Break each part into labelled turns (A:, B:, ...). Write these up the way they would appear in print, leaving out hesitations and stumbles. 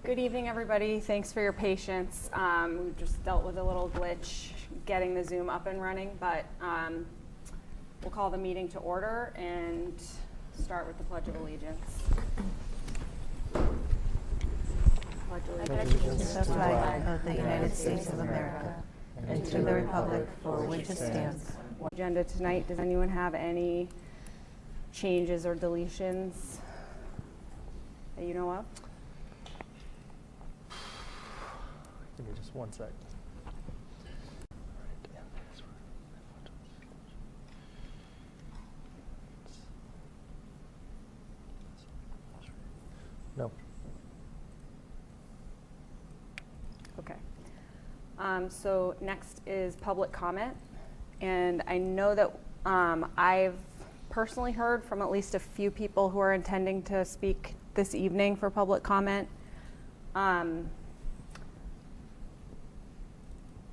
A: Good evening, everybody. Thanks for your patience. We just dealt with a little glitch getting the Zoom up and running, but we'll call the meeting to order and start with the Pledge of Allegiance. Pledge
B: allegiance to the flag of the United States of America and to the republic for which it stands.
A: Agenda tonight, does anyone have any changes or deletions that you know of?
C: Give me just one sec. No.
A: Okay. So next is public comment. And I know that I've personally heard from at least a few people who are intending to speak this evening for public comment.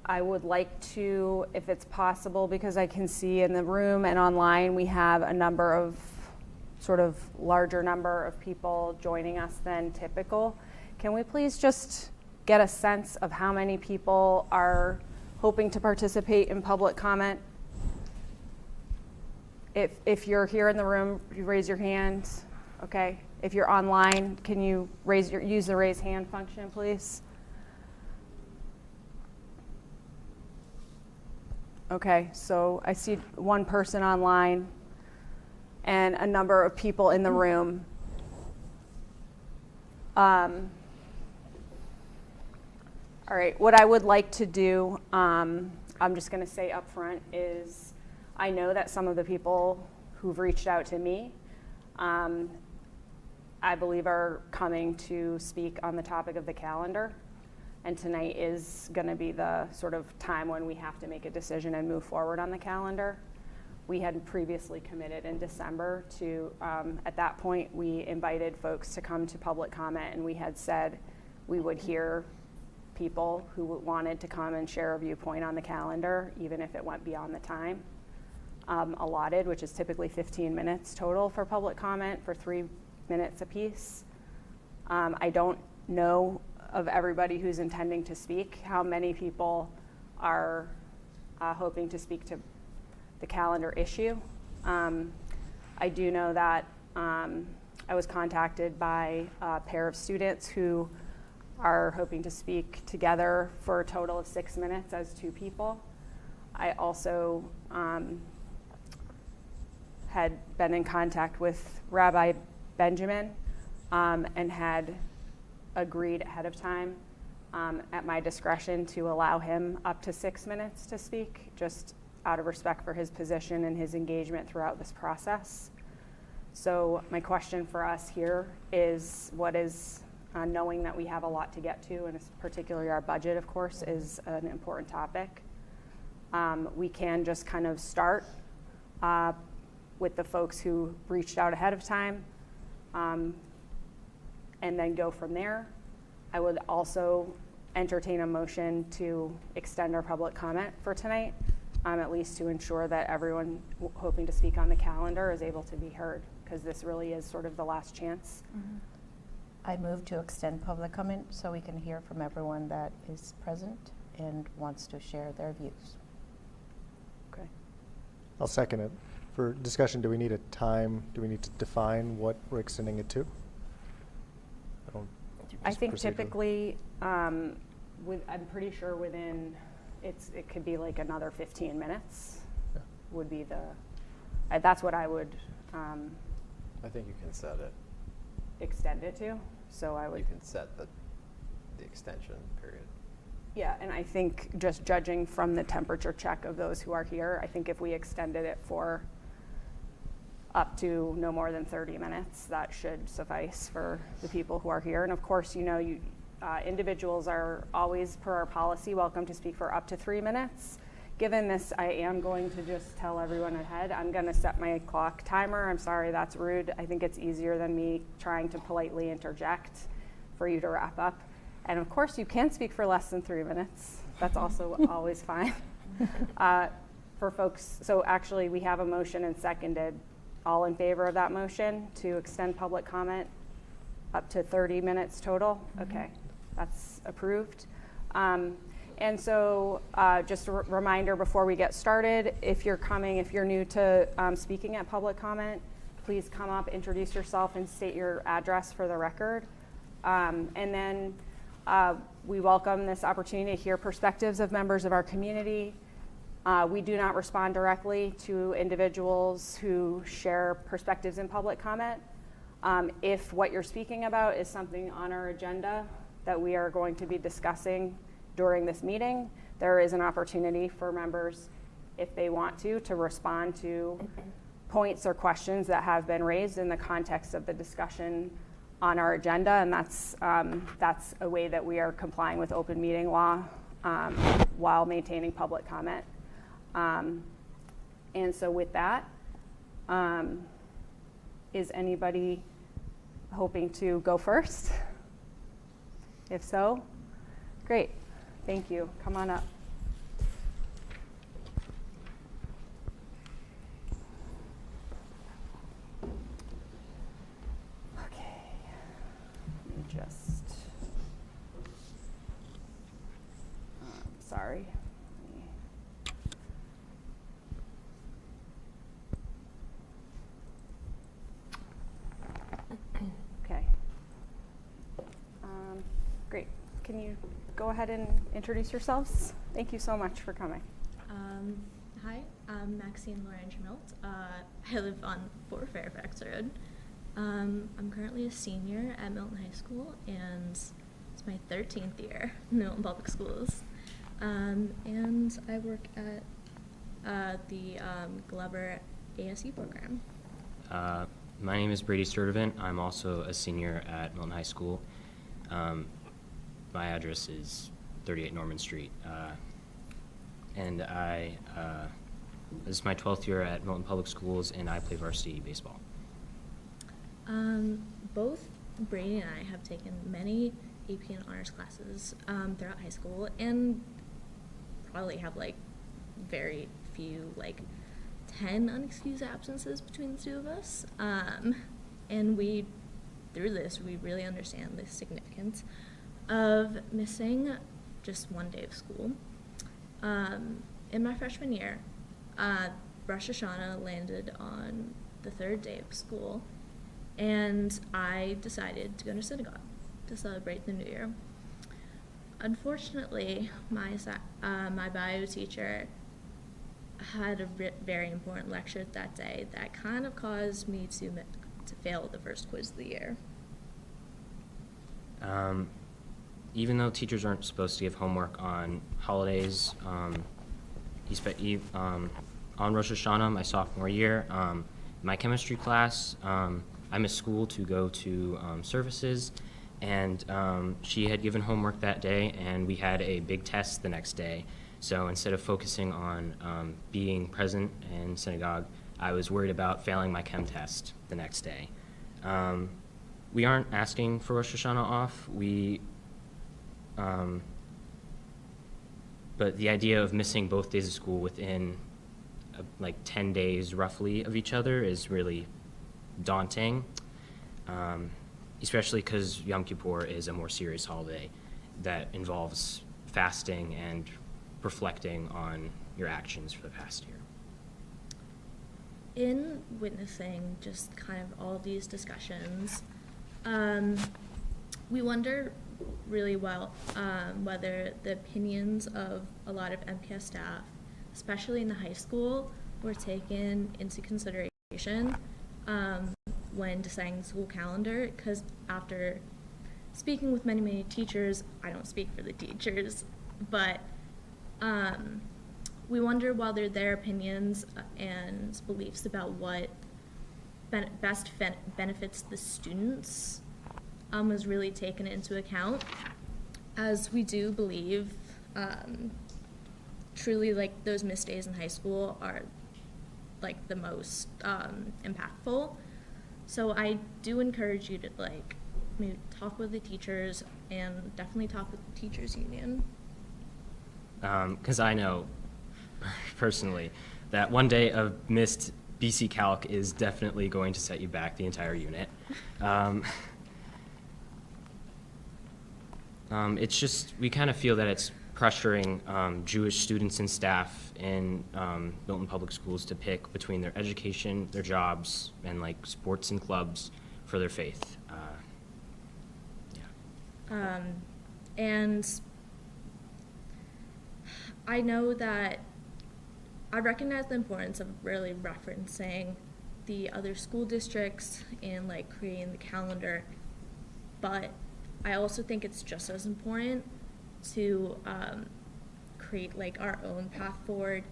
A: I would like to, if it's possible, because I can see in the room and online we have a number of sort of larger number of people joining us than typical. Can we please just get a sense of how many people are hoping to participate in public comment? If you're here in the room, you raise your hand. Okay. If you're online, can you use the raise hand function, please? Okay, so I see one person online and a number of people in the room. All right, what I would like to do, I'm just going to say up front, is I know that some of the people who've reached out to me, I believe are coming to speak on the topic of the calendar. And tonight is going to be the sort of time when we have to make a decision and move forward on the calendar. We had previously committed in December to, at that point, we invited folks to come to public comment, and we had said we would hear people who wanted to come and share a viewpoint on the calendar, even if it went beyond the time allotted, which is typically 15 minutes total for public comment for 3 minutes apiece. I don't know of everybody who's intending to speak, how many people are hoping to speak to the calendar issue. I do know that I was contacted by a pair of students who are hoping to speak together for a total of 6 minutes as 2 people. I also had been in contact with Rabbi Benjamin and had agreed ahead of time at my discretion to allow him up to 6 minutes to speak, just out of respect for his position and his engagement throughout this process. So my question for us here is, what is, knowing that we have a lot to get to, and particularly our budget, of course, is an important topic. We can just kind of start with the folks who reached out ahead of time, and then go from there. I would also entertain a motion to extend our public comment for tonight, at least to ensure that everyone hoping to speak on the calendar is able to be heard, because this really is sort of the last chance.
B: Mm-hmm. I move to extend public comment so we can hear from everyone that is present and wants to share their views.
A: Okay.
C: I'll second it. For discussion, do we need a time? Do we need to define what we're extending it to?
A: I think typically, I'm pretty sure within, it could be like another 15 minutes would be that's what I would
D: I think you can set it.
A: Extend it to. So I would.
D: You can set the extension period.
A: Yeah, and I think just judging from the temperature check of those who are here, I think if we extended it for up to no more than 30 minutes, that should suffice for the people who are here. And of course, you know, individuals are always, per our policy, welcome to speak for up to 3 minutes. Given this, I am going to just tell everyone ahead, I'm going to set my clock timer. I'm sorry, that's rude. I think it's easier than me trying to politely interject for you to wrap up. And of course, you can speak for less than 3 minutes. That's also always fine. For folks, so actually we have a motion and seconded. All in favor of that motion to extend public comment up to 30 minutes total? Okay. That's approved. And so just a reminder before we get started, if you're new to speaking at public comment, please come up, introduce yourself, and state your address for the record. And then we welcome this opportunity to hear perspectives of members of our community. We do not respond directly to individuals who share perspectives in public comment. If what you're speaking about is something on our agenda that we are going to be discussing during this meeting, there is an opportunity for members, if they want to respond to points or questions that have been raised in the context of the discussion on our agenda, and that's a way that we are complying with open meeting law while maintaining public comment. And so with that, is anybody hoping to go first? If so, great. Thank you. Come on up. Okay. Let me just, sorry. Okay. Great. Can you go ahead and introduce yourselves? Thank you so much for coming.
E: Hi, I'm Maxine Loranger-Milt. I live on 4 Fairfax Road. I'm currently a senior at Milton High School, and it's my 13th year in Milton Public Schools. And I work at the Glover ASE program.
F: My name is Brady Sturdivant. I'm also a senior at Milton High School. My address is 38 Norman Street. And this is my 12th year at Milton Public Schools, and I play varsity baseball.
E: Both Brady and I have taken many AP and honors classes throughout high school, and probably have very few, 10 unexcused absences between the two of us. And through this, we really understand the significance of missing just one day of school. In my freshman year, Rosh Hashanah landed on the 3rd day of school, and I decided to go to synagogue to celebrate the New Year. Unfortunately, my bio teacher had a very important lecture that day that kind of caused me to fail the first quiz of the year.
F: Even though teachers aren't supposed to give homework on holidays, on Rosh Hashanah, my sophomore year, my chemistry class, I missed school to go to services, and she had given homework that day, and we had a big test the next day. So instead of focusing on being present in synagogue, I was worried about failing my chem test the next day. We aren't asking for Rosh Hashanah off. But the idea of missing both days of school within 10 days roughly of each other is really daunting, especially because Yom Kippur is a more serious holiday that involves fasting and reflecting on your actions for the past year.
E: In witnessing just kind of all these discussions, we wonder really well whether the opinions of a lot of MPS staff, especially in the high school, were taken into consideration when deciding the school calendar, because after speaking with many teachers, I don't speak for the teachers, but we wonder whether their opinions and beliefs about what best benefits the students was really taken into account, as we do believe truly those missed days in high school are the most impactful. So I do encourage you to maybe talk with the teachers, and definitely talk with the teachers union.
F: Because I know personally that one day of missed BC Calc is definitely going to set you back the entire unit. It's just, we kind of feel that it's pressuring Jewish students and staff in Milton Public Schools to pick between their education, their jobs, and like sports and clubs for their faith.
E: And I know that I recognize the importance of really referencing the other school districts and like creating the calendar, but I also think it's just as important to create like our own path forward,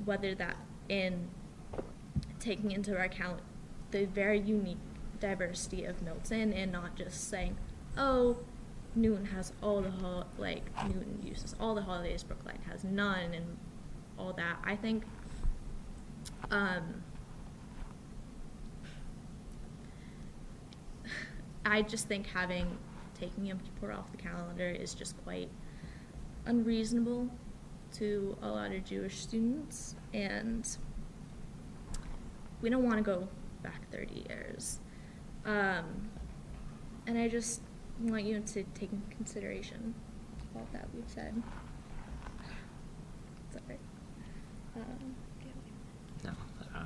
E: whether that in taking into account the very unique diversity of Milton and not just saying, oh, Newton has all the Newton uses all the holidays, Brookline has none, and all that. I think I just think taking Yom Kippur off the calendar is just quite unreasonable to a lot of Jewish students, and we don't want to go back 30 years. And I just want you to take into consideration all that we've said. Sorry.
F: No, yeah.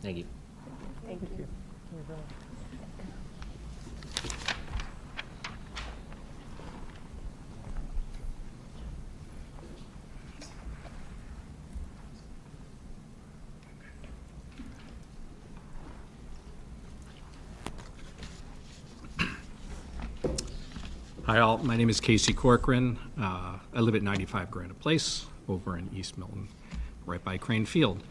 F: Thank you.
A: Thank you.
G: Hi all, my name is Casey Corcoran. I live at 95 Granite Place over in East Milton, right by Crane Field.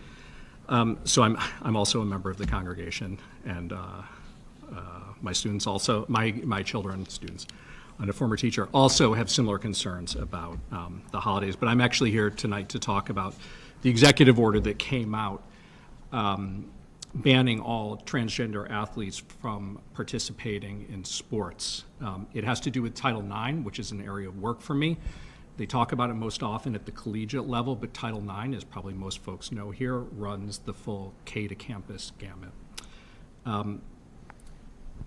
G: So I'm also a member of the congregation, and my students also, my children, students, and a former teacher also have similar concerns about the holidays. But I'm actually here tonight to talk about the executive order that came out banning all transgender athletes from participating in sports. It has to do with Title IX, which is an area of work for me. They talk about it most often at the collegiate level, but Title IX, as probably most folks know here, runs the full K to campus gamut.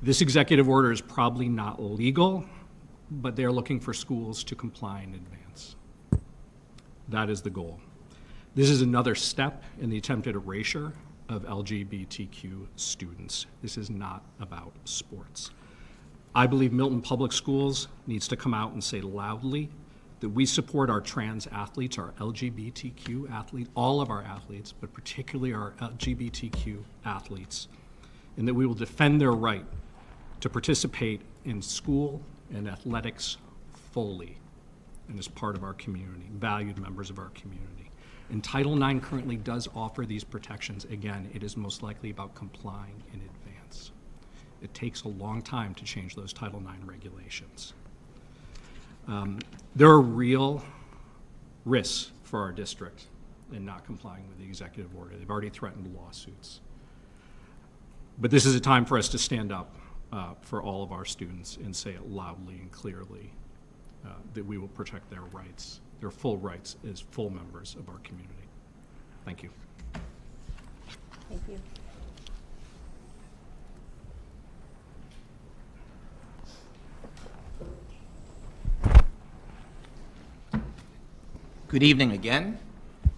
G: This executive order is probably not legal, but they're looking for schools to comply in advance. That is the goal. This is another step in the attempted erasure of LGBTQ students. This is not about sports. I believe Milton Public Schools needs to come out and say loudly that we support our trans athletes, our LGBTQ athletes, all of our athletes, but particularly our LGBTQ athletes, and that we will defend their right to participate in school and athletics fully and as part of our community, valued members of our community. And Title IX currently does offer these protections. Again, it is most likely about complying in advance. It takes a long time to change those Title IX regulations. There are real risks for our district in not complying with the executive order. They've already threatened lawsuits. But this is a time for us to stand up for all of our students and say it loudly and clearly that we will protect their rights, their full rights as full members of our community. Thank you.
A: Thank you.
H: Good evening again.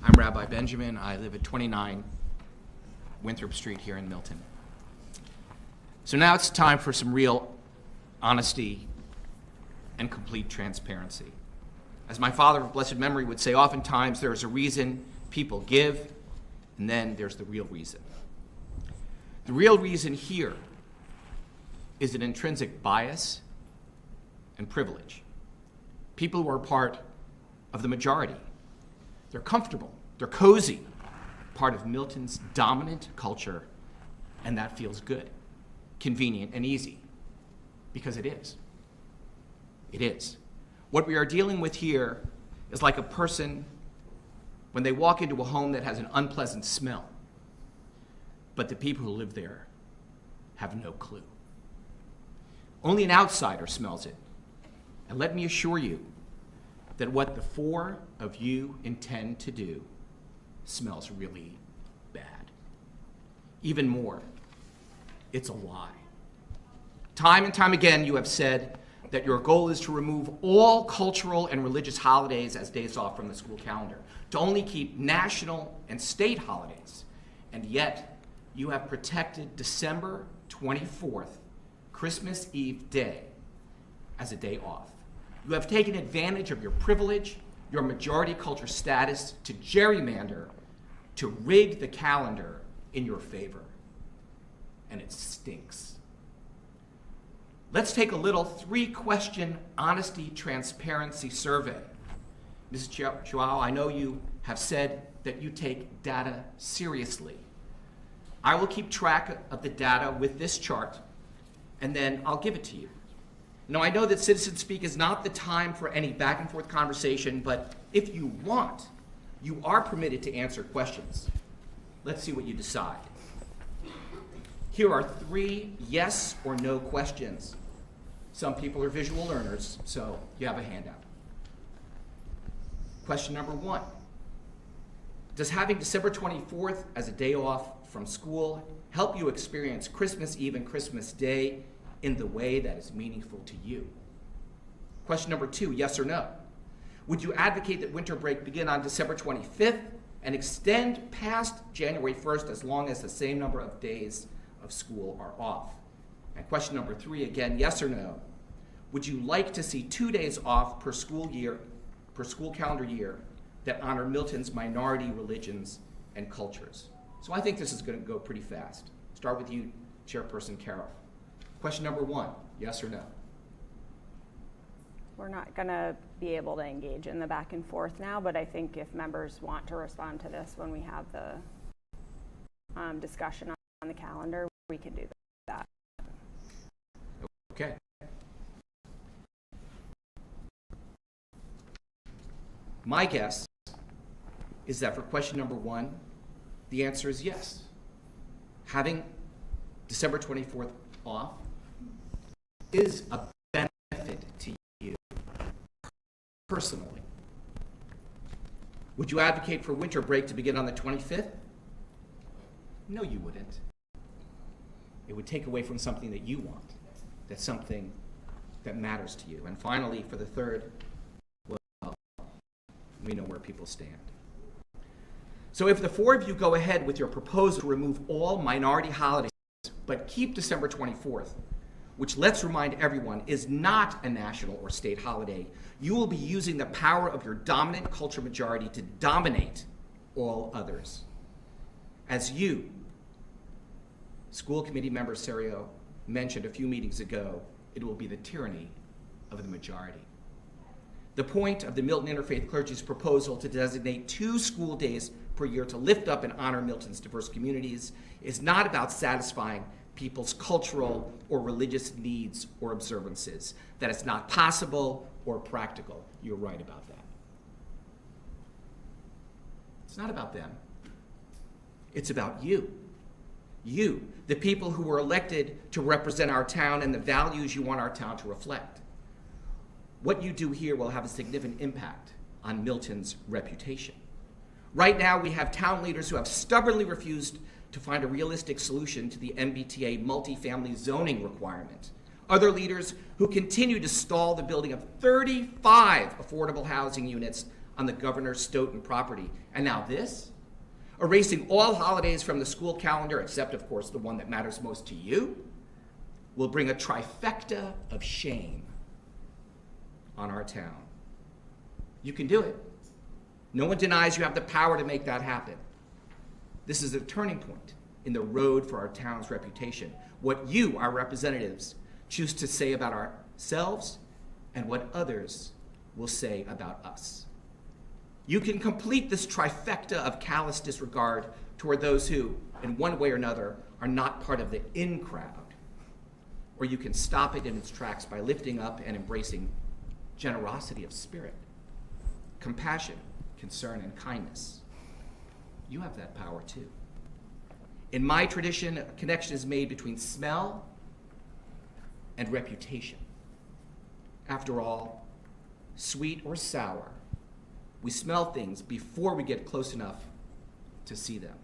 H: I'm Rabbi Benjamin. I live at 29 Winthrop Street here in Milton. So now it's time for some real honesty and complete transparency. As my father of blessed memory would say, oftentimes there is a reason people give, and then there's the real reason. The real reason here is an intrinsic bias and privilege. People who are part of the majority. They're comfortable, they're cozy, part of Milton's dominant culture, and that feels good, convenient, and easy, because it is. It is. What we are dealing with here is like a person when they walk into a home that has an unpleasant smell, but the people who live there have no clue. Only an outsider smells it. And let me assure you that what the four of you intend to do smells really bad. Even more, it's a lie. Time and time again, you have said that your goal is to remove all cultural and religious holidays as days off from the school calendar, to only keep national and state holidays, and yet you have protected December 24th, Christmas Eve day, as a day off. You have taken advantage of your privilege, your majority culture status, to gerrymander, to rig the calendar in your favor. And it stinks. Let's take a little 3-question honesty transparency survey. Mrs. Chihuahua, I know you have said that you take data seriously. I will keep track of the data with this chart, and then I'll give it to you. Now, I know that Citizen Speak is not the time for any back and forth conversation, but if you want, you are permitted to answer questions. Let's see what you decide. Here are 3 yes or no questions. Some people are visual learners, so you have a handout. Question number 1. Does having December 24th as a day off from school help you experience Christmas Eve and Christmas Day in the way that is meaningful to you? Question number 2, yes or no. Would you advocate that winter break begin on December 25th and extend past January 1st as long as the same number of days of school are off? And question number 3, again, yes or no. Would you like to see 2 days off per school calendar year that honor Milton's minority religions and cultures? So I think this is going to go pretty fast. Start with you, Chairperson Carroll. Question number 1, yes or no?
A: We're not going to be able to engage in the back and forth now, but I think if members want to respond to this when we have the discussion on the calendar, we can do that.
H: Okay. My guess is that for question number 1, the answer is yes. Having December 24th off is a benefit to you personally. Would you advocate for winter break to begin on the 25th? No, you wouldn't. It would take away from something that you want. That's something that matters to you. And finally, for the 3rd, well, we know where people stand. So if the 4 of you go ahead with your proposal to remove all minority holidays, but keep December 24th, which, let's remind everyone, is not a national or state holiday, you will be using the power of your dominant culture majority to dominate all others. As you, school committee member Serio, mentioned a few meetings ago, it will be the tyranny of the majority. The point of the Milton Interfaith Clergy's proposal to designate 2 school days per year to lift up and honor Milton's diverse communities is not about satisfying people's cultural or religious needs or observances. That it's not possible or practical. You're right about that. It's not about them. It's about you. You, the people who were elected to represent our town and the values you want our town to reflect. What you do here will have a significant impact on Milton's reputation. Right now, we have town leaders who have stubbornly refused to find a realistic solution to the MBTA multifamily zoning requirement. Other leaders who continue to stall the building of 35 affordable housing units on the Governor Stoughton property. And now this, erasing all holidays from the school calendar, except, of course, the one that matters most to you, will bring a trifecta of shame on our town. You can do it. No one denies you have the power to make that happen. This is a turning point in the road for our town's reputation. What you, our representatives, choose to say about ourselves and what others will say about us. You can complete this trifecta of callous disregard toward those who, in one way or another, are not part of the in crowd. Or you can stop it in its tracks by lifting up and embracing generosity of spirit, compassion, concern, and kindness. You have that power too. In my tradition, a connection is made between smell and reputation. After all, sweet or sour, we smell things before we get close enough to see them.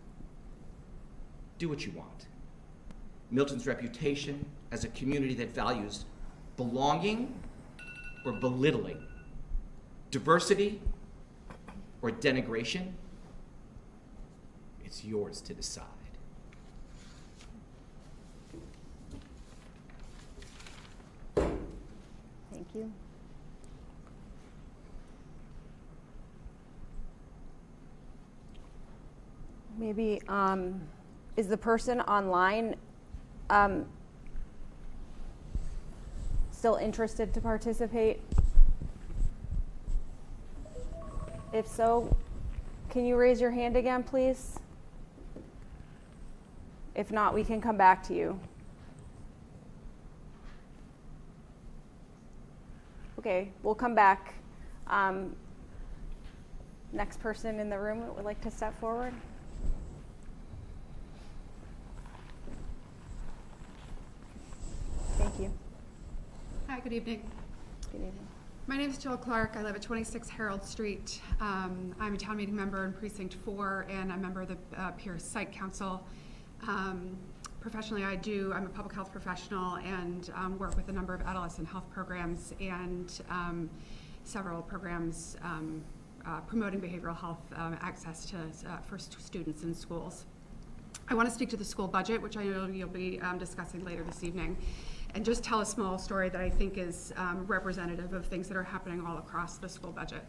H: Do what you want. Milton's reputation as a community that values belonging or belittling, diversity or denigration, it's yours to decide.
A: Thank you. Maybe, is the person online still interested to participate? If so, can you raise your hand again, please? If not, we can come back to you. Okay, we'll come back. Next person in the room that would like to step forward. Thank you.
I: Hi, good evening.
A: Good evening.
I: My name is Jill Clark. I live at 26 Harold Street. I'm a town meeting member in Precinct 4, and I'm a member of the Pierce Site Council. Professionally, I'm a public health professional and work with a number of adolescent health programs and several programs promoting behavioral health access for students in schools. I want to speak to the school budget, which I know you'll be discussing later this evening, and just tell a small story that I think is representative of things that are happening all across the school budget.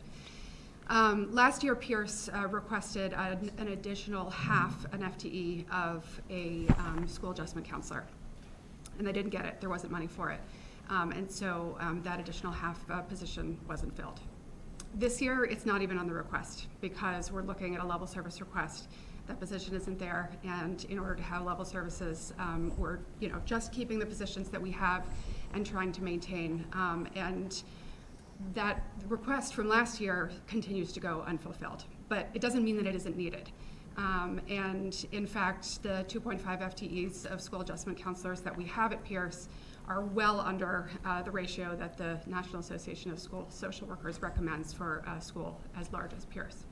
I: Last year, Pierce requested an additional half an FTE of a school adjustment counselor, and they didn't get it. There wasn't money for it, and so that additional half position wasn't filled. This year, it's not even on the request because we're looking at a level service request. That position isn't there, and in order to have level services, we're just keeping the positions that we have and trying to maintain. And that request from last year continues to go unfulfilled, but it doesn't mean that it isn't needed. And in fact, the 2.5 FTEs of school adjustment counselors that we have at Pierce are well under the ratio that the National Association of School Social Workers recommends for a school as large as Pierce.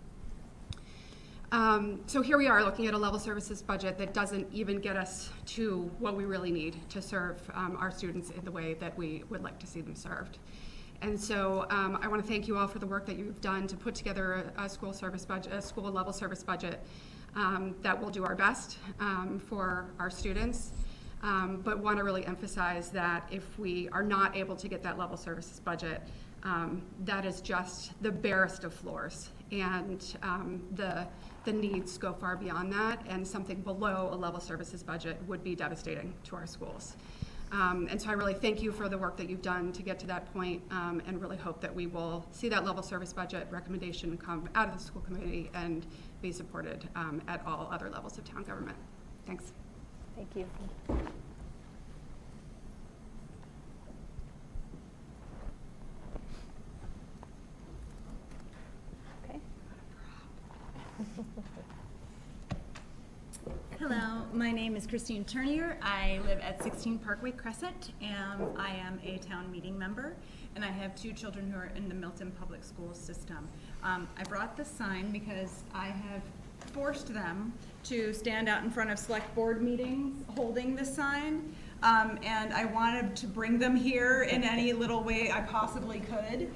I: So here we are looking at a level services budget that doesn't even get us to what we really need to serve our students in the way that we would like to see them served. And so I want to thank you all for the work that you've done to put together a school service budget, a school level service budget that will do our best for our students. But want to really emphasize that if we are not able to get that level services budget, that is just the barest of floors, and the needs go far beyond that, and something below a level services budget would be devastating to our schools. And so I really thank you for the work that you've done to get to that point, and really hope that we will see that level service budget recommendation come out of the school committee and be supported at all other levels of town government. Thanks.
A: Thank you. Okay.
J: Hello, my name is Christine Turnier. I live at 16 Parkway Crescent, and I am a town meeting member, and I have 2 children who are in the Milton Public Schools system. I brought this sign because I have forced them to stand out in front of select board meetings holding this sign, and I wanted to bring them here in any little way I possibly could,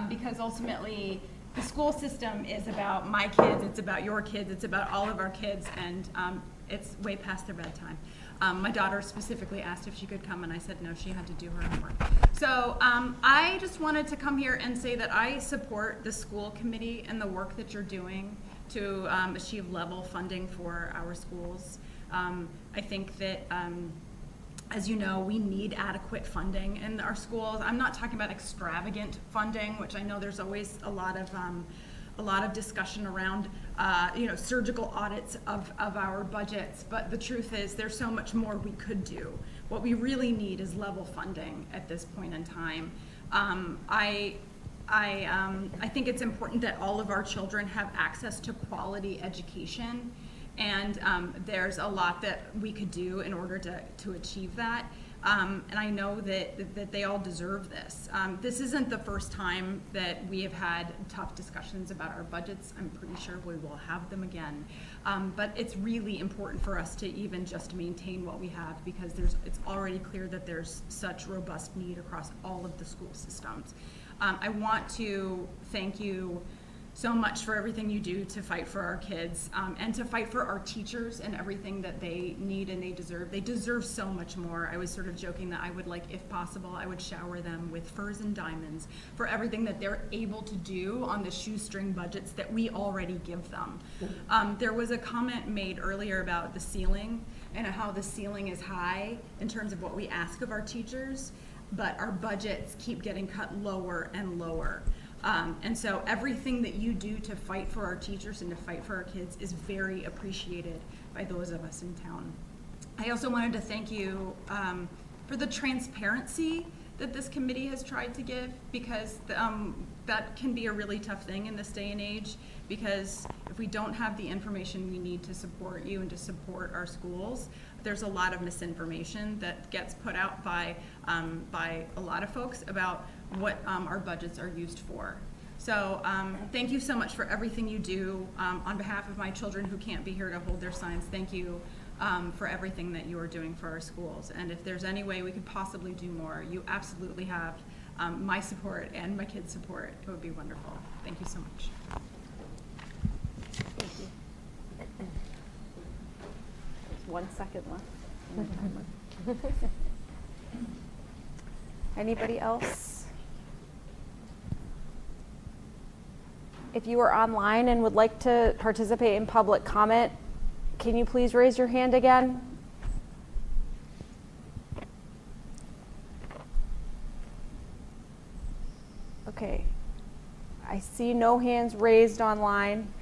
J: because ultimately the school system is about my kids, it's about your kids, it's about all of our kids, and it's way past their bedtime. My daughter specifically asked if she could come, and I said no, she had to do her homework. So I just wanted to come here and say that I support the school committee and the work that you're doing to achieve level funding for our schools. I think that, as you know, we need adequate funding in our schools. I'm not talking about extravagant funding, which I know there's always a lot of discussion around, surgical audits of our budgets. But the truth is, there's so much more we could do. What we really need is level funding at this point in time. I think it's important that all of our children have access to quality education, and there's a lot that we could do in order to achieve that. And I know that they all deserve this. This isn't the first time that we have had tough discussions about our budgets. I'm pretty sure we will have them again. But it's really important for us to even just maintain what we have, because it's already clear that there's such robust need across all of the school systems. I want to thank you so much for everything you do to fight for our kids, and to fight for our teachers and everything that they need and they deserve. They deserve so much more. I was sort of joking that I would, like, if possible, I would shower them with furs and diamonds for everything that they're able to do on the shoestring budgets that we already give them. There was a comment made earlier about the ceiling and how the ceiling is high in terms of what we ask of our teachers, but our budgets keep getting cut lower and lower. And so everything that you do to fight for our teachers and to fight for our kids is very appreciated by those of us in town. I also wanted to thank you for the transparency that this committee has tried to give, because that can be a really tough thing in this day and age, because if we don't have the information we need to support you and to support our schools, there's a lot of misinformation that gets put out by a lot of folks about what our budgets are used for. So thank you so much for everything you do. On behalf of my children who can't be here to hold their signs, thank you for everything that you are doing for our schools. And if there's any way we could possibly do more, you absolutely have my support and my kids' support. It would be wonderful. Thank you so much.
A: Thank you. There's 1 second left. Anybody else? If you are online and would like to participate in public comment, can you please raise your hand again? Okay. I see no hands raised online.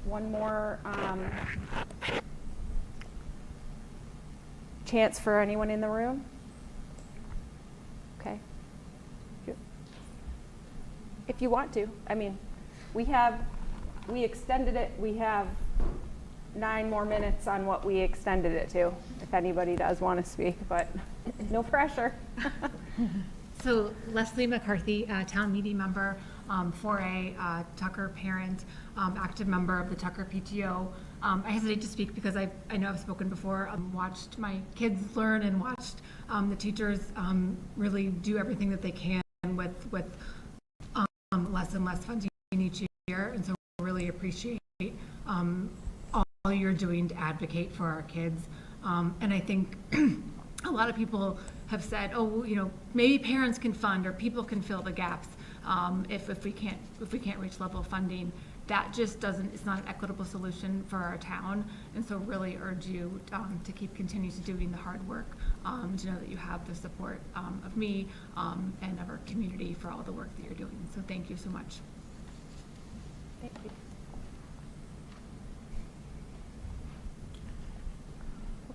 A: One more chance for anyone in the room. Okay. If you want to. I mean, we extended it. We have 9 more minutes on what we extended it to, if anybody does want to speak, but no pressure.
K: So Leslie McCarthy, town meeting member for a Tucker parent, active member of the Tucker PTO. I hesitate to speak because I know I've spoken before, watched my kids learn and watched the teachers really do everything that they can with less and less funding each year, and so really appreciate all you're doing to advocate for our kids. And I think a lot of people have said, oh, you know, maybe parents can fund or people can fill the gaps if we can't reach level funding. That just doesn't, it's not an equitable solution for our town. And so really urge you to continue to doing the hard work, to know that you have the support of me and of our community for all the work that you're doing. So thank you so much.
A: Thank you.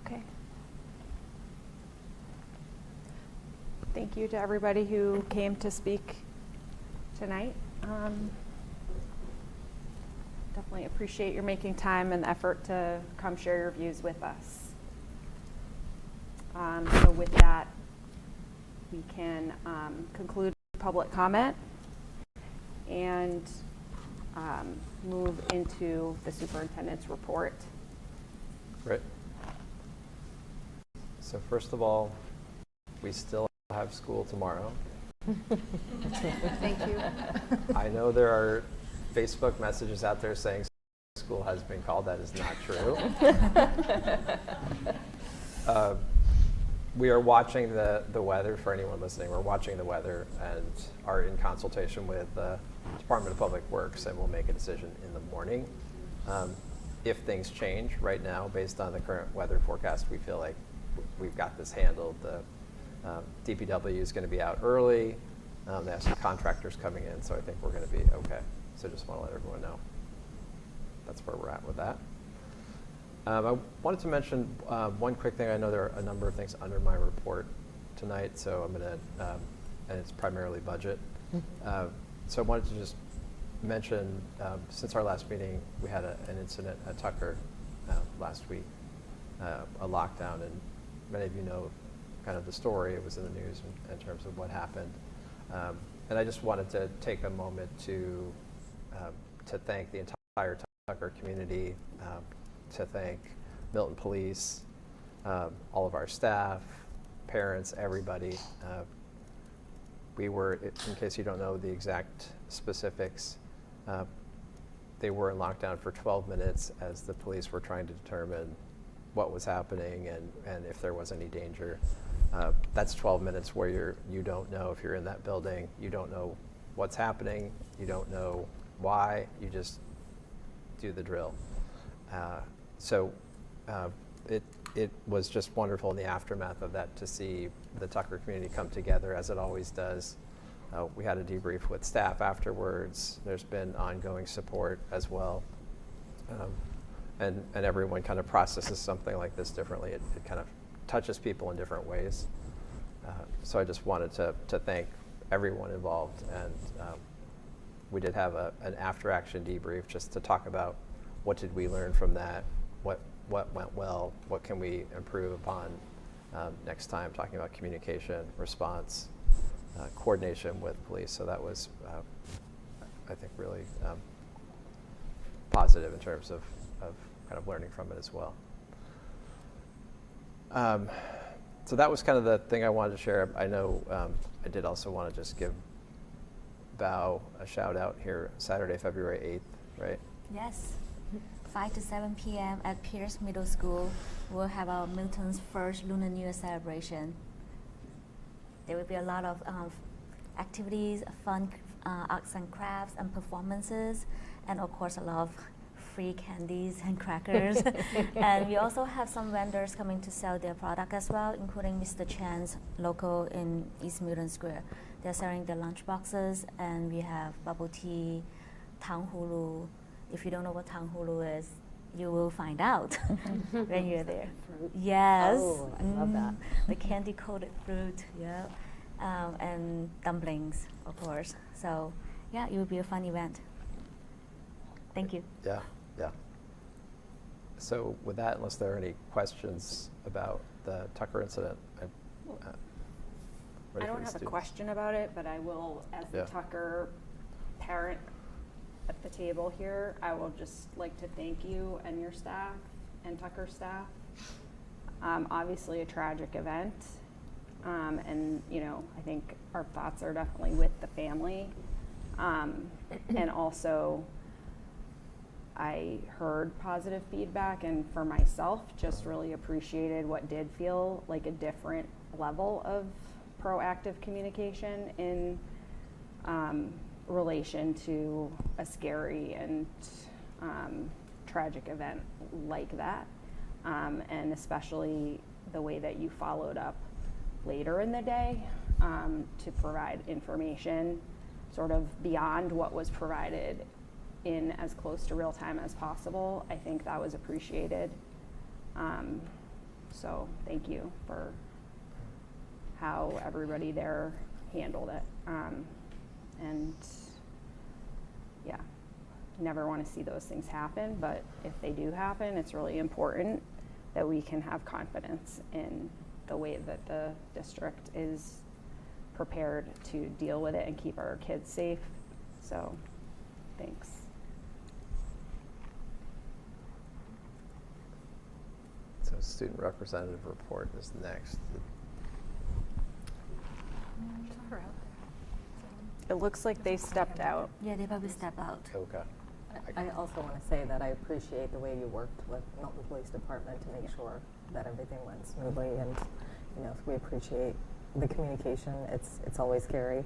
A: Okay. Thank you to everybody who came to speak tonight. Definitely appreciate your making time and effort to come share your views with us. So with that, we can conclude public comment and move into the superintendent's report.
D: Great. So first of all, we still have school tomorrow.
B: Thank you.
D: I know there are Facebook messages out there saying school has been called. That is not true. We are watching the weather. For anyone listening, we're watching the weather and are in consultation with the Department of Public Works, and we'll make a decision in the morning. If things change right now, based on the current weather forecast, we feel like we've got this handled. The DPW is going to be out early. They have some contractors coming in, so I think we're going to be okay. So just want to let everyone know that's where we're at with that. I wanted to mention one quick thing. I know there are a number of things under my report tonight, so I'm going to, and it's primarily budget. So I wanted to just mention, since our last meeting, we had an incident at Tucker last week, a lockdown, and many of you know kind of the story. It was in the news in terms of what happened. And I just wanted to take a moment to thank the entire Tucker community, to thank Milton Police, all of our staff, parents, everybody. We were, in case you don't know the exact specifics, they were in lockdown for 12 minutes as the police were trying to determine what was happening and if there was any danger. That's 12 minutes where you don't know if you're in that building, you don't know what's happening, you don't know why, you just do the drill. So it was just wonderful in the aftermath of that to see the Tucker community come together as it always does. We had a debrief with staff afterwards. There's been ongoing support as well. And everyone kind of processes something like this differently. It kind of touches people in different ways. So I just wanted to thank everyone involved. And we did have an after-action debrief just to talk about what did we learn from that, what went well, what can we improve upon next time, talking about communication, response, coordination with police. So that was, I think, really positive in terms of kind of learning from it as well. So that was kind of the thing I wanted to share. I know I did also want to just give Bao a shout out here, Saturday, February 8th, right?
L: Yes. 5 to 7 p.m. at Pierce Middle School, we'll have our Milton's first Lunar New Year celebration. There will be a lot of activities, fun arts and crafts and performances, and of course a lot of free candies and crackers. And we also have some vendors coming to sell their product as well, including Mr. Chan's local in East Milton Square. They're selling their lunch boxes, and we have bubble tea, tang hulu. If you don't know what tang hulu is, you will find out when you're there.
M: Fruit.
L: Yes.
M: Oh, I love that.
L: The candy-coated fruit, yeah. And dumplings, of course. So, yeah, it will be a fun event. Thank you.
D: Yeah. So with that, unless there are any questions about the Tucker incident,
A: I don't have a question about it, but I will, as the Tucker parent at the table here, I will just like to thank you and your staff and Tucker staff. Obviously a tragic event, and I think our thoughts are definitely with the family, and also I heard positive feedback, and for myself just really appreciated what did feel like a different level of proactive communication in relation to a scary and tragic event like that, and especially the way that you followed up later in the day to provide information sort of beyond what was provided in as close to real time as possible. I think that was appreciated. So thank you for how everybody there handled it. And yeah, never want to see those things happen, but if they do happen, it's really important that we can have confidence in the way that the district is prepared to deal with it and keep our kids safe. So, thanks.
D: So student representative report is next.
A: It looks like they stepped out.
L: Yeah, they probably step out.
D: Okay.
M: I also want to say that I appreciate the way you worked with Milton Police Department to make sure that everything went smoothly, and we appreciate the communication. It's always scary,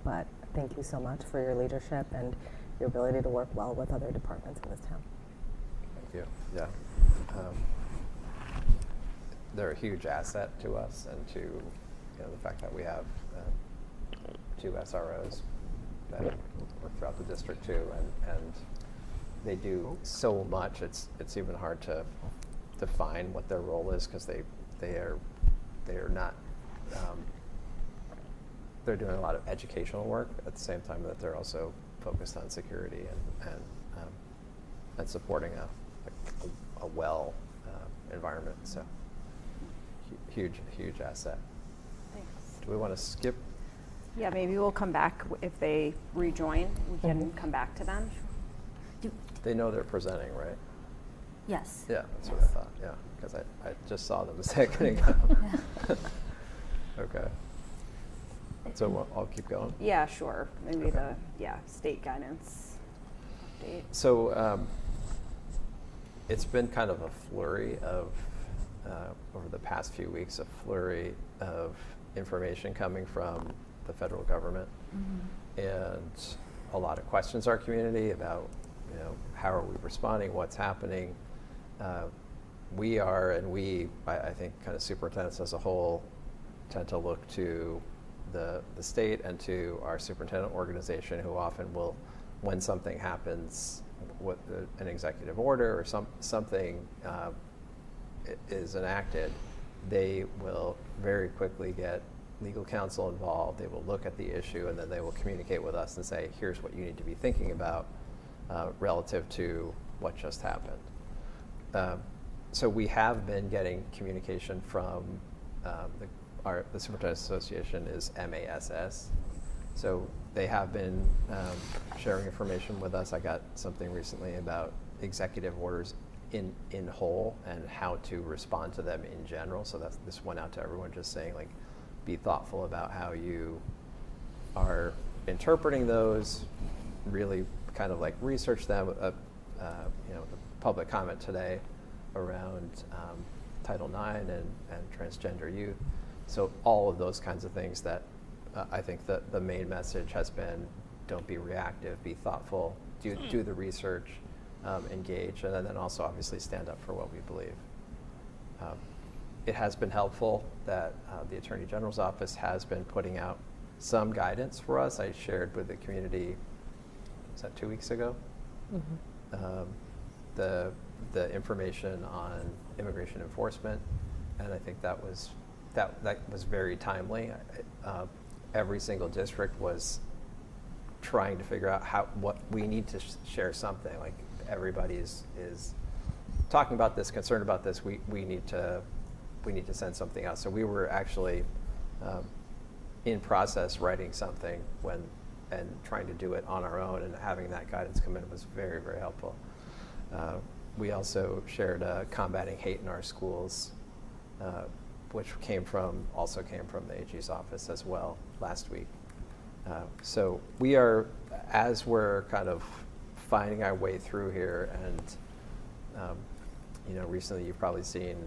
M: but thank you so much for your leadership and your ability to work well with other departments in this town.
D: Thank you. Yeah. They're a huge asset to us and to the fact that we have 2 SROs that work throughout the district too, and they do so much. It's even hard to define what their role is, because they are not. They're doing a lot of educational work at the same time that they're also focused on security and supporting a well environment. So huge asset.
A: Thanks.
D: Do we want to skip?
A: Yeah, maybe we'll come back if they rejoin. We can come back to them.
D: They know they're presenting, right?
L: Yes.
D: Yeah, that's what I thought, yeah, because I just saw them a second ago. Okay. So I'll keep going.
A: Yeah, sure. Maybe the state guidance update.
D: So it's been kind of a flurry of, over the past few weeks, a flurry of information coming from the federal government. And a lot of questions our community about, how are we responding, what's happening. I think kind of superintendents as a whole tend to look to the state and to our superintendent organization, who often will, when something happens, an executive order or something is enacted, they will very quickly get legal counsel involved. They will look at the issue, and then they will communicate with us and say, here's what you need to be thinking about relative to what just happened. So we have been getting communication from the Superintendent's Association is MASS. So they have been sharing information with us. I got something recently about executive orders in whole and how to respond to them in general. So this went out to everyone, just saying, like, be thoughtful about how you are interpreting those, really kind of like research them. The public comment today around Title IX and transgender youth. So all of those kinds of things that I think that the main message has been, don't be reactive, be thoughtful, do the research, engage, and then also obviously stand up for what we believe. It has been helpful that the Attorney General's office has been putting out some guidance for us. I shared with the community, was that 2 weeks ago? The information on immigration enforcement, and I think that was very timely. Every single district was trying to figure out what we need to share something. Like, everybody is talking about this, concerned about this. We need to send something out. So we were actually in process writing something and trying to do it on our own, and having that guidance come in was very, very helpful. We also shared combating hate in our schools, which also came from the AG's office as well last week. So we are, as we're kind of finding our way through here, and recently you've probably seen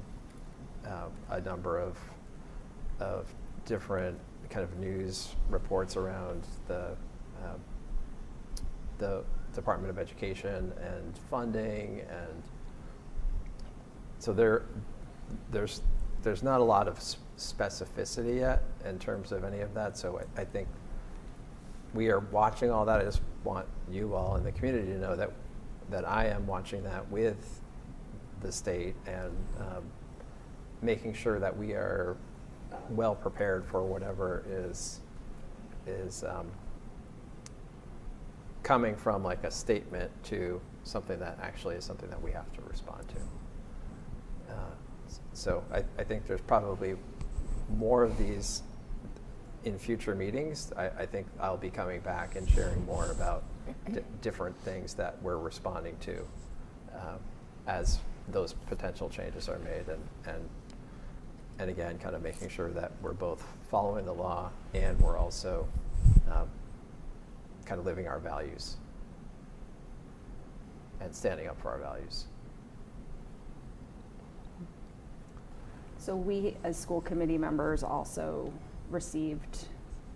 D: a number of different kind of news reports around the Department of Education and funding, and so there's not a lot of specificity yet in terms of any of that. So I think we are watching all that. I just want you all in the community to know that I am watching that with the state, and making sure that we are well prepared for whatever is coming from, like, a statement to something that actually is something that we have to respond to. So I think there's probably more of these in future meetings. I think I'll be coming back and sharing more about different things that we're responding to as those potential changes are made, and again, kind of making sure that we're both following the law and we're also kind of living our values and standing up for our values.
A: So we, as school committee members, also received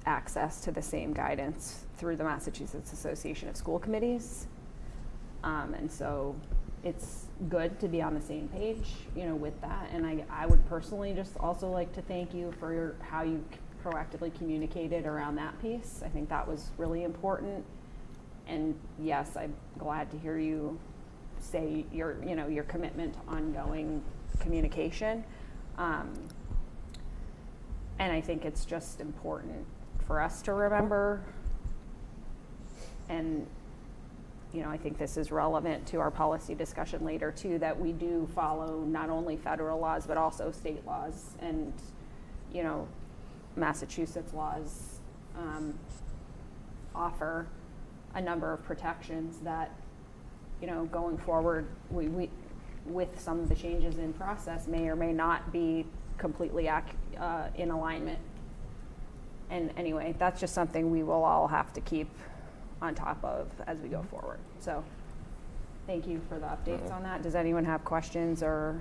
A: access to the same guidance through the Massachusetts Association of School Committees. And so it's good to be on the same page, with that. And I would personally just also like to thank you for how you proactively communicated around that piece. I think that was really important. And yes, I'm glad to hear you say your commitment to ongoing communication. And I think it's just important for us to remember and, I think this is relevant to our policy discussion later too, that we do follow not only federal laws, but also state laws and, Massachusetts laws offer a number of protections that, going forward, we with some of the changes in process may or may not be completely in alignment. And anyway, that's just something we will all have to keep on top of as we go forward. So thank you for the updates on that. Does anyone have questions or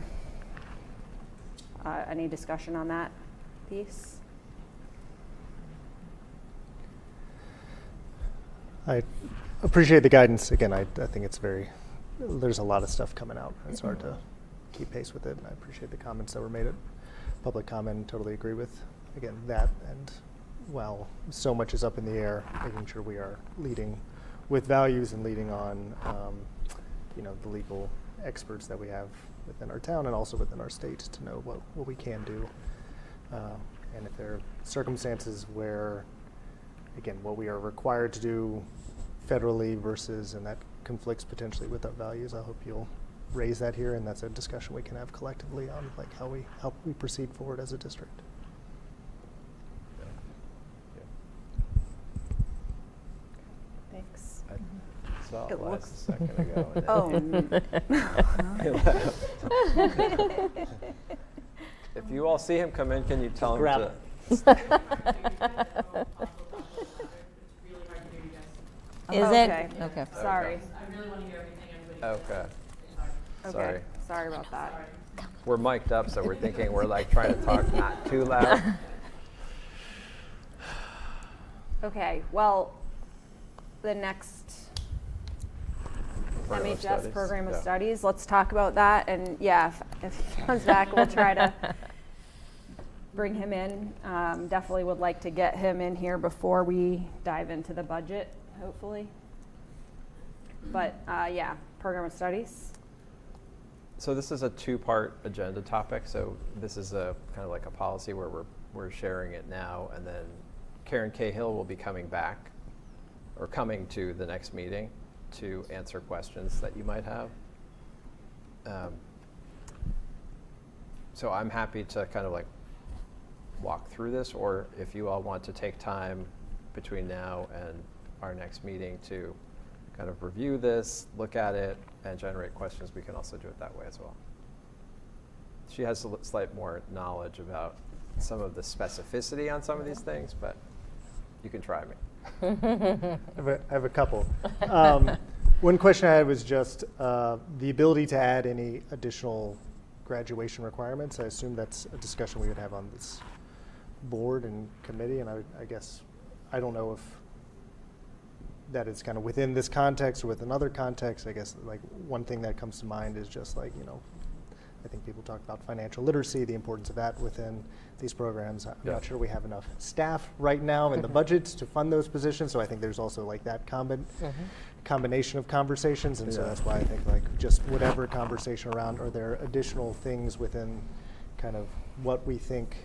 A: any discussion on that piece?
C: I appreciate the guidance. Again, I think there's a lot of stuff coming out. It's hard to keep pace with it. And I appreciate the comments that were made at public comment. Totally agree with, again, that. And while so much is up in the air, making sure we are leading with values and leading on, the legal experts that we have within our town and also within our state to know what we can do. And if there are circumstances where, again, what we are required to do federally versus, and that conflicts potentially with our values, I hope you'll raise that here, and that's a discussion we can have collectively on how we proceed forward as a district.
A: Thanks.
D: I saw
A: It
D: Wes
A: looks-
D: a second ago. and
A: Oh.
D: then- If you all see him come in, can you tell him
M: Grab
D: to?
B: Is
A: Okay.
B: it? Okay.
A: Sorry.
D: Okay.
A: Okay.
D: Sorry.
A: Sorry about that.
D: We're mic'd up, so we're thinking we're like trying to talk not too loud.
A: Okay, well, the next
D: Program of
A: MHS
D: studies,
A: program of
D: yeah.
A: studies, let's talk about that. And yeah, if he comes back, we'll try to bring him in. Definitely would like to get him in here before we dive into the budget, hopefully. But yeah, program of studies.
D: So this is a two-part agenda topic. So this is a kind of like a policy where we're sharing it now, and then Karen Cahill will be coming back or coming to the next meeting to answer questions that you might have. So I'm happy to kind of like walk through this, or if you all want to take time between now and our next meeting to kind of review this, look at it, and generate questions, we can also do it that way as well. She has a slight more knowledge about some of the specificity on some of these things, but you can try me.
C: I have a couple. One question I had was just the ability to add any additional graduation requirements. I assume that's a discussion we would have on this board and committee, and I guess I don't know if that is kind of within this context or with another context. I guess like one thing that comes to mind is just like, I think people talk about financial literacy, the importance of that within these programs. I'm not sure we have enough staff right now in the budgets to fund those positions, so I think there's also like that combination of conversations, and so that's why I think like just whatever conversation around, are there additional things within kind of what we think,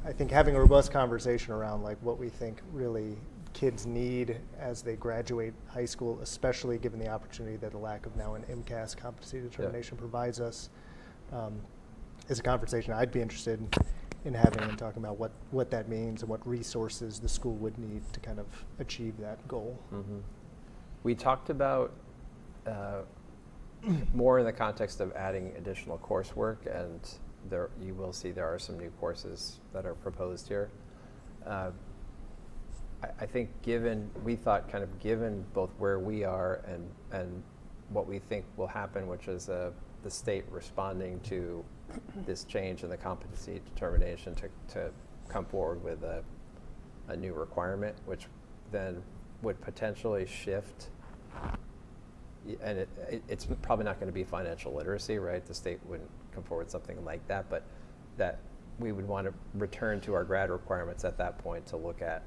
C: I think having a robust conversation around like what we think really kids need as they graduate high school, especially given the opportunity that the lack of now an MCAS competency determination provides us, is a conversation I'd be interested in having and talking about what that means and what resources the school would need to kind of achieve that goal.
D: Mm-hmm. We talked about more in the context of adding additional coursework, and there you will see there are some new courses that are proposed here. I think we thought given both where we are and what we think will happen, which is the state responding to this change in the competency determination to come forward with a new requirement, which then would potentially shift, and it's probably not going to be financial literacy, right? The state wouldn't come forward with something like that, but that we would want to return to our grad requirements at that point to look at,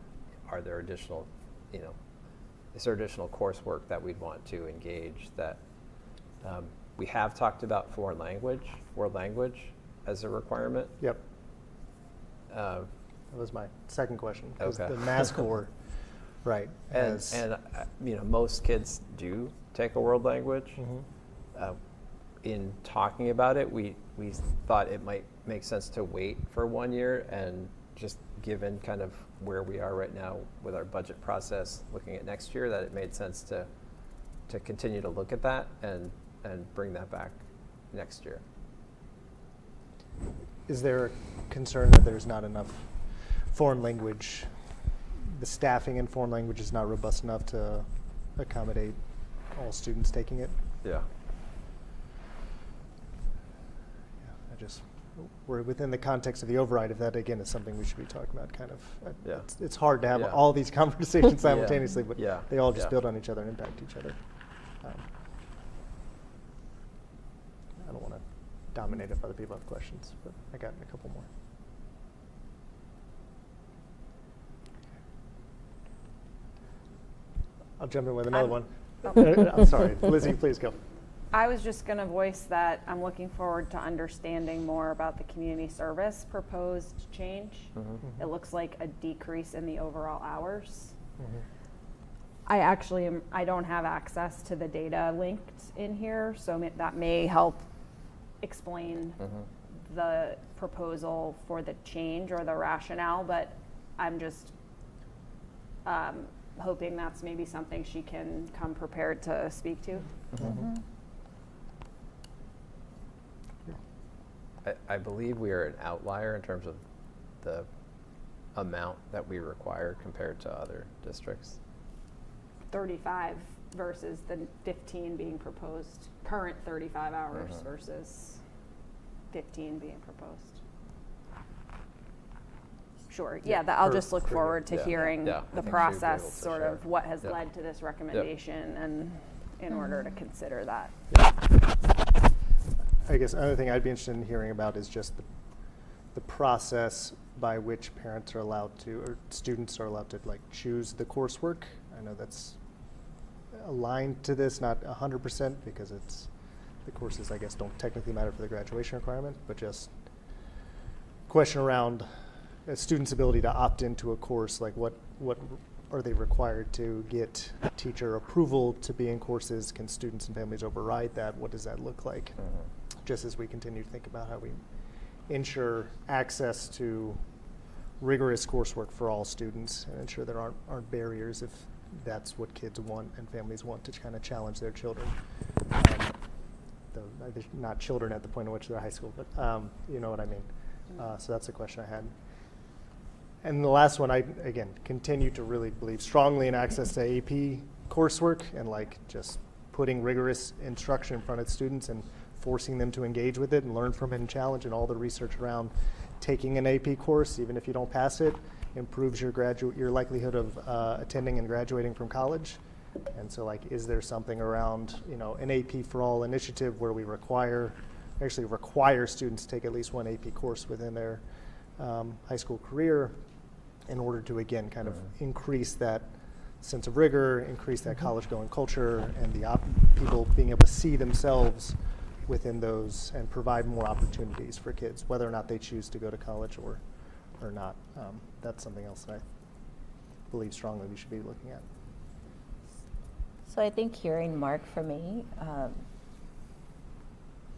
D: are there additional, is there additional coursework that we'd want to engage that we have talked about foreign language as a requirement.
C: Yep. That was my second question. 'Cause
D: Okay.
C: the Mass Corps Right.
D: And you know, most kids do take a world language. In talking about it, we thought it might make sense to wait for 1 year, and just given kind of where we are right now with our budget process, looking at next year, that it made sense to continue to look at that and bring that back next year.
C: Is there a concern that there's not enough foreign language, the staffing in foreign language is not robust enough to accommodate all students taking it?
D: Yeah.
C: We're within the context of the override, if that again is something we should be talking about, kind of.
D: Yeah.
C: It's hard to have
D: Yeah.
C: all these conversations simultaneously, but
D: Yeah.
C: they all just
D: Yeah.
C: build on each other and impact each other. I don't want to dominate if other people have questions, but I got a couple more. I'll jump in with another one. I'm sorry, Lizzie, please go.
A: I was just going to voice that I'm looking forward to understanding more about the community service proposed change. It looks like a decrease in the overall hours. I don't have access to the data linked in here, so that may help explain the proposal for the change or the rationale, but I'm just hoping that's maybe something she can come prepared to speak to.
D: I believe we are an outlier in terms of the amount that we require compared to other districts.
A: 35 versus the 15 being proposed, current 35 hours versus 15 being proposed. Sure, I'll just look forward to hearing the process, sort of what has led to this recommendation, and in order to consider that.
C: I guess another thing I'd be interested in hearing about is just the process by which parents are allowed to, or students are allowed to, like, choose the coursework. I know that's aligned to this, not 100%, because it's the courses, I guess, don't technically matter for the graduation requirement, but just question around a student's ability to opt into a course, like what are they required to get teacher approval to be in courses? Can students and families override that? What does that look like? Just as we continue to think about how we ensure access to rigorous coursework for all students and ensure there aren't barriers if that's what kids want and families want to kind of challenge their children. Though they're not children at the point at which they're high school, but you know what I mean. So that's the question I had. And the last one, I, again, continue to really believe strongly in access to AP coursework and, like, just putting rigorous instruction in front of students and forcing them to engage with it and learn from it and challenge, and all the research around taking an AP course, even if you don't pass it, improves your likelihood of attending and graduating from college. And so, like, is there something around, you know, an AP for All initiative where we require students to take at least one AP course within their high school career in order to, again, kind of increase that sense of rigor, increase that college-going culture, and the people being able to see themselves within those and provide more opportunities for kids, whether or not they choose to go to college or not. That's something else that I believe strongly we should be looking at.
B: So I think hearing Mark for me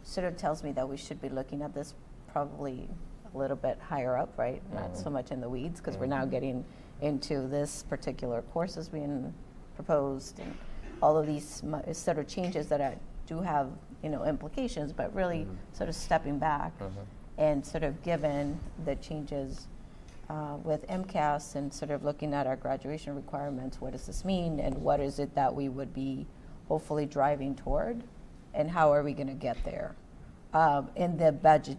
B: sort of tells me that we should be looking at this probably a little bit higher up, right? Not so much in the weeds, because we're now getting into this particular courses being proposed and all of these sort of changes that do have, you know, implications, but really sort of stepping back and sort of given the changes with MCAS and sort of looking at our graduation requirements, what does this mean, and what is it that we would be hopefully driving toward, and how are we going to get there? And the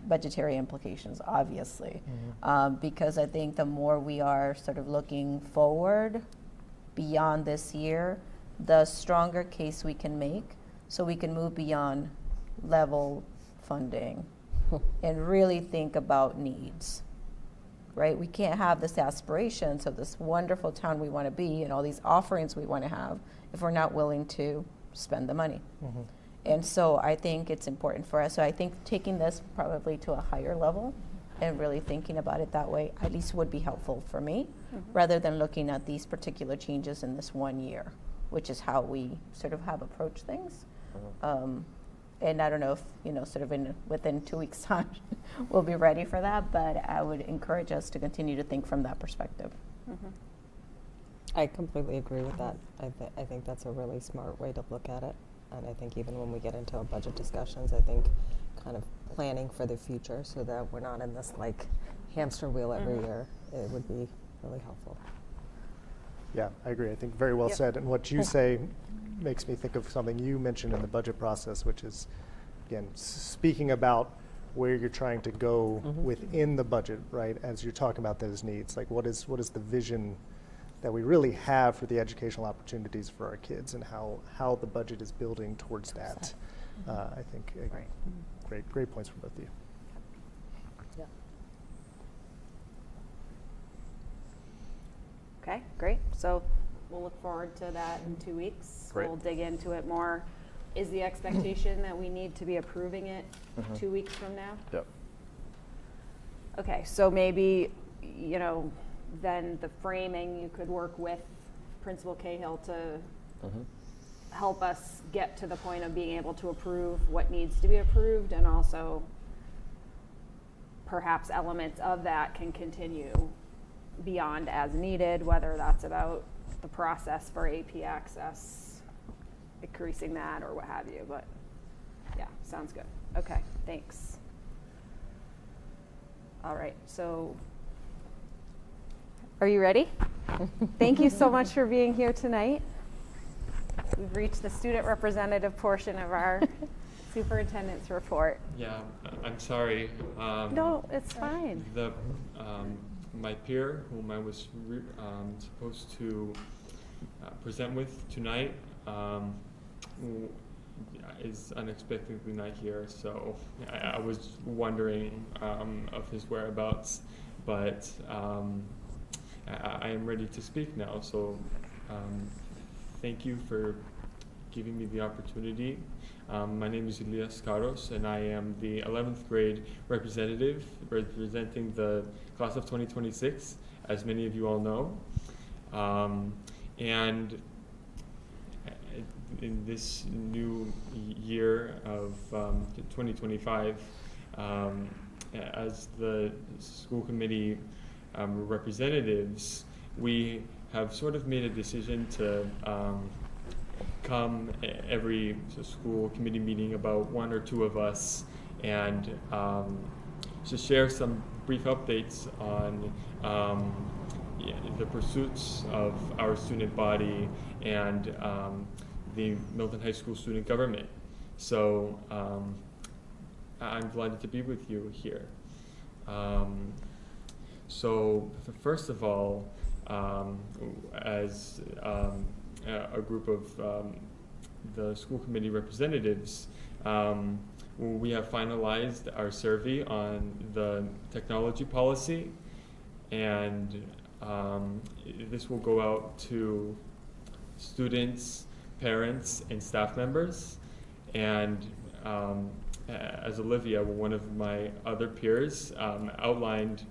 B: budgetary implications, obviously, because I think the more we are sort of looking forward beyond this year, the stronger case we can make, so we can move beyond level funding and really think about needs, right? We can't have this aspirations of this wonderful town we want to be and all these offerings we want to have if we're not willing to spend the money. And so I think it's important for us. So I think taking this probably to a higher level and really thinking about it that way at least would be helpful for me. rather than looking at these particular changes in this 1 year, which is how we sort of have approached things. And I don't know if, sort of within 2 weeks' time, we'll be ready for that, but I would encourage us to continue to think from that perspective.
M: I completely agree with that. I think that's a really smart way to look at it. And I think even when we get into our budget discussions, I think kind of planning for the future so that we're not in this like hamster wheel every year, it would be really helpful.
C: Yeah, I agree. I think very well said. And what you say makes me think of something you mentioned in the budget process, which is, again, speaking about where you're trying to go within the budget, right? As you're talking about those needs, like what is the vision that we really have for the educational opportunities for our kids, and how the budget is building towards that. I think great points from both of you.
A: Okay, great. So we'll look forward to that in 2 weeks.
C: Great.
A: We'll dig into it more. Is the expectation that we need to be approving it 2 weeks from now?
C: Yep.
A: Okay, so maybe, then the framing, you could work with Principal Cahill to help us get to the point of being able to approve what needs to be approved, and also perhaps elements of that can continue beyond as needed, whether that's about the process for AP access, increasing that or what have you. But yeah, sounds good. Okay, thanks. All right, so are you ready? Thank you so much for being here tonight. We've reached the student representative portion of our superintendent's report.
N: Yeah, I'm sorry.
A: No, it's fine.
N: My peer, whom I was supposed to present with tonight, is unexpectedly not here. So I was wondering of his whereabouts, but I am ready to speak now. So thank you for giving me the opportunity. My name is Elias Caros, and I am the 11th grade representative representing the class of 2026, as many of you all know. And in this new year of 2025, as the school committee representatives, we have sort of made a decision to come every school committee meeting, about one or two of us, and to share some brief updates on the pursuits of our student body and the Milton High School student government. So I'm delighted to be with you here. So first of all, as a group of the school committee representatives, we have finalized our survey on the technology policy, and this will go out to students, parents, and staff members. And as Olivia, one of my other peers, outlined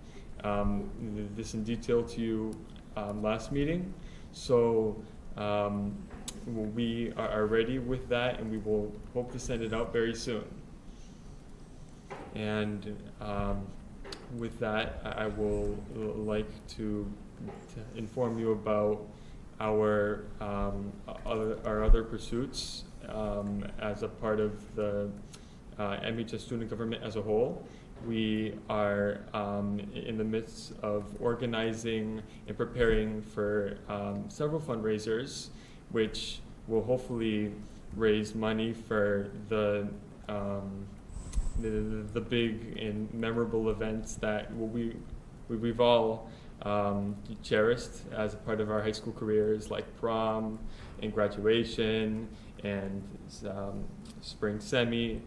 N: this in detail to you last meeting. So we are ready with that, and we will hope to send it out very soon. And with that, I will like to inform you about our other pursuits as a part of the MHS student government as a whole. We are in the midst of organizing and preparing for several fundraisers, which will hopefully raise money for the big and memorable events that we've all cherished as a part of our high school careers, like prom and graduation and spring semi.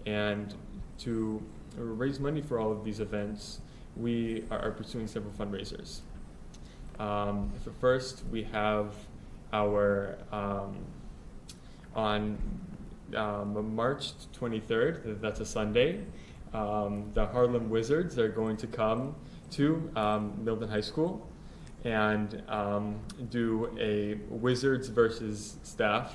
N: And to raise money for all of these events, we are pursuing several fundraisers. First, we have our on March 23rd, that's a Sunday, the Harlem Wizards are going to come to Milton High School, and do a Wizards versus Staff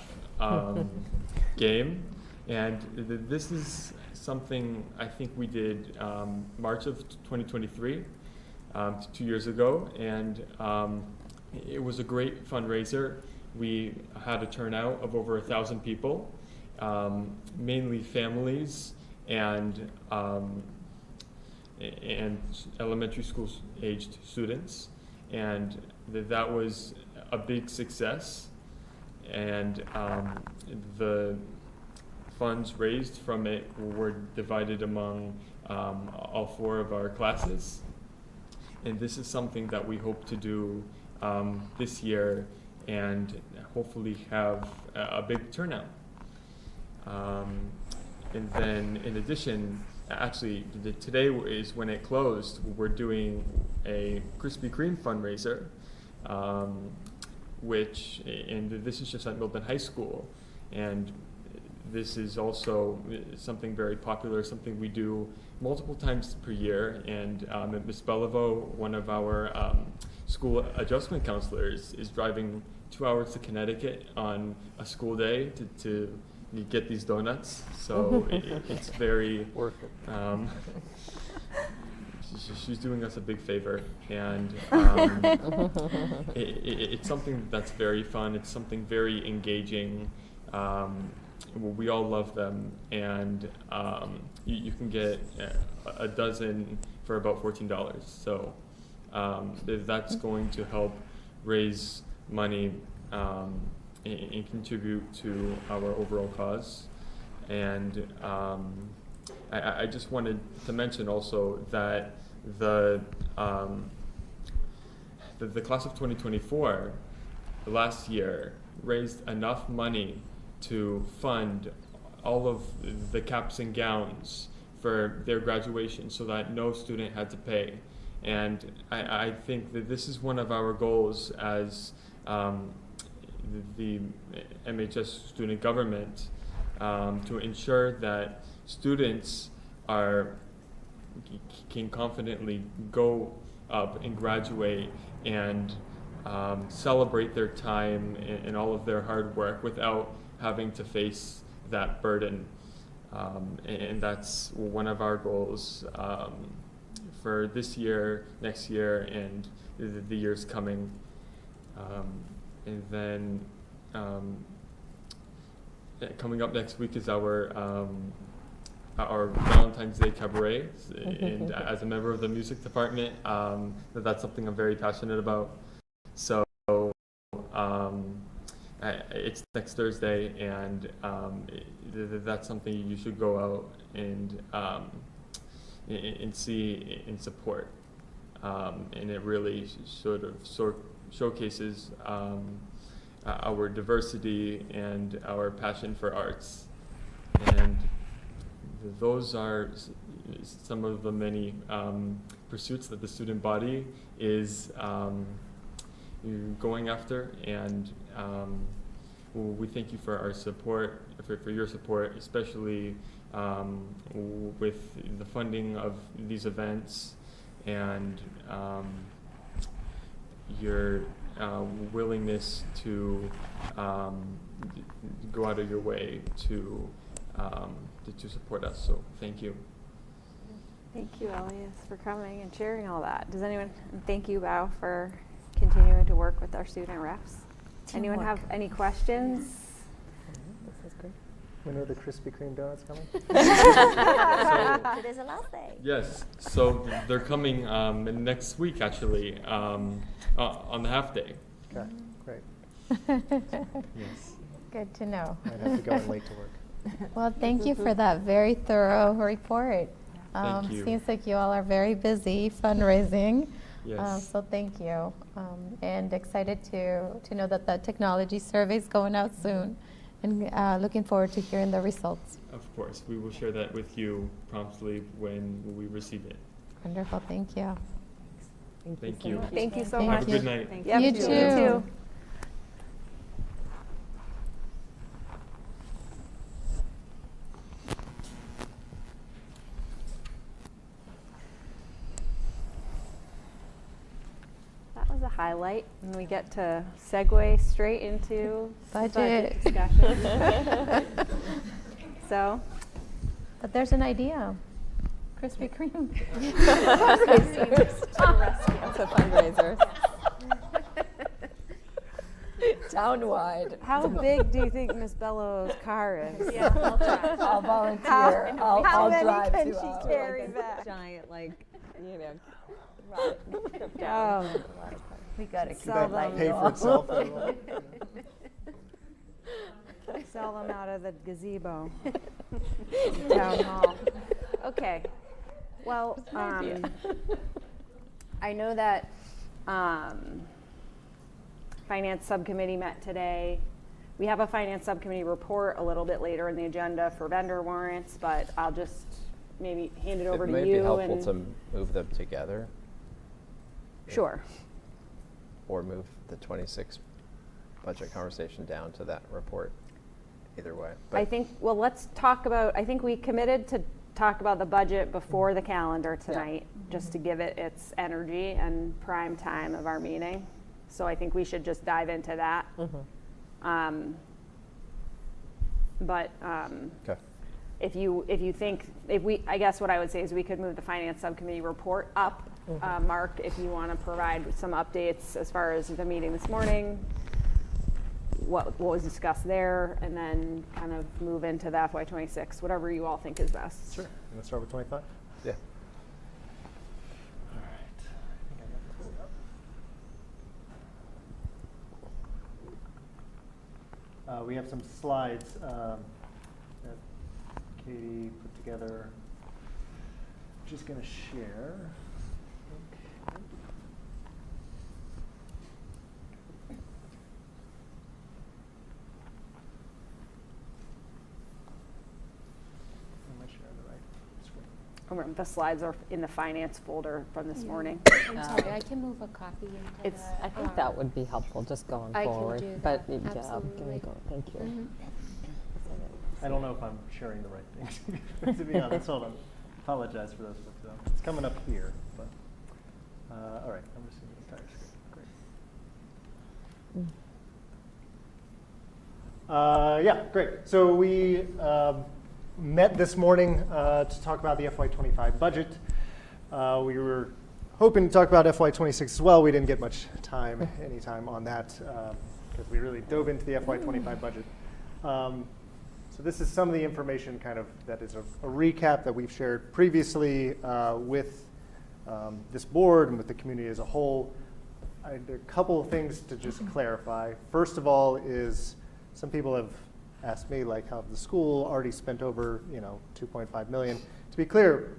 N: game. And this is something I think we did March of 2023, 2 years ago, and it was a great fundraiser. We had a turnout of over 1,000 people, mainly families and elementary school aged students, and that was a big success. And the funds raised from it were divided among all 4 of our classes, and this is something that we hope to do this year and hopefully have a big turnout. And then in addition, actually today is when it closed, we're doing a Krispy Kreme fundraiser, and this is just at Milton High School, and this is also something very popular, something we do multiple times per year. And Ms. Beliveau, one of our school adjustment counselors, is driving 2 hours to Connecticut on a school day to get these donuts. So it's very
C: worth it.
N: She's doing us a big favor, and it's something that's very fun. It's something very engaging. We all love them, and you can get a dozen for about $14. So that's going to help raise money and contribute to our overall cause. And I just wanted to mention also that the class of 2024 last year raised enough money to fund all of the caps and gowns for their graduation so that no student had to pay. And I think that this is one of our goals as the MHS student government, to ensure that students can confidently go up and graduate and celebrate their time and all of their hard work without having to face that burden. And that's one of our goals for this year, next year, and the years coming. And then coming up next week is our Valentine's Day Cabaret. And as a member of the music department, that's something I'm very passionate about. So it's next Thursday, and that's something you should go out and see and support. And it really sort of showcases our diversity and our passion for arts. And those are some of the many pursuits that the student body is going after, and we thank you for our support, for your support, especially with the funding of these events, and your willingness to go out of your way to support us. So thank you.
O: Thank you, Elias, for coming and sharing all that. Does anyone, thank you, Bao, for continuing to work with our student reps. Anyone have any questions?
C: This is great. When are the Krispy Kreme donuts coming?
L: Today's the last day.
N: Yes, so they're coming next week, actually, on the half day.
C: Okay, great.
N: Yes.
B: Good to know.
C: I'd have to go in late to work.
B: Well, thank you for that very thorough report.
N: Thank you.
B: Seems like you all are very busy fundraising.
N: Yes.
B: So thank you. And excited to know that the technology survey is going out soon, and looking forward to hearing the results.
N: Of course, we will share that with you promptly when we receive it.
B: Wonderful, thank you.
N: Thank you.
O: Thank you so
B: Thank
O: much.
N: Have a good night.
O: Yep,
B: You
O: you
B: too.
O: That was a highlight, and we get to segue straight into
B: Budget.
O: discussion. So,
B: But there's an idea. Krispy Kreme.
M: It's a fundraiser.
B: Townwide.
O: how big do you think Miss Bellows' car is?
L: Yeah, I'll try.
B: I'll volunteer.
O: How
B: I'll
O: many
B: drive
O: can
B: 2
O: she
B: hours.
O: carry back?
M: Giant, trip
O: Oh,
B: We gotta keep
O: Sell
B: it light.
O: them.
C: Pay for itself. everyone.
O: sell them out of the gazebo. Town hall. Okay. Well, I know that Finance Subcommittee met today. We have a Finance Subcommittee report a little bit later in the agenda for vendor warrants, but I'll just maybe hand it over
D: It
O: to
D: might
O: you.
D: be helpful
O: and
D: to move them together
O: Sure.
D: or move the 26 budget conversation down to that report. Either way.
O: I think, well, let's talk about, I think we committed to talk about the budget before the calendar tonight, just to give it its energy and prime time of our meeting. So I think we should just dive into that.
D: Okay.
O: If you think, I guess what I would say is we could move the Finance Subcommittee report up. Mark, if you want to provide some updates as far as the meeting this morning, what was discussed there, and then kind of move into the FY26, whatever you all think is best.
C: Sure. You want to start with 25?
D: Yeah.
C: All right. I think I got it pulled up. We have some slides that Katie put together. Just going to share. Okay. Am I sharing the right screen?
O: The slides are in the finance folder from this morning.
L: I'm sorry, I can move a copy into
O: It's-
L: the,
M: I think that would be helpful just going
L: I can
M: forward.
L: do
M: But
L: that,
M: yeah, give
L: absolutely.
M: me go. Thank you.
C: I don't know if I'm sharing the right things, to be honest. Hold on. Apologize for those folks. Though. It's coming up here, but all right. I'm just seeing the entire screen. Great. Yeah, great. So we met this morning to talk about the FY25 budget. We were hoping to talk about FY26 as well. We didn't get much time, any time on that because we really dove into the FY25 budget. So this is some of the information kind of that is a recap that we've shared previously with this board and with the community as a whole. There are a couple of things to just clarify. First of all is some people have asked me like how the school already spent over 2.5 million. To be clear,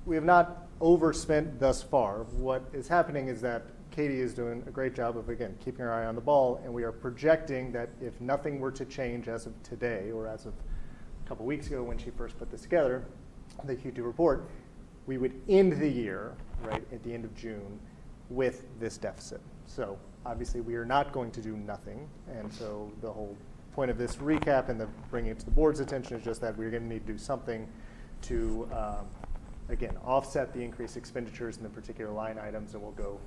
C: we have not overspent thus far. What is happening is that Katie is doing a great job of, again, keeping her eye on the ball, and we are projecting that if nothing were to change as of today or as of a couple weeks ago when she first put this together, the Q2 report, we would end the year, right, at the end of June with this deficit. So obviously we are not going to do nothing, and so the whole point of this recap and the bringing it to the board's attention is just that we're going to need to do something to, again, offset the increased expenditures in the particular line items, and we'll go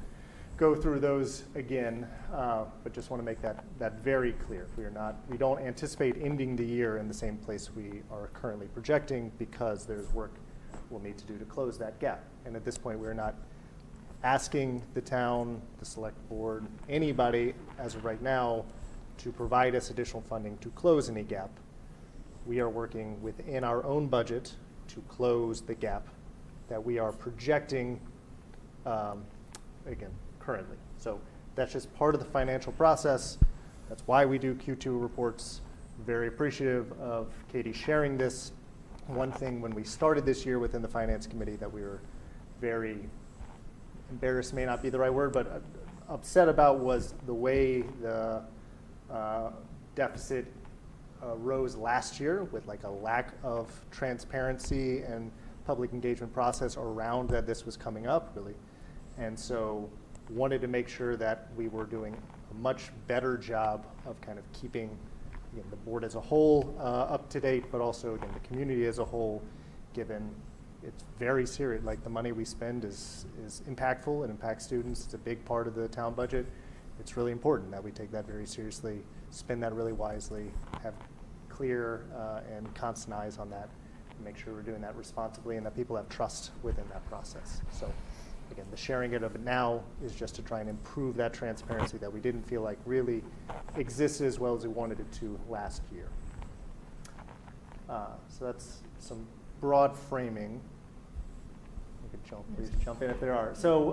C: through those again, but just want to make that very clear. We don't anticipate ending the year in the same place we are currently projecting because there's work we'll need to do to close that gap. And at this point, we're not asking the town, the select board, anybody as of right now to provide us additional funding to close any gap. We are working within our own budget to close the gap that we are projecting, again, currently. So that's just part of the financial process. That's why we do Q2 reports. Very appreciative of Katie sharing this. One thing when we started this year within the Finance Committee that we were very embarrassed, may not be the right word, but upset about was the way the deficit rose last year with like a lack of transparency and public engagement process around that this was coming up, really. And so wanted to make sure that we were doing a much better job of kind of keeping, again, the board as a whole up to date, but also, again, the community as a whole, given it's very serious. Like the money we spend is impactful. It impacts students. It's a big part of the town budget. It's really important that we take that very seriously, spend that really wisely, have clear and constant eyes on that, and make sure we're doing that responsibly and that people have trust within that process. So again, the sharing of it now is just to try and improve that transparency that we didn't feel like really existed as well as we wanted it to last year. So that's some broad framing. You could please jump in if there are. So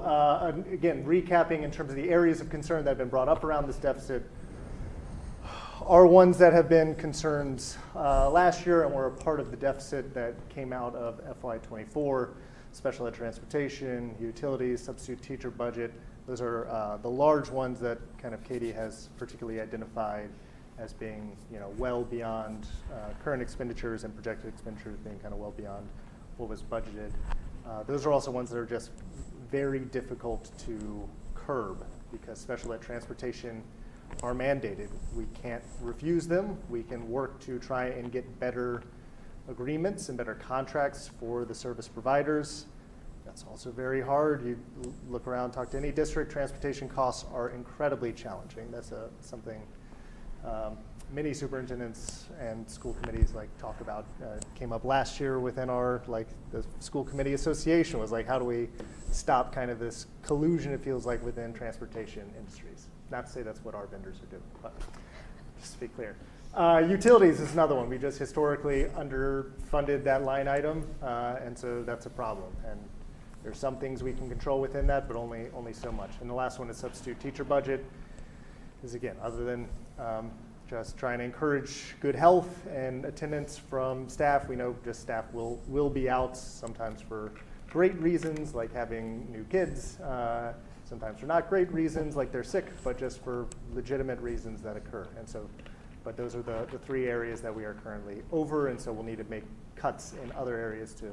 C: again, recapping in terms of the areas of concern that have been brought up around this deficit are ones that have been concerns last year and were a part of the deficit that came out of FY24. Special ed transportation, utilities, substitute teacher budget. Those are the large ones that kind of Katie has particularly identified as being, well beyond current expenditures and projected expenditures being kind of well beyond what was budgeted. Those are also ones that are just very difficult to curb because special ed transportation are mandated. We can't refuse them. We can work to try and get better agreements and better contracts for the service providers. That's also very hard. You look around, talk to any district, transportation costs are incredibly challenging. That's something many superintendents and school committees talk about. Came up last year within our, the school committee association was how do we stop kind of this collusion it feels like within transportation industries. Not to say that's what our vendors are doing, but just to be clear. Utilities is another one. We just historically underfunded that line item, and so that's a problem. And there's some things we can control within that, but only so much. And the last one is substitute teacher budget. Is again, other than just trying to encourage good health and attendance from staff, we know just staff will be out sometimes for great reasons, like having new kids. Sometimes for not great reasons, like they're sick, but just for legitimate reasons that occur. And so, but those are the three areas that we are currently over, and so we'll need to make cuts in other areas to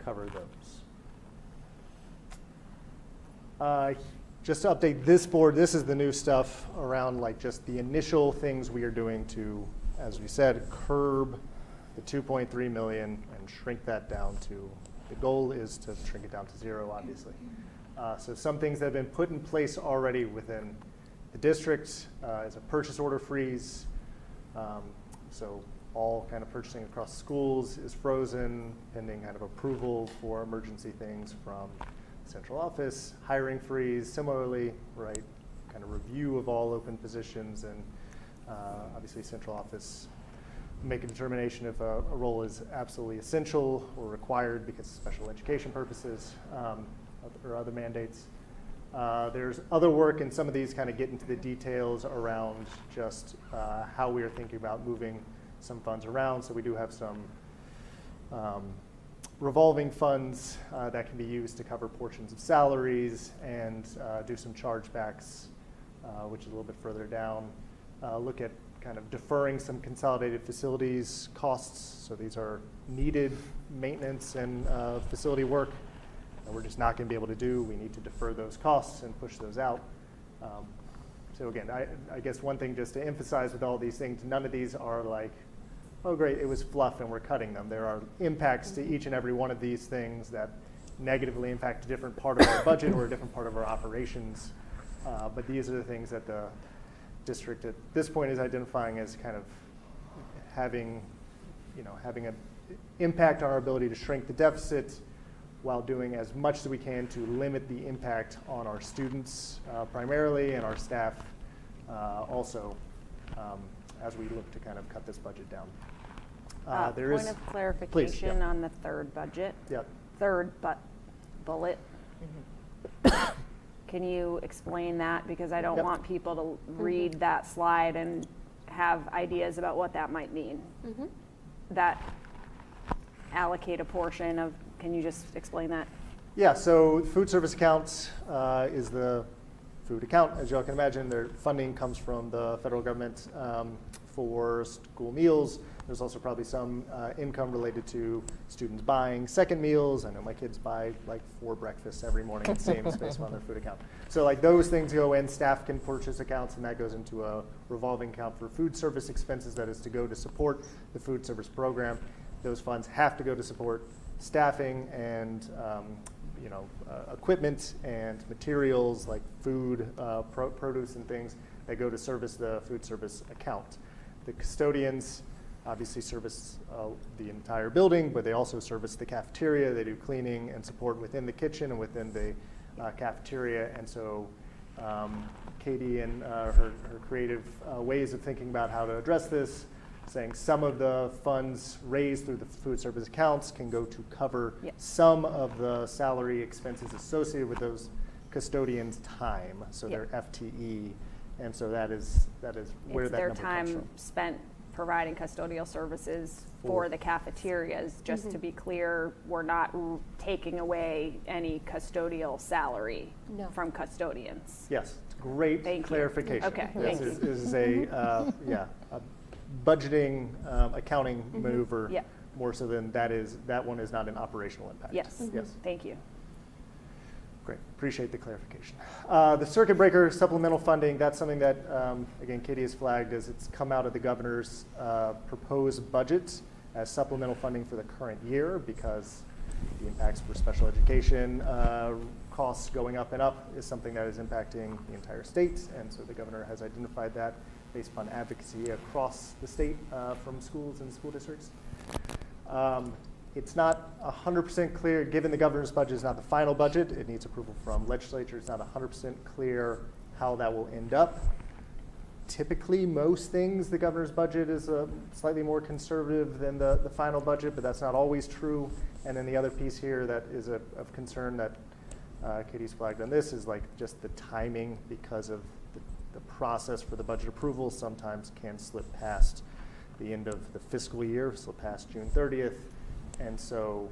C: cover those. Just to update this board, this is the new stuff around just the initial things we are doing to, as we said, curb the 2.3 million and shrink that down to, the goal is to shrink it down to zero, obviously. So some things that have been put in place already within the district is a purchase order freeze. So all kind of purchasing across schools is frozen, pending kind of approval for emergency things from central office. Hiring freeze, similarly, right? Kind of review of all open positions, and obviously central office make a determination if a role is absolutely essential or required because of special education purposes or other mandates. There's other work, and some of these kind of get into the details around just how we are thinking about moving some funds around. So we do have some revolving funds that can be used to cover portions of salaries and do some chargebacks, which is a little bit further down. Look at kind of deferring some consolidated facilities costs. So these are needed maintenance and facility work that we're just not going to be able to do. We need to defer those costs and push those out. So again, I guess one thing just to emphasize with all these things, none of these are like, oh great, it was fluff and we're cutting them. There are impacts to each and every one of these things that negatively impact a different part of our budget or a different part of our operations. But these are the things that the district at this point is identifying as kind of having an impact on our ability to shrink the deficit while doing as much as we can to limit the impact on our students primarily and our staff also as we look to kind of cut this budget down.
O: Point of clarification
C: please, yep.
O: on the third budget.
C: Yep.
O: Third bullet. Can you explain that? Because I don't want people to read that slide and have ideas about what that might mean. That allocate a portion of, can you just explain that?
C: Yeah, so food service accounts is the food account. As you all can imagine, their funding comes from the federal government for school meals. There's also probably some income related to students buying second meals. I know my kids buy like 4 breakfasts every morning, it seems, based on their food account. So like those things go in, staff can purchase accounts, and that goes into a revolving account for food service expenses that is to go to support the food service program. Those funds have to go to support staffing and equipment and materials like food, produce and things that go to service the food service account. The custodians obviously service the entire building, but they also service the cafeteria. They do cleaning and support within the kitchen and within the cafeteria. And so Katie and her creative ways of thinking about how to address this, saying some of the funds raised through the food service accounts can go to cover some of the salary expenses associated with those custodians' time, so their FTE. And so that is where that number comes from.
O: Their time spent providing custodial services for the cafeterias. Just to be clear, we're not taking away any custodial salary from custodians.
C: Yes, great clarification.
O: Okay,
C: this is a budgeting accounting maneuver more so than that one is not an operational impact.
O: Yes.
C: Yes.
O: Thank you.
C: Great, appreciate the clarification. The circuit breaker supplemental funding, that's something that, again, Katie has flagged as it's come out of the governor's proposed budget as supplemental funding for the current year because the impacts for special education costs going up and up is something that is impacting the entire state. And so the governor has identified that based upon advocacy across the state from schools and school districts. It's not 100% clear, given the governor's budget is not the final budget, it needs approval from legislature. It's not 100% clear how that will end up. Typically, most things, the governor's budget is slightly more conservative than the final budget, but that's not always true. And then the other piece here that is of concern that Katie's flagged on this is like just the timing because of the process for the budget approval sometimes can slip past the end of the fiscal year, slip past June 30th. And so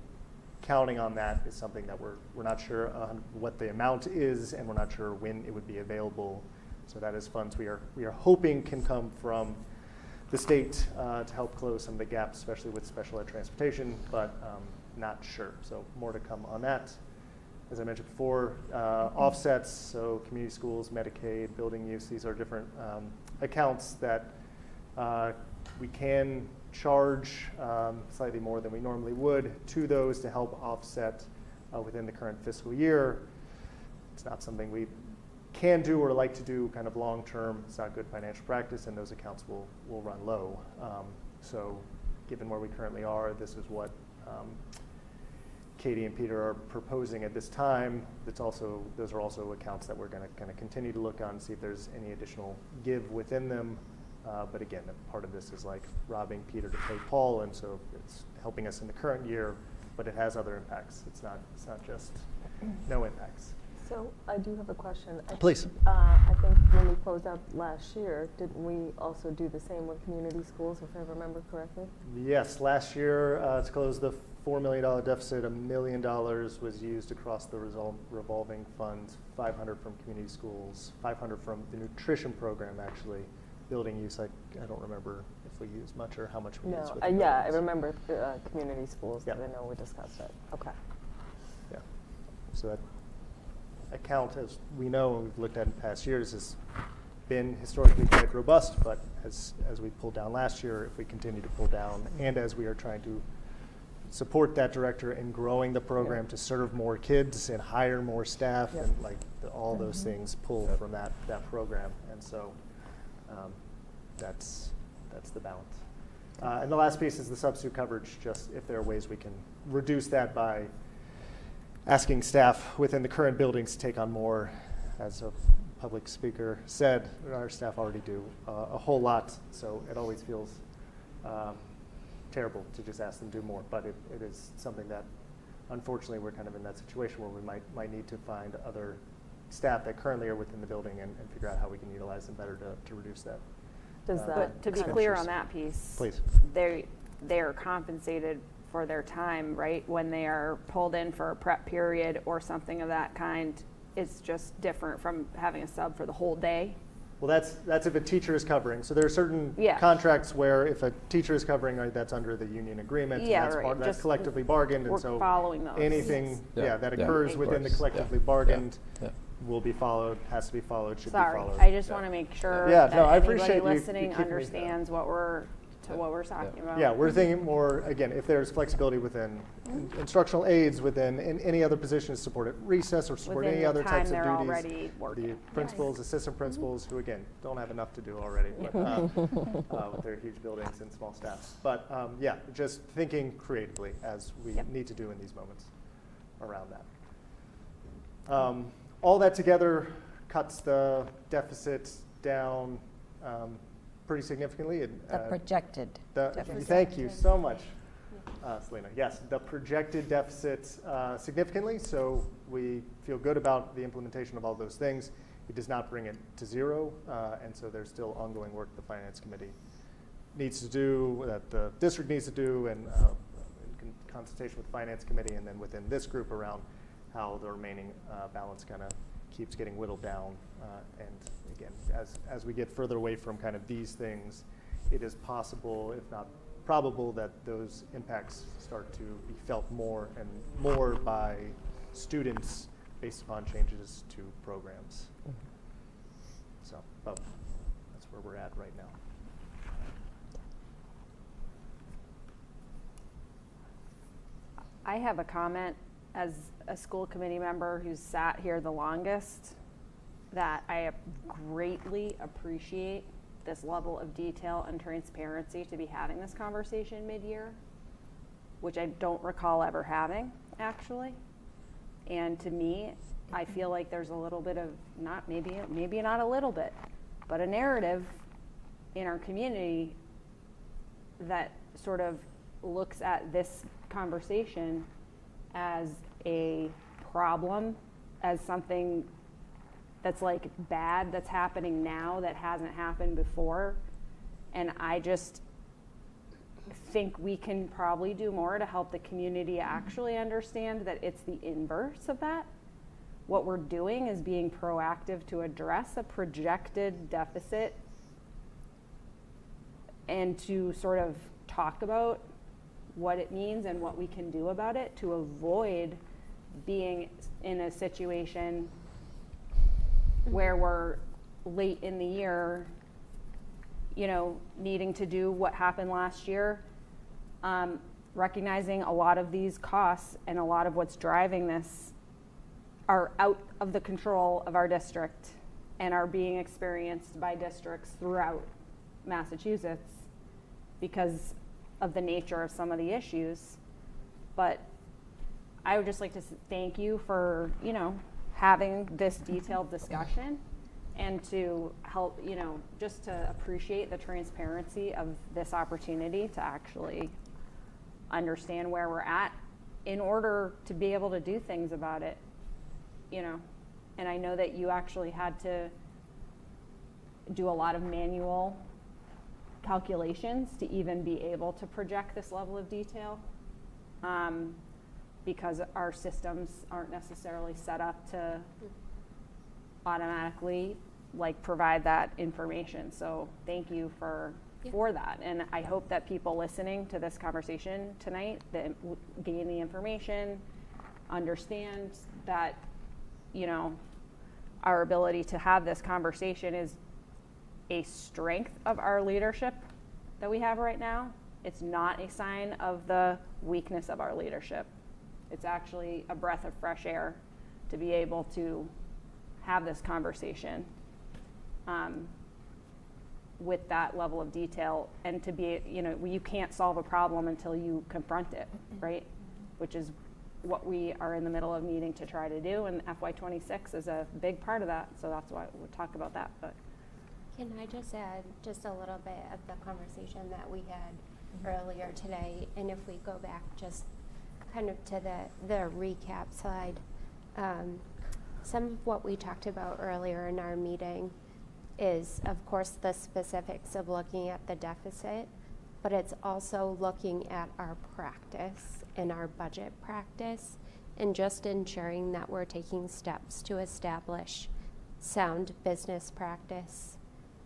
C: counting on that is something that we're not sure what the amount is, and we're not sure when it would be available. So that is funds we are hoping can come from the state to help close some of the gaps, especially with special ed transportation, but not sure. So more to come on that. As I mentioned before, offsets, so community schools, Medicaid, building use, these are different accounts that we can charge slightly more than we normally would to those to help offset within the current fiscal year. It's not something we can do or like to do kind of long term. It's not good financial practice, and those accounts will run low. So given where we currently are, this is what Katie and Peter are proposing at this time. Those are also accounts that we're going to kind of continue to look on and see if there's any additional give within them. But again, part of this is like robbing Peter to pay Paul, and so it's helping us in the current year, but it has other impacts. It's not just no impacts.
M: So I do have a question.
C: Please.
M: I think when we closed out last year, didn't we also do the same with community schools, if I remember correctly?
C: Yes, last year to close the $4 million deficit, $1 million was used across the revolving funds, $500 from community schools, $500 from the nutrition program actually. Building use, I don't remember if we used much or how much we used.
M: No, yeah, I remember community schools that I know we discussed it. Okay.
C: Yeah, so that account, as we know and we've looked at in past years, has been historically quite robust, but as we pulled down last year, if we continue to pull down, and as we are trying to support that director in growing the program to serve more kids and hire more staff, and like all those things pull from that program, and so that's the balance. And the last piece is the substitute coverage, just if there are ways we can reduce that by asking staff within the current buildings to take on more. As a public speaker said, our staff already do a whole lot, so it always feels terrible to just ask them to do more, but it is something that unfortunately we're kind of in that situation where we might need to find other staff that currently are within the building and figure out how we can utilize them better to reduce that.
O: But to be clear on that piece,
C: please.
O: They are compensated for their time, right? When they are pulled in for a prep period or something of that kind, it's just different from having a sub for the whole day.
C: Well, that's if a teacher is covering. So there are certain contracts where if a teacher is covering, right, that's under the union agreement.
O: Yeah,
C: and that's
O: right.
C: That's collectively bargained, and
O: we're
C: so
O: following those.
C: anything that occurs within the collectively bargained will be followed, has to be followed, should be followed.
O: I just want to make sure that
C: I
O: anybody
C: appreciate
O: listening
C: you keeping me
O: understands what we're to what we're talking about.
C: Yeah, we're thinking more, again, if there's flexibility within instructional aides, within any other positions, support at recess or support
O: Within
C: any
O: the
C: other
O: time
C: types of
O: they're
C: duties.
O: already working.
C: The principals, assistant principals, who again, don't have enough to do already with their huge buildings and small staffs. But yeah, just thinking creatively as we need to do in these moments around that. All that together cuts the deficit down pretty significantly.
B: The projected deficit.
C: Thank you so much, Selena. Yes, the projected deficit significantly, so we feel good about the implementation of all those things. It does not bring it to zero, and so there's still ongoing work the Finance Committee needs to do, that the district needs to do, and in consultation with the Finance Committee, and then within this group around how the remaining balance kind of keeps getting whittled down. And again, as we get further away from kind of these things, it is possible, if not probable, that those impacts start to be felt more and more by students based upon changes to programs. So that's where we're at right now.
O: I have a comment as a school committee member who's sat here the longest, that I greatly appreciate this level of detail and transparency to be having this conversation mid-year, which I don't recall ever having, actually. And to me, I feel like there's a little bit of, maybe not a little bit, but a narrative in our community that sort of looks at this conversation as a problem, as something that's like bad that's happening now that hasn't happened before. And I just think we can probably do more to help the community actually understand that it's the inverse of that. What we're doing is being proactive to address a projected deficit and to sort of talk about what it means and what we can do about it to avoid being in a situation where we're late in the year, needing to do what happened last year, recognizing a lot of these costs and a lot of what's driving this are out of the control of our district and are being experienced by districts throughout Massachusetts because of the nature of some of the issues. But I would just like to thank you for, having this detailed discussion and to help, just to appreciate the transparency of this opportunity to actually understand where we're at in order to be able to do things about it, And I know that you actually had to do a lot of manual calculations to even be able to project this level of detail, because our systems aren't necessarily set up to automatically provide that information. So thank you for that. And I hope that people listening to this conversation tonight that gain the information, understand that, our ability to have this conversation is a strength of our leadership that we have right now. It's not a sign of the weakness of our leadership. It's actually a breath of fresh air to be able to have this conversation with that level of detail, and to be, you can't solve a problem until you confront it, right? Which is what we are in the middle of needing to try to do, and FY26 is a big part of that, so that's why we'll talk about that. But
P: can I just add just a little bit of the conversation that we had earlier today, and if we go back just kind of to the recap slide, some of what we talked about earlier in our meeting is, of course, the specifics of looking at the deficit, but it's also looking at our practice and our budget practice and just ensuring that we're taking steps to establish sound business practice,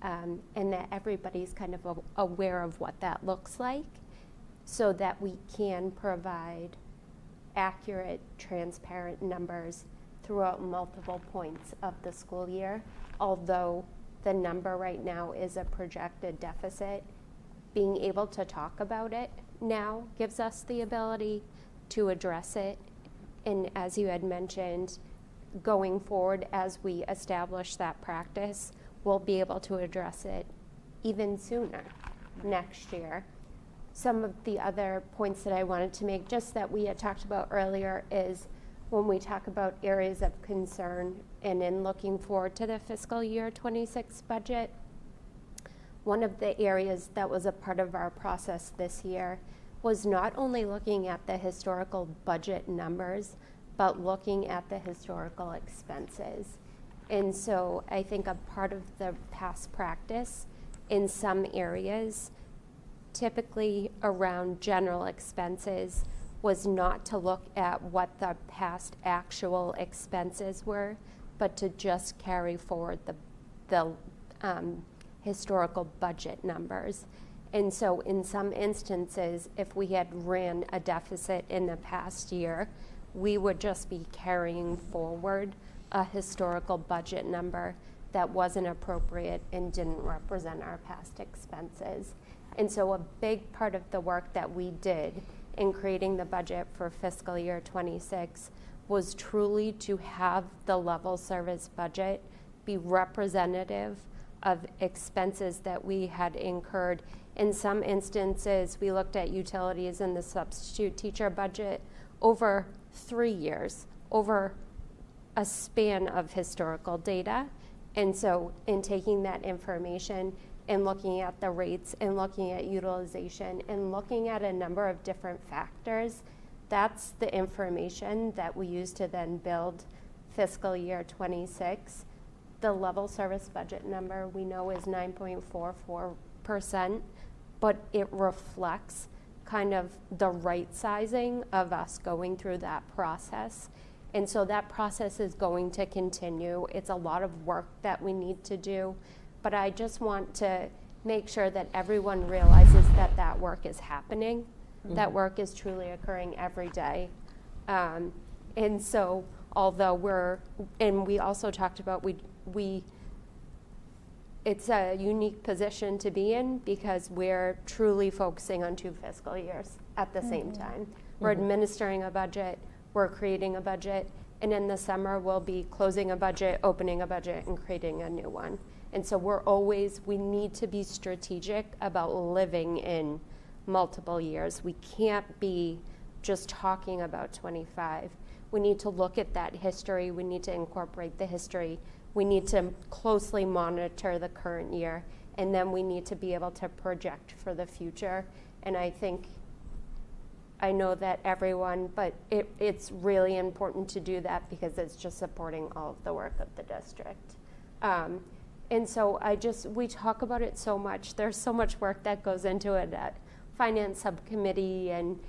P: and that everybody's kind of aware of what that looks like so that we can provide accurate, transparent numbers throughout multiple points of the school year. Although the number right now is a projected deficit, being able to talk about it now gives us the ability to address it. And as you had mentioned, going forward, as we establish that practice, we'll be able to address it even sooner next year. Some of the other points that I wanted to make, just that we had talked about earlier, is when we talk about areas of concern and in looking forward to the fiscal year 26 budget, one of the areas that was a part of our process this year was not only looking at the historical budget numbers, but looking at the historical expenses. And so I think a part of the past practice in some areas, typically around general expenses, was not to look at what the past actual expenses were, but to just carry forward the historical budget numbers. And so in some instances, if we had ran a deficit in the past year, we would just be carrying forward a historical budget number that wasn't appropriate and didn't represent our past expenses. And so a big part of the work that we did in creating the budget for fiscal year 26 was truly to have the level service budget be representative of expenses that we had incurred. In some instances, we looked at utilities and the substitute teacher budget over 3 years, over a span of historical data. And so in taking that information and looking at the rates and looking at utilization and looking at a number of different factors, that's the information that we use to then build fiscal year 26. The level service budget number we know is 9.44%, but it reflects kind of the right sizing of us going through that process. And so that process is going to continue. It's a lot of work that we need to do, but I just want to make sure that everyone realizes that that work is happening. Mm-hmm. That work is truly occurring every day. And so although we also talked about it's a unique position to be in because we're truly focusing on 2 fiscal years at the same time. We're administering a budget, we're creating a budget, and in the summer we'll be closing a budget, opening a budget, and creating a new one. And so we need to be strategic about living in multiple years. We can't be just talking about 25. We need to look at that history, we need to incorporate the history, we need to closely monitor the current year, and then we need to be able to project for the future. And I know that everyone, but it's really important to do that because it's just supporting all of the work of the district. And so we talk about it so much. There's so much work that goes into it at Finance Subcommittee, and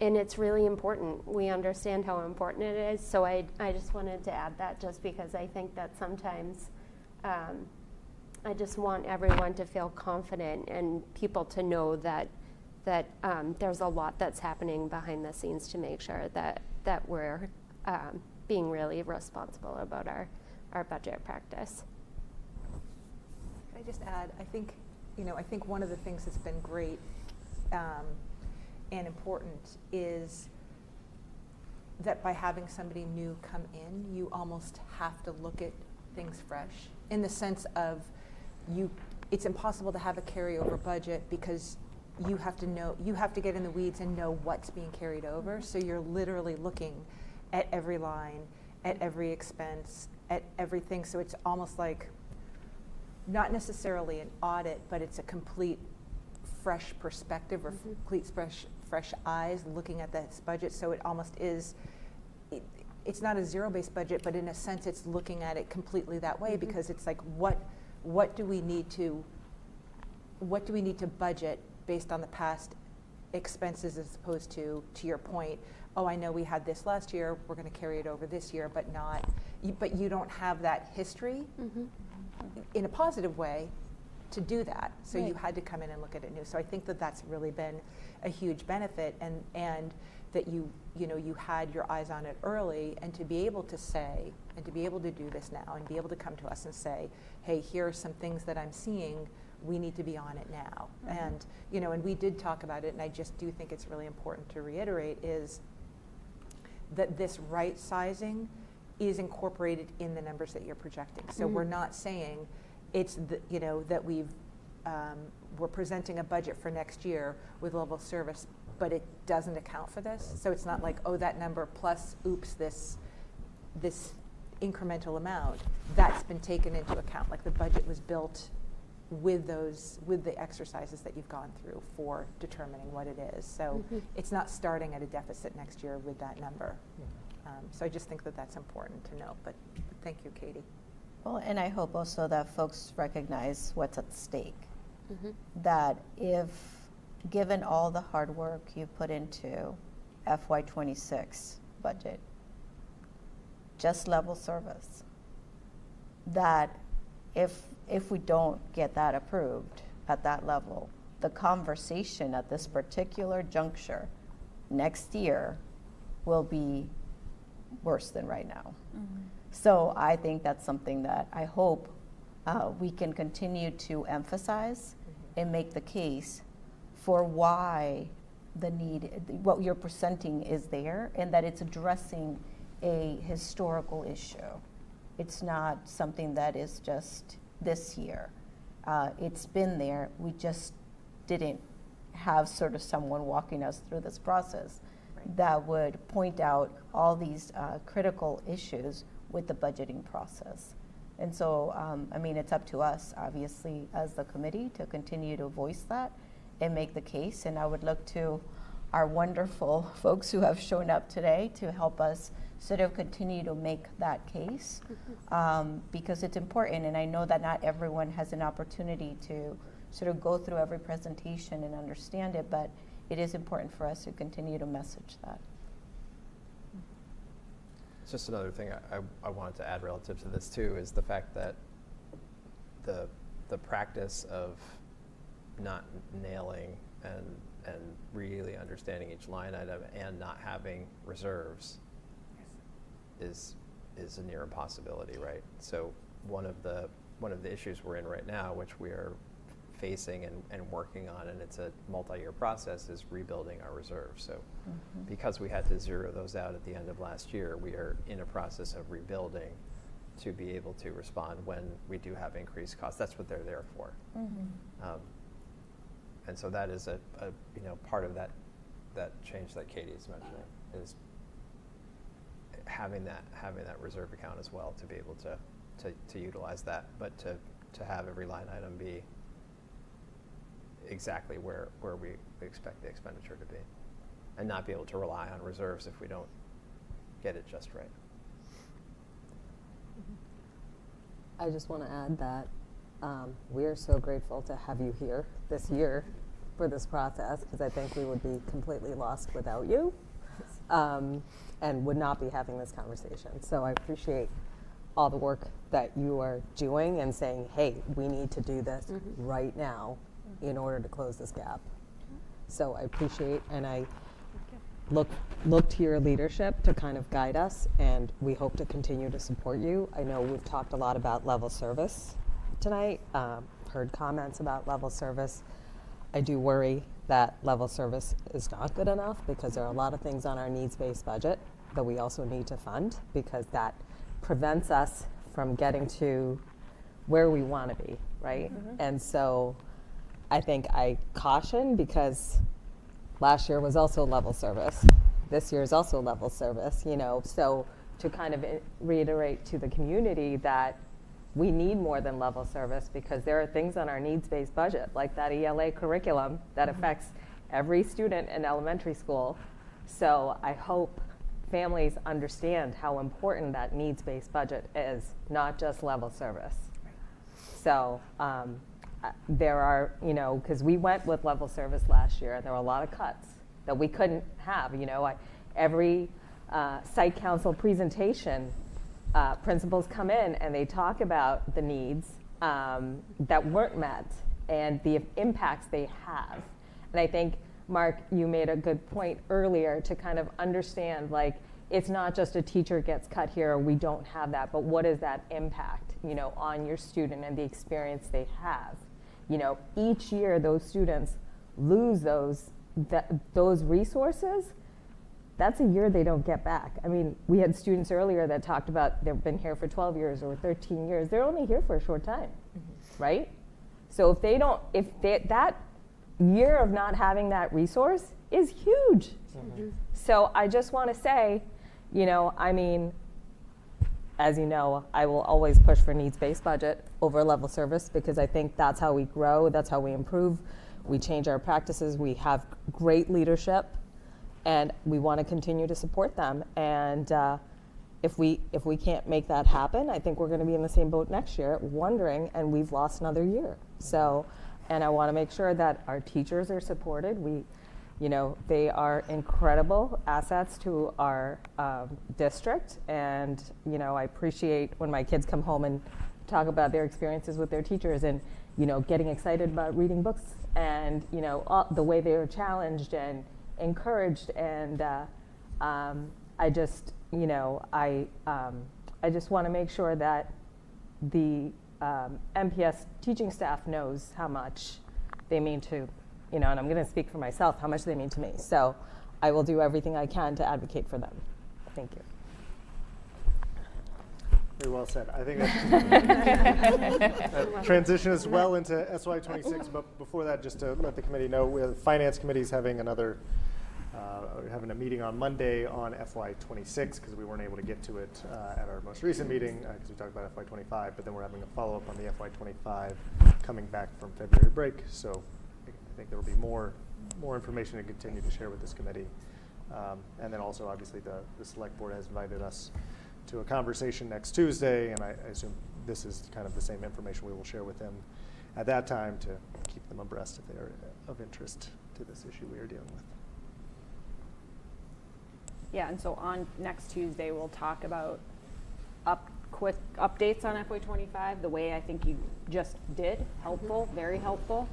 P: it's really important. We understand how important it is. So I just wanted to add that just because I think that sometimes I just want everyone to feel confident and people to know that there's a lot that's happening behind the scenes to make sure that we're being really responsible about our budget practice.
Q: Can I just add, I think one of the things that's been great and important is that by having somebody new come in, you almost have to look at things fresh in the sense of it's impossible to have a carryover budget because you have to get in the weeds and know what's being carried over. So you're literally looking at every line, at every expense, at everything. So it's almost like not necessarily an audit, but it's a complete fresh perspective or complete fresh eyes looking at this budget. So it almost is, it's not a zero-based budget, but in a sense it's looking at it completely that way because it's like what do we need to budget based on the past expenses as opposed to your point, oh, I know we had this last year, we're going to carry it over this year, but you don't have that history in a positive way to do that. So you had to come in and look at it new. So I think that that's really been a huge benefit, and that you had your eyes on it early, and to be able to say, and to be able to do this now, and be able to come to us and say, hey, here are some things that I'm seeing. we need to be on it now. And, and we did talk about it, and I just do think it's really important to reiterate is that this right sizing is incorporated in the numbers that you're projecting. So we're not saying it's, that we're presenting a budget for next year with level of service, but it doesn't account for this. So it's not like, oh, that number plus, oops, this incremental amount, that's been taken into account. Like the budget was built with the exercises that you've gone through for determining what it is. So it's not starting at a deficit next year with that number. So I just think that that's important to know. But thank you, Katie.
B: Well, and I hope also that folks recognize what's at stake. That if, given all the hard work you put into FY26 budget, just level service, that if we don't get that approved at that level, the conversation at this particular juncture next year will be worse than right now. So I think that's something that I hope we can continue to emphasize and make the case for why the need, what you're presenting is there, and that it's addressing a historical issue. It's not something that is just this year. It's been there. We just didn't have sort of someone walking us through this process that would point out all these critical issues with the budgeting process. And so, I mean, it's up to us, obviously, as the committee to continue to voice that and make the case. And I would look to our wonderful folks who have shown up today to help us sort of continue to make that case, because it's important. And I know that not everyone has an opportunity to sort of go through every presentation and understand it, but it is important for us to continue to message that.
D: Just another thing I wanted to add relative to this too is the fact that the practice of not nailing and really understanding each line item and not having reserves is a near impossibility, right? So one of the issues we're in right now, which we are facing and working on, and it's a multi-year process, is rebuilding our reserves. So because we had to zero those out at the end of last year, we are in a process of rebuilding to be able to respond when we do have increased costs. That's what they're there for. And so that is a part of that change that Katie is mentioning, is having that reserve account as well, to be able to utilize that, but to have every line item be exactly where we expect the expenditure to be, and not be able to rely on reserves if we don't get it just right.
M: I just want to add that we are so grateful to have you here this year for this process, because I think we would be completely lost without you, and would not be having this conversation. So I appreciate all the work that you are doing and saying, hey, we need to do this right now in order to close this gap. So I appreciate, and I look to your leadership to kind of guide us, and we hope to continue to support you. I know we've talked a lot about level service tonight, heard comments about level service. I do worry that level service is not good enough, because there are a lot of things on our needs-based budget that we also need to fund, because that prevents us from getting to where we want to be, right? And so I think I caution, because last year was also level service. This year is also level service, so to kind of reiterate to the community that we need more than level service, because there are things on our needs-based budget, like that ELA curriculum that affects every student in elementary school. So I hope families understand how important that needs-based budget is, not just level service. So there are, because we went with level service last year, and there were a lot of cuts that we couldn't have. Every site council presentation, principals come in and they talk about the needs that weren't met and the impacts they have. And I think, Mark, you made a good point earlier to kind of understand, like, it's not just a teacher gets cut here, or we don't have that, but what is that impact, on your student and the experience they have?
R: each year those students lose those resources, that's a year they don't get back. I mean, we had students earlier that talked about they've been here for 12 years or 13 years. They're only here for a short time, right? So that year of not having that resource is huge. So I just want to say, as you know, I will always push for needs-based budget over level service because I think that's how we grow, that's how we improve, we change our practices, we have great leadership, and we want to continue to support them. And if we can't make that happen, I think we're going to be in the same boat next year, wondering, and we've lost another year. So, and I want to make sure that our teachers are supported. They are incredible assets to our district, and I appreciate when my kids come home and talk about their experiences with their teachers, and getting excited about reading books, and the way they are challenged and encouraged, and I just want to make sure that the MPS teaching staff knows how much they mean to, and I'm going to speak for myself, how much they mean to me. So I will do everything I can to advocate for them. Thank you.
C: Very well said. I think that transition is well into SY26, but before that, just to let the committee know, the Finance Committee is having having a meeting on Monday on FY26 because we weren't able to get to it at our most recent meeting because we talked about FY25, but then we're having a follow-up on the FY25 coming back from February break. So I think there will be more information to continue to share with this committee. And then also, obviously, the Select Board has invited us to a conversation next Tuesday, and I assume this is kind of the same information we will share with them at that time to keep them abreast if they are of interest to this issue we are dealing with.
O: Yeah, and so on next Tuesday, we'll talk about quick updates on FY25, the way I think you just did. Helpful, very helpful.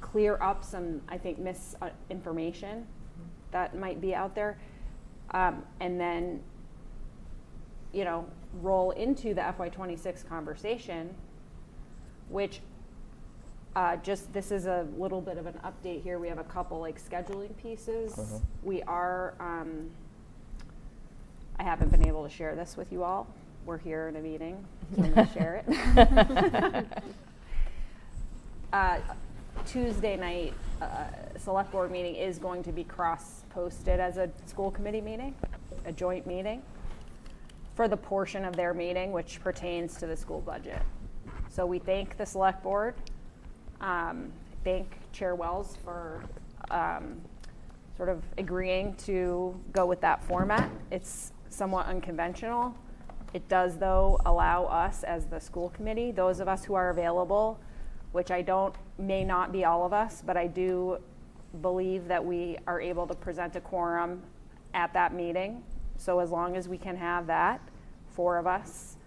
O: Clear up some, I think, misinformation that might be out there. And then, roll into the FY26 conversation, which this is a little bit of an update here. We have a couple scheduling pieces. We are, I haven't been able to share this with you all. We're here in a meeting, so I'm going to share it. Tuesday night, Select Board meeting is going to be cross-posted as a school committee meeting, a joint meeting, for the portion of their meeting which pertains to the school budget. So we thank the Select Board, thank Chair Wells for sort of agreeing to go with that format. It's somewhat unconventional. It does, though, allow us as the school committee, those of us who are available, which may not be all of us, but I do believe that we are able to present a quorum at that meeting. So as long as we can have that, 4 of us,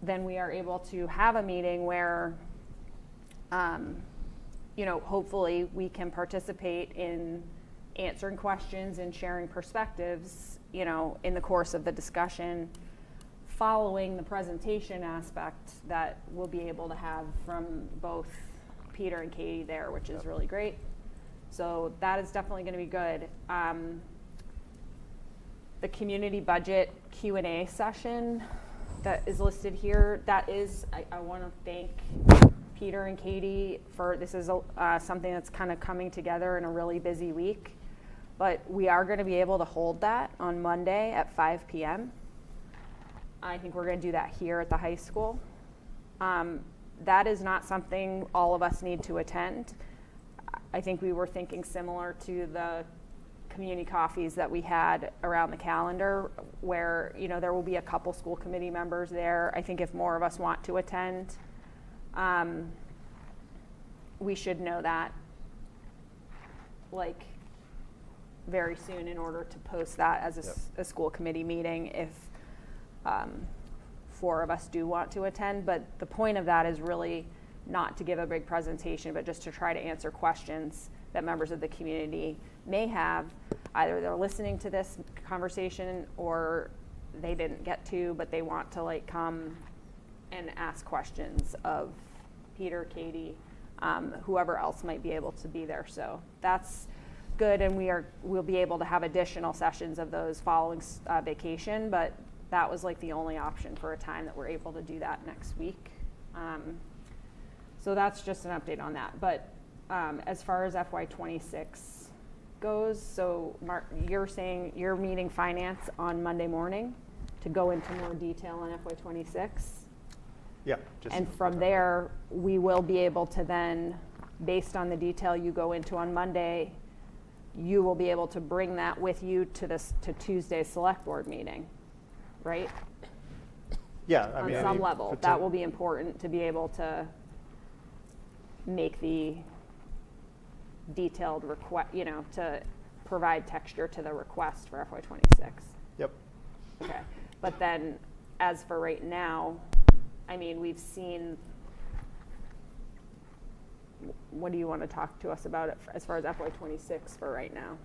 O: then we are able to have a meeting where, hopefully we can participate in answering questions and sharing perspectives, in the course of the discussion, following the presentation aspect that we'll be able to have from both Peter and Katie there, which is really great. So that is definitely going to be good. The community budget Q&A session that is listed here, I want to thank Peter and Katie for, this is something that's kind of coming together in a really busy week, but we are going to be able to hold that on Monday at 5 p.m. I think we're going to do that here at the high school. That is not something all of us need to attend. I think we were thinking similar to the community coffees that we had around the calendar, where there will be a couple school committee members there. I think if more of us want to attend, we should know that very soon in order to post that as a school committee meeting if 4 of us do want to attend. But the point of that is really not to give a big presentation, but just to try to answer questions that members of the community may have. Either they're listening to this conversation or they didn't get to, but they want to come
A: and ask questions of Peter, Katie, whoever else might be able to be there. So that's good, and we'll be able to have additional sessions of those following vacation, but that was like the only option for a time that we're able to do that next week. So that's just an update on that. But as far as FY26 goes, so Mark, you're saying you're meeting finance on Monday morning to go into more detail on FY26?
C: Yeah.
A: And from there, we will be able to then, based on the detail you go into on Monday, you will be able to bring that with you to Tuesday's select board meeting, right?
C: Yeah,
A: on some level, that will be important to be able to make the detailed request, to provide texture to the request for FY26.
C: Yep.
A: Okay, but then as for right now, I mean, we've seen, what do you want to talk to us about it as far as FY26 for right now?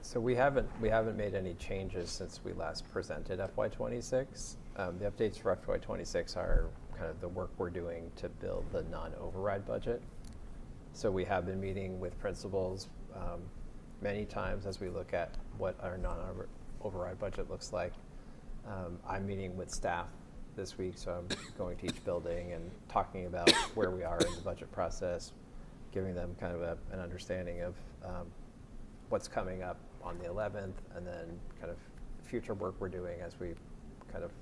D: So we haven't made any changes since we last presented FY26. The updates for FY26 are kind of the work we're doing to build the non-override budget. So we have been meeting with principals many times as we look at what our non-override budget looks like. I'm meeting with staff this week, so I'm going to each building and talking about where we are in the budget process, giving them kind of an understanding of what's coming up on the 11th, and then kind of future work we're doing as we kind of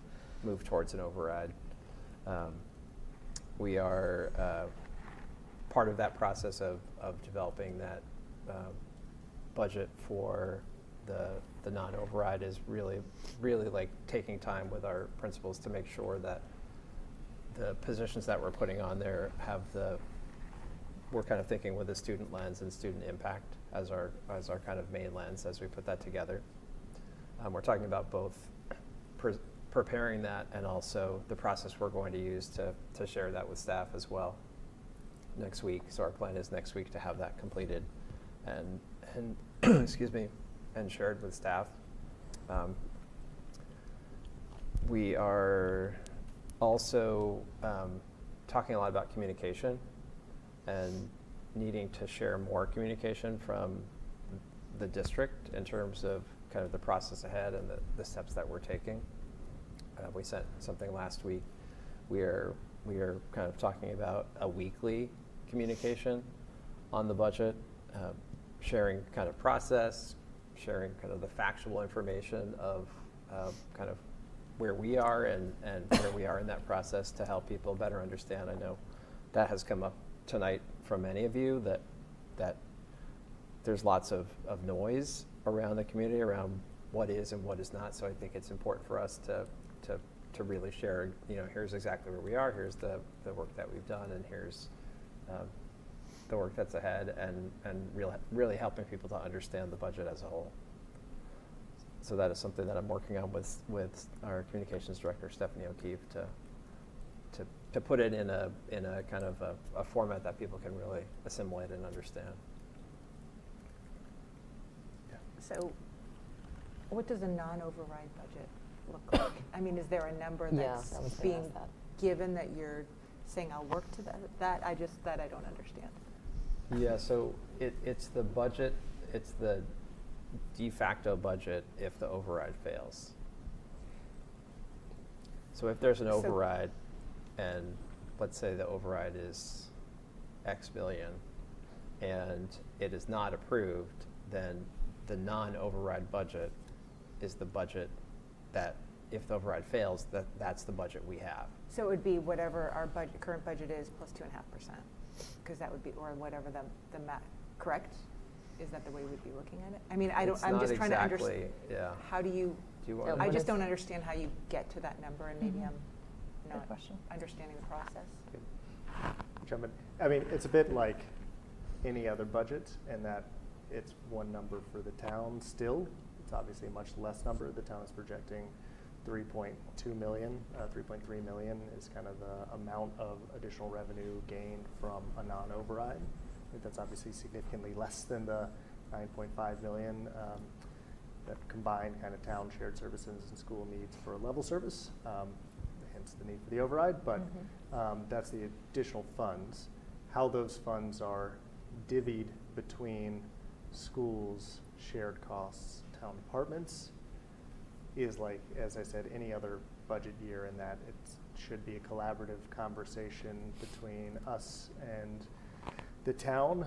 D: move towards an override. We are part of that process of developing that budget for the non-override is really like taking time with our principals to make sure that the positions that we're putting on there we're kind of thinking with a student lens and student impact as our kind of main lens as we put that together. We're talking about both preparing that and also the process we're going to use to share that with staff as well next week. So our plan is next week to have that completed and excuse me, and shared with staff. We are also talking a lot about communication and needing to share more communication from the district in terms of kind of the process ahead and the steps that we're taking. We sent something last week. We are kind of talking about a weekly communication on the budget, sharing kind of process, sharing kind of the factual information of kind of where we are and where we are in that process to help people better understand. I know that has come up tonight from many of you that there's lots of noise around the community around what is and what is not. So I think it's important for us to really share, here's exactly where we are, here's the work that we've done, and here's the work that's ahead, and really helping people to understand the budget as a whole. So that is something that I'm working on with our communications director, Stephanie O'Keefe, to put it in a kind of a format that people can really assimilate and understand.
Q: Yeah. So what does a non-override budget look like? I mean, is there a number that's being given that you're saying I'll work to that I don't understand?
D: Yeah, so it's the budget, it's the de facto budget if the override fails. So if there's an override, and let's say the override is X billion, and it is not approved, then the non-override budget is the budget that, if the override fails, that's the budget we have.
Q: So it would be whatever our current budget is plus 2.5%, because that would be, or whatever the math, correct? Is that the way we'd be looking at it? I mean, I'm just trying to understand.
D: Yeah.
Q: How do you
D: want
Q: I just don't understand how you get to that number, and maybe I'm not
B: question.
Q: understanding the process.
C: Jump in. I mean, it's a bit like any other budget in that it's one number for the town still. It's obviously a much less number. The town is projecting 3.2 million, 3.3 million is kind of the amount of additional revenue gained from a non-override. I think that's obviously significantly less than the 9.5 million that combined kind of town shared services and school needs for a level service. Hence hence the need for the override, but that's the additional funds. How those funds are divvied between schools, shared costs, town departments is like, as I said, any other budget year, in that it should be a collaborative conversation between us and the town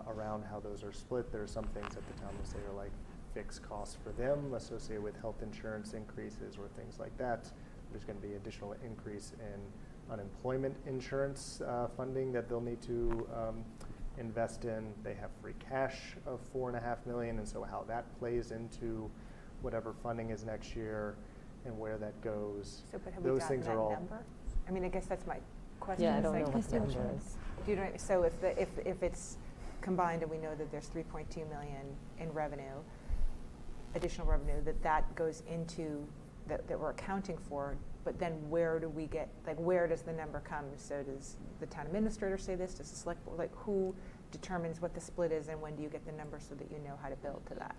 C: around how those are split. There are some things that the town will say are like fixed costs for them associated with health insurance increases or things like that. There's going to be additional increase in unemployment insurance funding that they'll need to invest in. They have free cash of $4.5 million, and so how that plays into whatever funding is next year and where that goes.
Q: So, but have
C: those
Q: we gotten
C: things
Q: that
C: are all
Q: number? I mean, I guess that's my question.
R: Yeah, I
Q: is
R: don't
Q: like,
R: know what the number is.
Q: Do you know, so if it's combined and we know that there's 3.2 million in revenue, additional revenue, that goes into, that we're accounting for, but then where do we get, like, where does the number come? So does the town administrator say this? Does the select board, like, who determines what the split is, and when do you get the number so that you know how to build to that?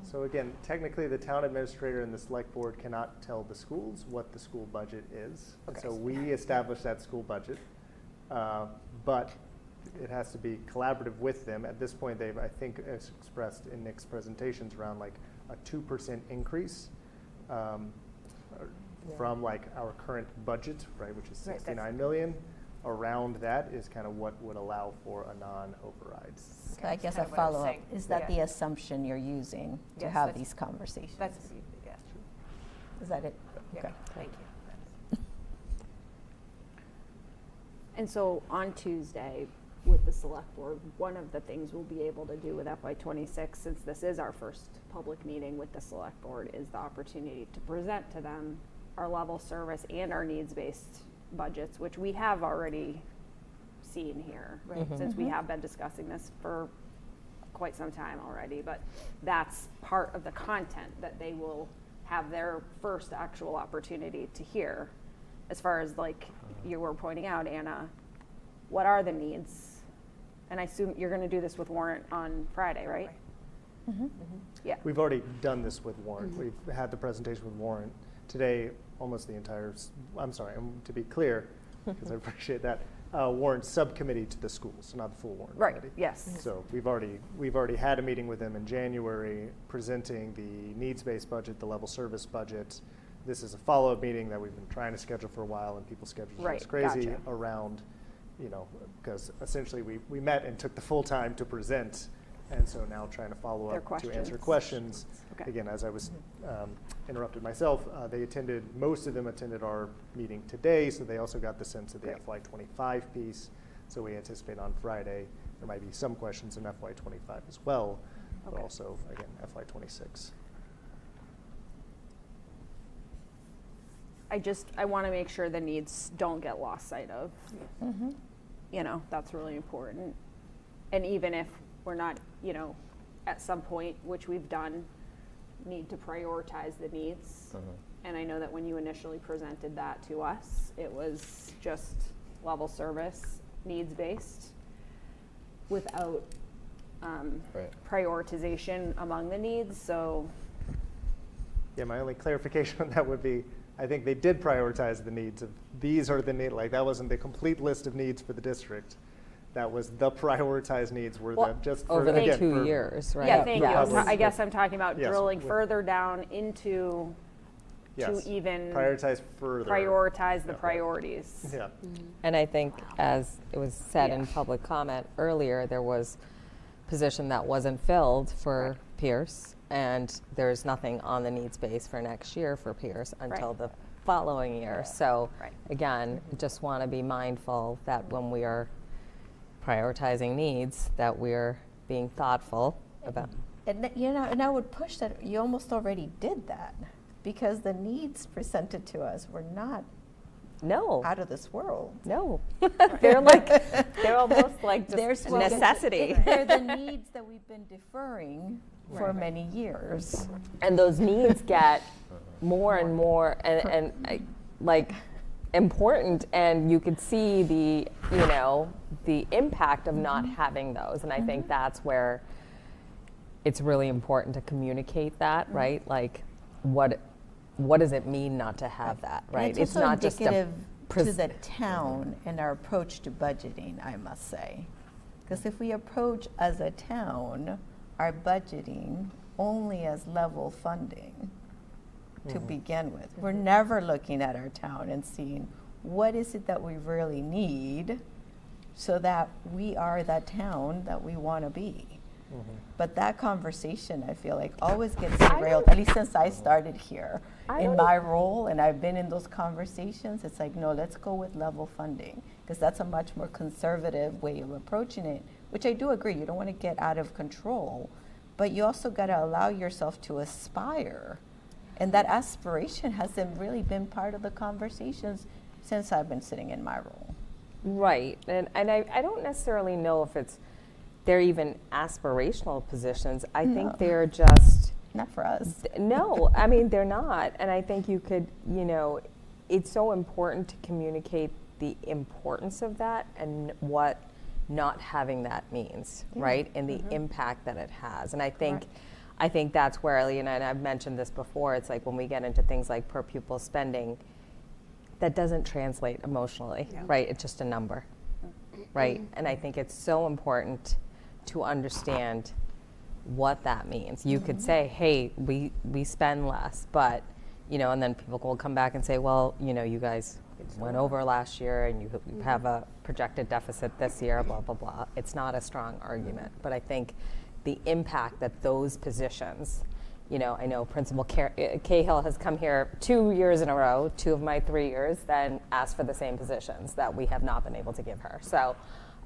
C: So again, technically the town administrator and the select board cannot tell the schools what the school budget is.
Q: Okay.
C: So we establish that school budget, but it has to be collaborative with them. At this point, they've, I think, expressed in Nick's presentations around like a 2% increase from like our current budget, right, which is 69 million. Around that is kind of what would allow for a non-override.
B: So I guess a follow-up, is that the assumption you're using to
Q: Yes,
B: have
Q: that's-
B: these conversations?
Q: That's, yeah.
B: Is that it?
Q: Yeah,
B: Okay.
Q: thank you.
O: And so on Tuesday with the select board, one of the things we'll be able to do with FY26, since this is our first public meeting with the select board, is the opportunity to present to them our level service and our needs-based budgets, which we have already seen here,
Q: Right.
O: since we have been discussing this for quite some time already. But that's part of the content that they will have their first actual opportunity to hear. As far as, like you were pointing out, Anna, what are the needs? And I assume you're going to do this with warrant on Friday, right? Yeah.
C: We've already done this with warrant. We've had the presentation with warrant. Today, almost the entire, I'm sorry, to be clear, because I appreciate that, warrant subcommittee to the schools, not the full warrant
O: Right,
C: committee.
O: yes.
C: So we've already had a meeting with them in January presenting the needs-based budget, the level service budget. This is a follow-up meeting that we've been trying to schedule for a while, and people's schedules are just crazy
O: gotcha.
C: around, because essentially we met and took the full time to present, and so now trying to follow
O: Their
C: up to answer
O: questions.
C: questions.
O: Okay.
C: Again, as I was interrupted myself, most of them attended our meeting today, so they also got the sense of the FY25 piece. So we anticipate on Friday there might be some questions in FY25 as well, but also, again, FY26.
O: I want to make sure the needs don't get lost sight of. That's really important. And even if we're not, at some point, which we've done, need to prioritize the needs. And I know that when you initially presented that to us, it was just level service, needs-based, without prioritization among the needs. So
C: Yeah, my only clarification on that would be, I think they did prioritize the needs of, these are the need, like that wasn't the complete list of needs for the district. That was the prioritized needs were the, just for,
R: over the
C: again,
R: 2
C: for-
R: years, right?
O: yeah, thank you.
C: Yes.
O: I guess I'm talking about
C: Yes,
O: drilling
C: with-
O: further down into
C: Yes,
O: to even
C: prioritize further.
O: prioritize the
C: Yeah.
O: priorities.
C: Yeah.
R: And I think, as it was said in public comment earlier, there was position that wasn't filled for Pierce, and there's nothing on the needs base for next year for Pierce until the following year. So again, just want to be mindful that when we are prioritizing needs, that we're being thoughtful about.
B: And and I would push that you almost already did that, because the needs presented to us were not out of this world.
R: No. they're almost like just
B: Well,
R: necessity.
B: They're the needs that we've been deferring for many years.
R: And those needs get more and more and like important, and you could see the the impact of not having those. And I think that's where it's really important to communicate that, right? Like what what does it mean not to have that, right?
B: And it's also
R: not just
B: indicative
R: a
B: to the town and our approach to budgeting, I must say. Because if we approach as a town our budgeting only as level funding to begin with, we're never looking at our town and seeing what is it that we really need so that we are that town that we want to be. But that conversation, I feel like, always gets derailed, at least since I started here in my role, and I've been in those conversations. It's like, no, let's go with level funding, because that's a much more conservative way of approaching it, which I do agree. You don't want to get out of control, but you also got to allow yourself to aspire. And that aspiration hasn't really been part of the conversations since I've been sitting in my role.
R: Right, and I don't necessarily know if they're even aspirational positions. I think they're just...
B: Not for us.
R: No, I mean, they're not. And I think you could, it's so important to communicate the importance of that and what not having that means, right? And the impact that it has. And I think that's where, and I've mentioned this before, it's like when we get into things like per pupil spending, that doesn't translate emotionally, right? It's just a number, right? And I think it's so important to understand what that means. You could say, hey, we spend less, but, and then people will come back and say, well, you guys went over last year and you have a projected deficit this year, blah, blah, blah. It's not a strong argument, but I think the impact that those positions, I know Principal Cahill has come here 2 years in a row, 2 of my 3 years, then asked for the same positions that we have not been able to give her. So,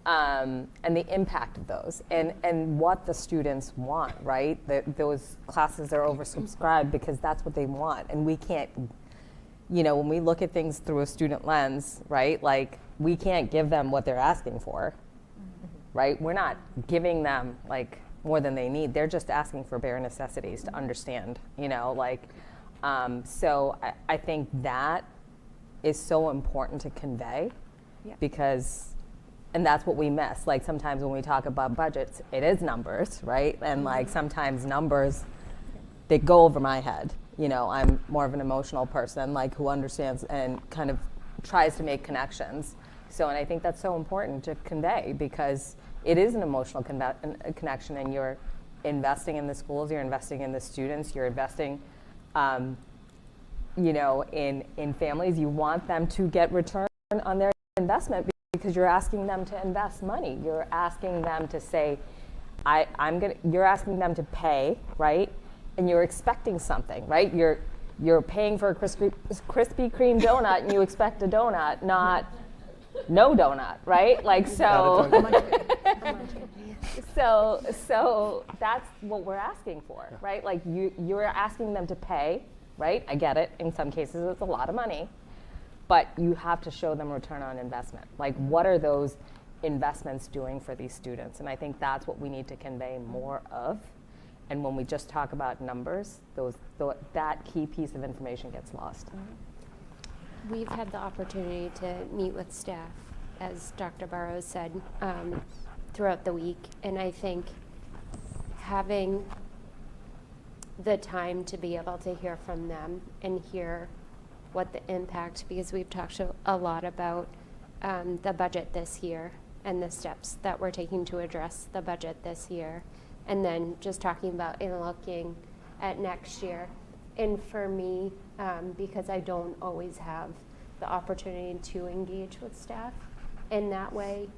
R: and the impact of those and what the students want, right? Those classes are oversubscribed because that's what they want. And we can't, when we look at things through a student lens, right? Like, we can't give them what they're asking for, right? We're not giving them, more than they need. They're just asking for bare necessities to understand, so I think that is so important to convey because, and that's what we miss. Like, sometimes when we talk about budgets, it is numbers, right? And sometimes numbers, they go over my head. I'm more of an emotional person, who understands and kind of tries to make connections. So, and I think that's so important to convey because it is an emotional connection, and you're investing in the schools, you're investing in the students, you're investing, in families. You want them to get return on their investment because you're asking them to invest money. You're asking them to say, you're asking them to pay, right? And you're expecting something, right? You're paying for a Krispy Kreme donut and you expect a donut, not no donut, right? So that's what we're asking for, right? You're asking them to pay, right? I get it. In some cases, it's a lot of money, but you have to show them return on investment. What are those investments doing for these students? And I think that's what we need to convey more of. And when we just talk about numbers, that key piece of information gets lost.
P: We've had the opportunity to meet with staff, as Dr. Burrows said, throughout the week. And I think having the time to be able to hear from them and hear what the impact, because we've talked a lot about the budget this year and the steps that we're taking to address the budget this year. And then just talking about and looking at next year. And for me, because I don't always have the opportunity to engage with staff in that way,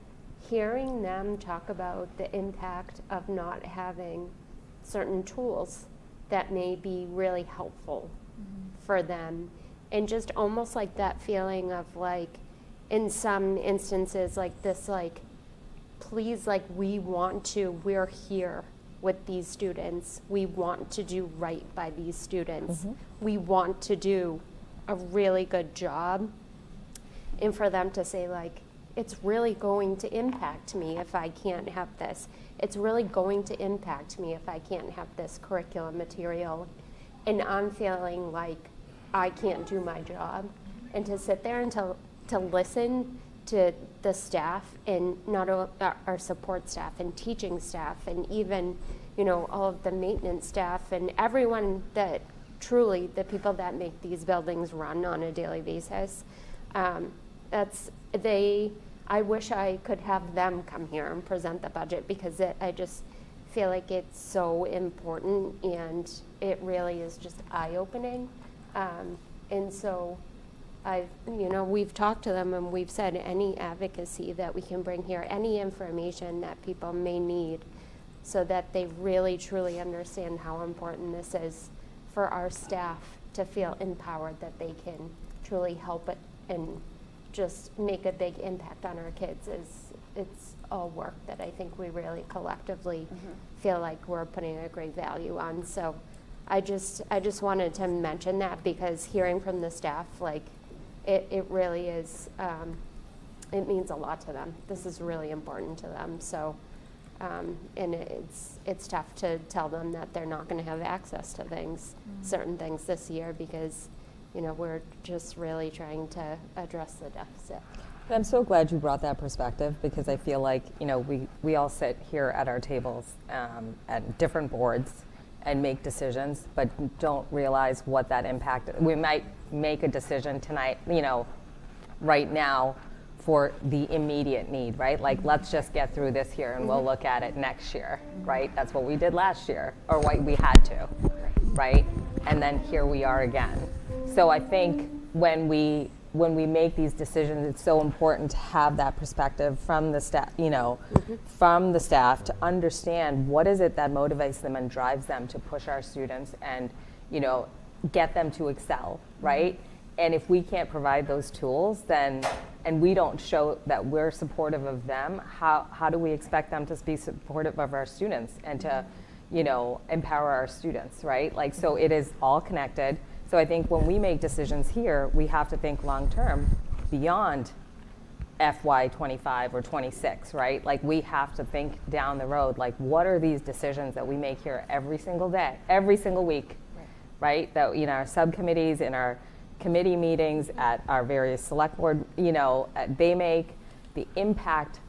P: hearing them talk about the impact of not having certain tools that may be really helpful for them, and just almost like that feeling of in some instances this please, we're here with these students. We want to do right by these students. We want to do a really good job. And for them to say it's really going to impact me if I can't have this. It's really going to impact me if I can't have this curriculum material. And I'm feeling like I can't do my job. And to sit there and to listen to the staff, and not our support staff and teaching staff, and even all of the maintenance staff and everyone that truly the people that make these buildings run on a daily basis. I wish I could have them come here and present the budget, because I just feel like it's so important, and it really is just eye-opening. And so we've talked to them, and we've said any advocacy that we can bring here, any information that people may need, so that they really truly understand how important this is for our staff to feel empowered, that they can truly help it and just make a big impact on our kids. It's all work that I think we really collectively feel like we're putting a great value on. So I just wanted to mention that, because hearing from the staff, like it really is, it means a lot to them. This is really important to them. So, and it's tough to tell them that they're not going to have access to certain things this year, because we're just really trying to address the deficit.
R: But I'm so glad you brought that perspective, because I feel like, we all sit here at our tables at different boards and make decisions, but don't realize what that impact. We might make a decision tonight, right now, for the immediate need, right? Like, let's just get through this year and we'll look at it next year, right? That's what we did last year, or what we had to, right? And then here we are again. So I think when we make these decisions, it's so important to have that perspective from the staff, from the staff, to understand what is it that motivates them and drives them to push our students and, get them to excel, right? And if we can't provide those tools, then, and we don't show that we're supportive of them, how do we expect them to be supportive of our students and to, empower our students, right? Like, so it is all connected. So I think when we make decisions here, we have to think long-term beyond FY 25 or 26, right? Like, we have to think down the road, like, what are these decisions that we make here every single day, every single week, right? That, our subcommittees, in our committee meetings, at our various select board, they make the impact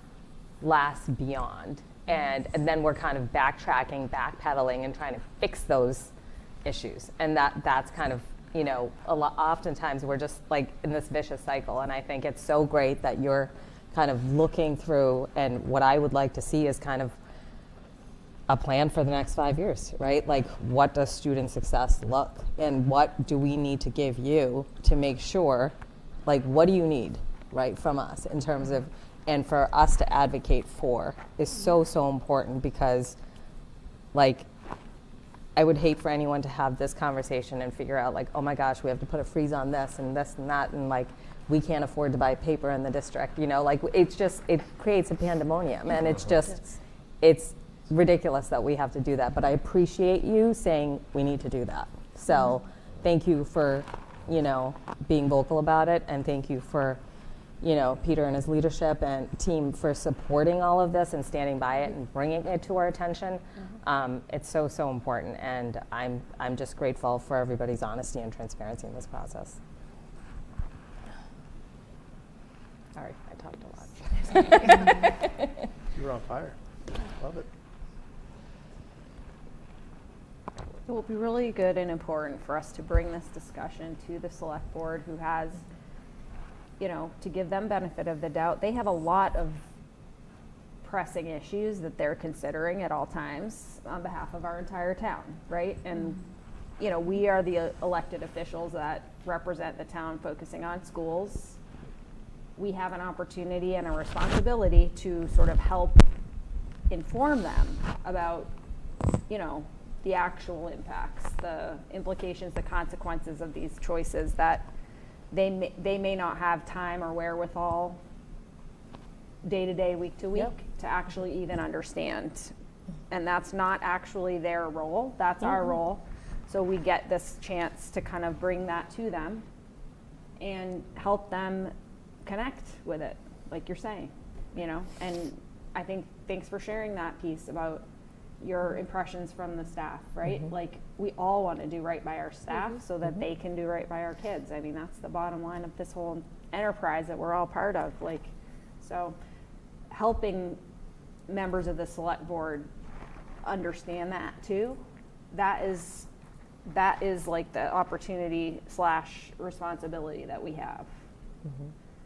R: last beyond. And then we're kind of backpedaling and trying to fix those issues. And that's kind of, oftentimes we're just like in this vicious cycle. And I think it's so great that you're kind of looking through, and what I would like to see is kind of a plan for the next 5 years, right? Like, what does student success look, and what do we need to give you to make sure, like, what do you need, right, from us in terms of, and for us to advocate for is so, so important, because, like, I would hate for anyone to have this conversation and figure out, like, oh my gosh, we have to put a freeze on this and that, and like, we can't afford to buy paper in the district, like, it's just, it creates a pandemonium, and it's just, it's ridiculous that we have to do that. But I appreciate you saying we need to do that. So thank you for, being vocal about it, and thank you for, Peter and his leadership and team for supporting all of this and standing by it and bringing it to our attention. It's so, so important, and I'm just grateful for everybody's honesty and transparency in this process. Sorry, I talked a lot.
C: You were on fire. Love it.
A: It will be really good and important for us to bring this discussion to the select board, who has, to give them benefit of the doubt. They have a lot of pressing issues that they're considering at all times on behalf of our entire town, right? And, we are the elected officials that represent the town focusing on schools. We have an opportunity and a responsibility to sort of help inform them about, the actual impacts, the implications, the consequences of these choices that they may not have time or wherewithal day to day, week to week, to actually even understand. And that's not actually their role, that's our role. So we get this chance to kind of bring that to them and help them connect with it, like you're saying, and I think thanks for sharing that piece about your impressions from the staff, right? Like, we all want to do right by our staff so that they can do right by our kids. I mean, that's the bottom line of this whole enterprise that we're all part of. Like, so helping members of the select board understand that too, that is
O: that is like the opportunity / responsibility that we have.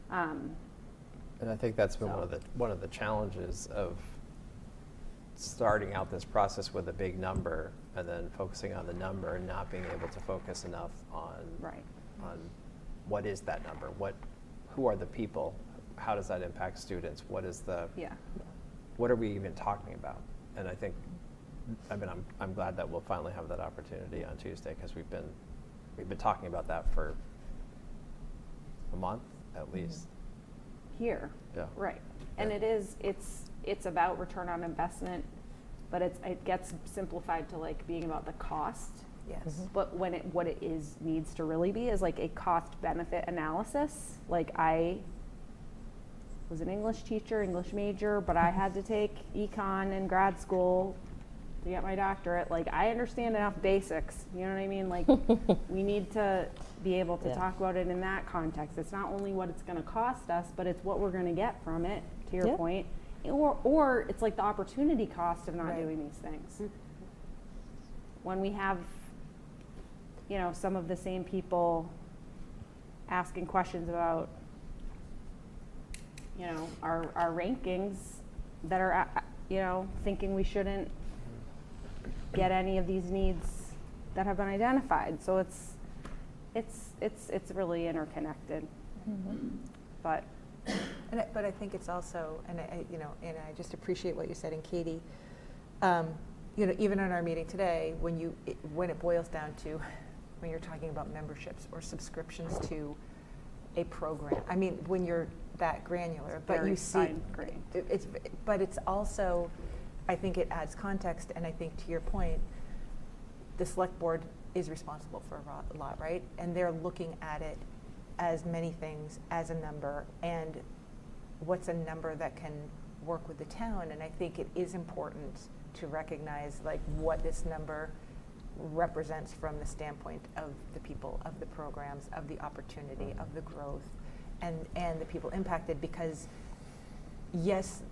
D: And I think that's been one of the challenges of starting out this process with a big number and then focusing on the number and not being able to focus enough on on what is that number, who are the people, how does that impact students, what are we even talking about? And I think, I'm glad that we'll finally have that opportunity on Tuesday, because we've been talking about that for a month at least.
O: Here.
D: Yeah.
O: Right. And it's about return on investment, but it gets simplified to like being about the cost.
Q: Yes.
O: But what it needs to really be is like a cost benefit analysis. Like, I was an English teacher, English major, but I had to take econ in grad school to get my doctorate. Like, I understand enough basics, you know what I mean? Like, we need to be able to talk about it in that context. It's not only what it's going to cost us, but it's what we're going to get from it, to your point. Or it's like the opportunity cost of not doing these things. When we have, some of the same people asking questions about, our rankings that are, thinking we shouldn't get any of these needs that have been identified. So it's really interconnected. But
Q: I think it's also, and I just appreciate what you said, and Katie, even in our meeting today, when it boils down to, when you're talking about memberships or subscriptions to a program, I mean, when you're that granular, but you see, but it's also, I think it adds context, and I think to your point, the select board is responsible for a lot, right? And they're looking at it as many things, as a number, and what's a number that can work with the town. And I think it is important to recognize like what this number represents from the standpoint of the people, of the programs, of the opportunity, of the growth, and the people impacted, because yes,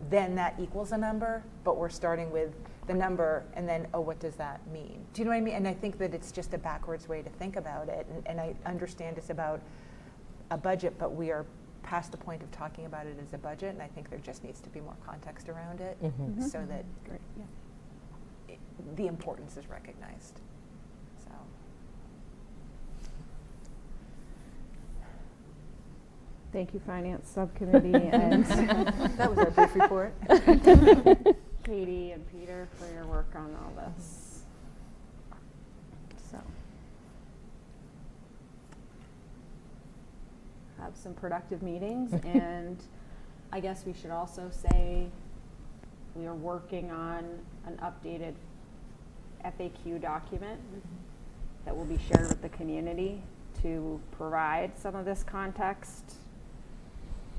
Q: then that equals a number, but we're starting with the number and then, what does that mean? Do you know what I mean? And I think that it's just a backwards way to think about it. And I understand it's about a budget, but we are past the point of talking about it as a budget, and I think there just needs to be more context around it so that the importance is recognized. So.
O: Thank you, Finance Subcommittee, and
Q: that was our brief report.
O: Katie and Peter, for your work on all this. So, have some productive meetings, and I guess we should also say we are working on an updated FAQ document that will be shared with the community to provide some of this context.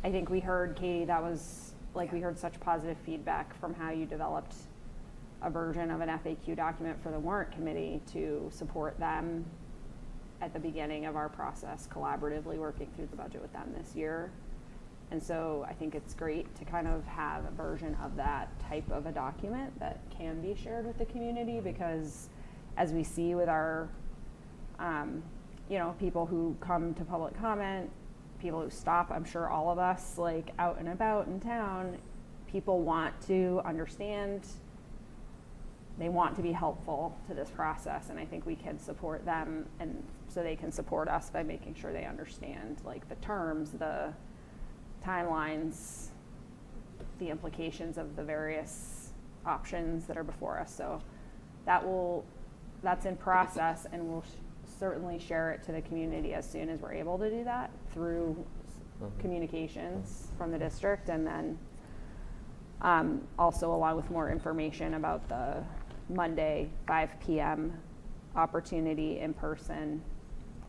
O: I think we heard, Katie, that was like we heard such positive feedback from how you developed a version of an FAQ document for the warrant committee to support them at the beginning of our process, collaboratively working through the budget with them this year. And so I think it's great to kind of have a version of that type of a document that can be shared with the community, because as we see with our, people who come to public comment, people who stop, I'm sure all of us, like out and about in town, people want to understand, they want to be helpful to this process, and I think we can support them, and so they can support us by making sure they understand like the terms, the timelines, the implications of the various options that are before us. So that's in process, and we'll certainly share it to the community as soon as we're able to do that through communications from the district, and then also along with more information about the Monday 5 p.m. opportunity in person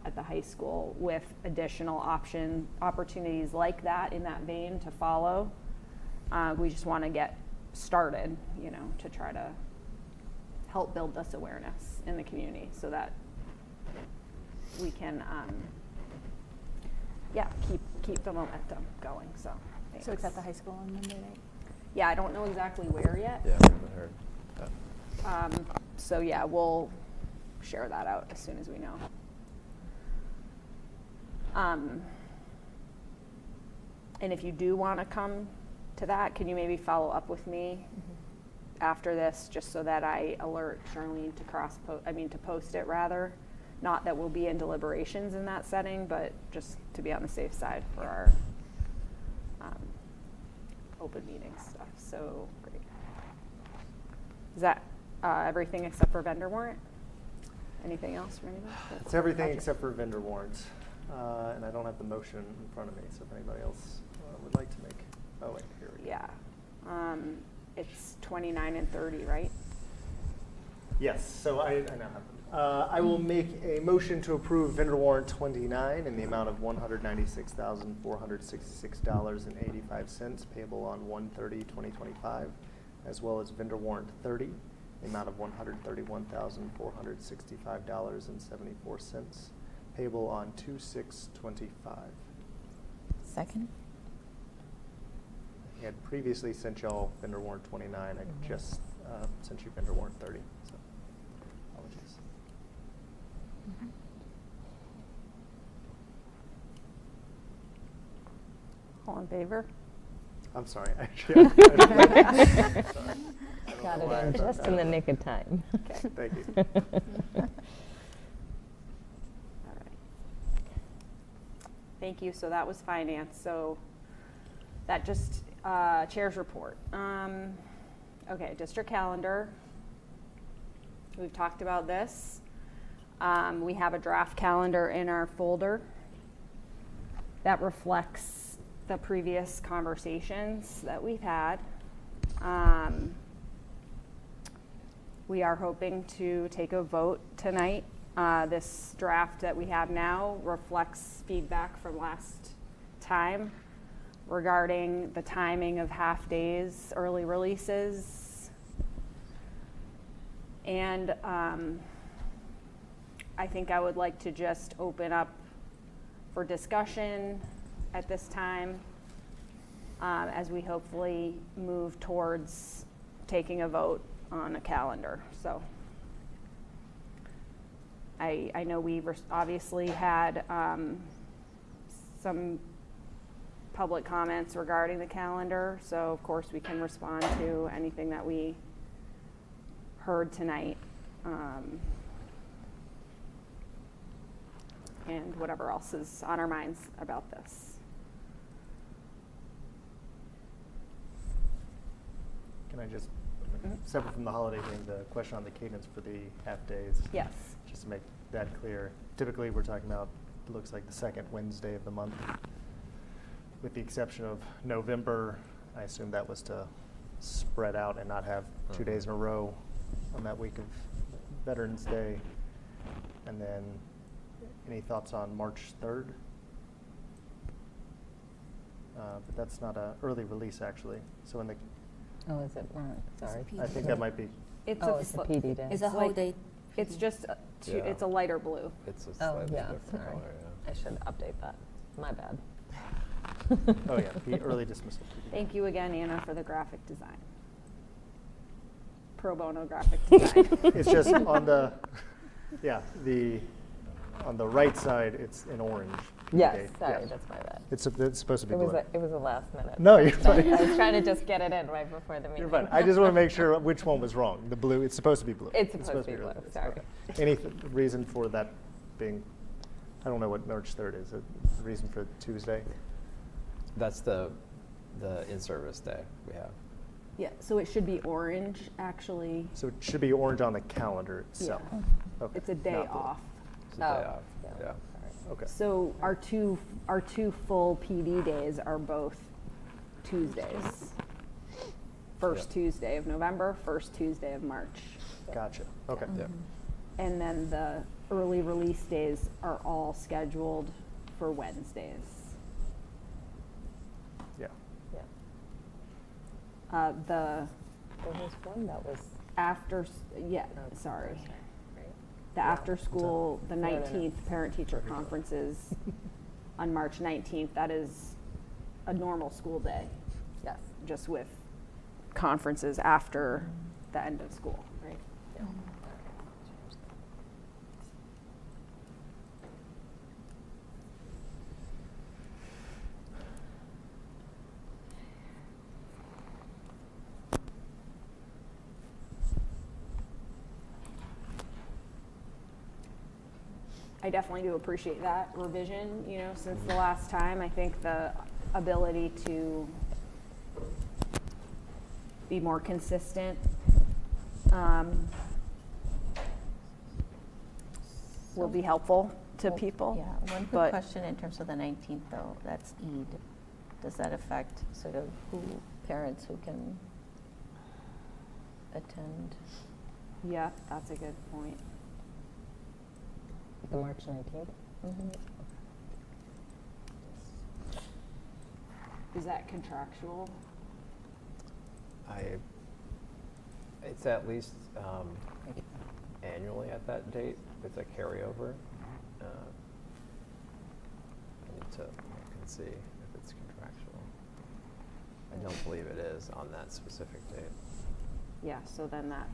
O: at the high school, with additional opportunities like that in that vein to follow. We just want to get started, to try to help build this awareness in the community so that we can, keep the momentum going. So, thanks.
Q: So it's at the high school on Monday night?
O: Yeah, I don't know exactly where yet.
D: Yeah, I haven't heard that.
O: So yeah, we'll
A: share that out as soon as we know. And if you do want to come to that, can you maybe follow up with me after this, just so that I alert Charlene to to post it rather? Not that we'll be in deliberations in that setting, but just to be on the safe side for our open meeting stuff. So great. Is that everything except for vendor warrant? Anything else for anybody?
C: It's everything except for vendor warrants. And I don't have the motion in front of me, so if anybody else would like to make, oh wait, here we go.
A: Yeah. It's 29 and 30, right?
C: Yes, so I now have them. I will make a motion to approve vendor warrant 29 in the amount of $196,466.85 payable on 1/30/2025, as well as vendor warrant 30 in the amount of $131,465.74 payable on 2/6/25.
B: Second?
C: I had previously sent y'all vendor warrant 29. I just sent you vendor warrant 30. So apologies.
A: All in favor?
C: I'm sorry. Actually,
R: Got it in just in the nick of time.
A: Okay.
C: Thank you.
A: All right. Thank you. So that was finance. So that just chair's report. Okay, district calendar. We've talked about this. We have a draft calendar in our folder that reflects the previous conversations that we've had. We are hoping to take a vote tonight. This draft that we have now reflects feedback from last time regarding the timing of half days, early releases. And I think I would like to just open up for discussion at this time as we hopefully move towards taking a vote on a calendar. So I know we've obviously had some public comments regarding the calendar, so of course we can respond to anything that we heard tonight, and whatever else is on our minds about this.
C: Can I just, separate from the holiday thing, the question on the cadence for the half days?
A: Yes.
C: Just to make that clear. Typically, we're talking about, it looks like the second Wednesday of the month, with the exception of November. I assume that was to spread out and not have 2 days in a row on that week of Veterans Day. And then, any thoughts on March 3rd? But that's not an early release, actually. So in the
R: Oh, is it? Sorry.
C: I think that might be.
A: It's
R: it's a PD day.
L: It's a whole day.
A: It's just it's a lighter blue.
D: It's a
R: Oh,
D: slightly
R: yeah,
D: different
R: sorry.
D: color, yeah.
R: I should update that. My bad.
C: Oh yeah, the early dismissal.
A: Thank you again, Anna, for the graphic design. Pro bono graphic design.
C: It's just on the, on the right side, it's in orange.
R: Yes,
C: Okay,
R: sorry,
C: yes.
R: that's my bad.
C: It's supposed to be
R: It was
C: blue.
R: it was a last minute.
C: No, you're fine.
R: I was trying to just get it in right before the meeting.
C: You're fine. I just want to make sure which one was wrong. The blue, it's supposed to be blue.
R: It's supposed to be
C: early.
R: blue, sorry.
C: Okay. Any reason for that being, I don't know what March 3rd is. A reason for Tuesday?
D: That's the in-service day we have.
A: Yeah, so it should be orange, actually.
C: So it should be orange on the calendar itself.
A: Yeah.
C: Okay.
A: It's a day
C: not blue.
A: off.
D: It's a day off, yeah.
C: Okay.
A: So our two full PD days are both Tuesdays. First Tuesday of November, first Tuesday of March.
C: Gotcha. Okay.
D: Yeah.
A: And then the early release days are all scheduled for Wednesdays.
C: Yeah.
R: Yeah.
A: There
R: was one that was
A: after, sorry. The after school, the 19th parent-teacher conferences on March 19th. That is a normal school day.
R: Yes.
A: Just with conferences after the end of school, right?
R: Yeah.
O: I definitely do appreciate that revision, you know, since the last time. I think the ability to be more consistent will be helpful to people.
B: Yeah, one quick question in terms of the 19th though, that's Eid. Does that affect sort of parents who can attend?
O: Yeah, that's a good point.
M: The March 19th?
O: Is that contractual?
D: It's at least annually at that date. It's a carryover. I need to look and see if it's contractual. I don't believe it is on that specific date.
O: Yeah, so then that,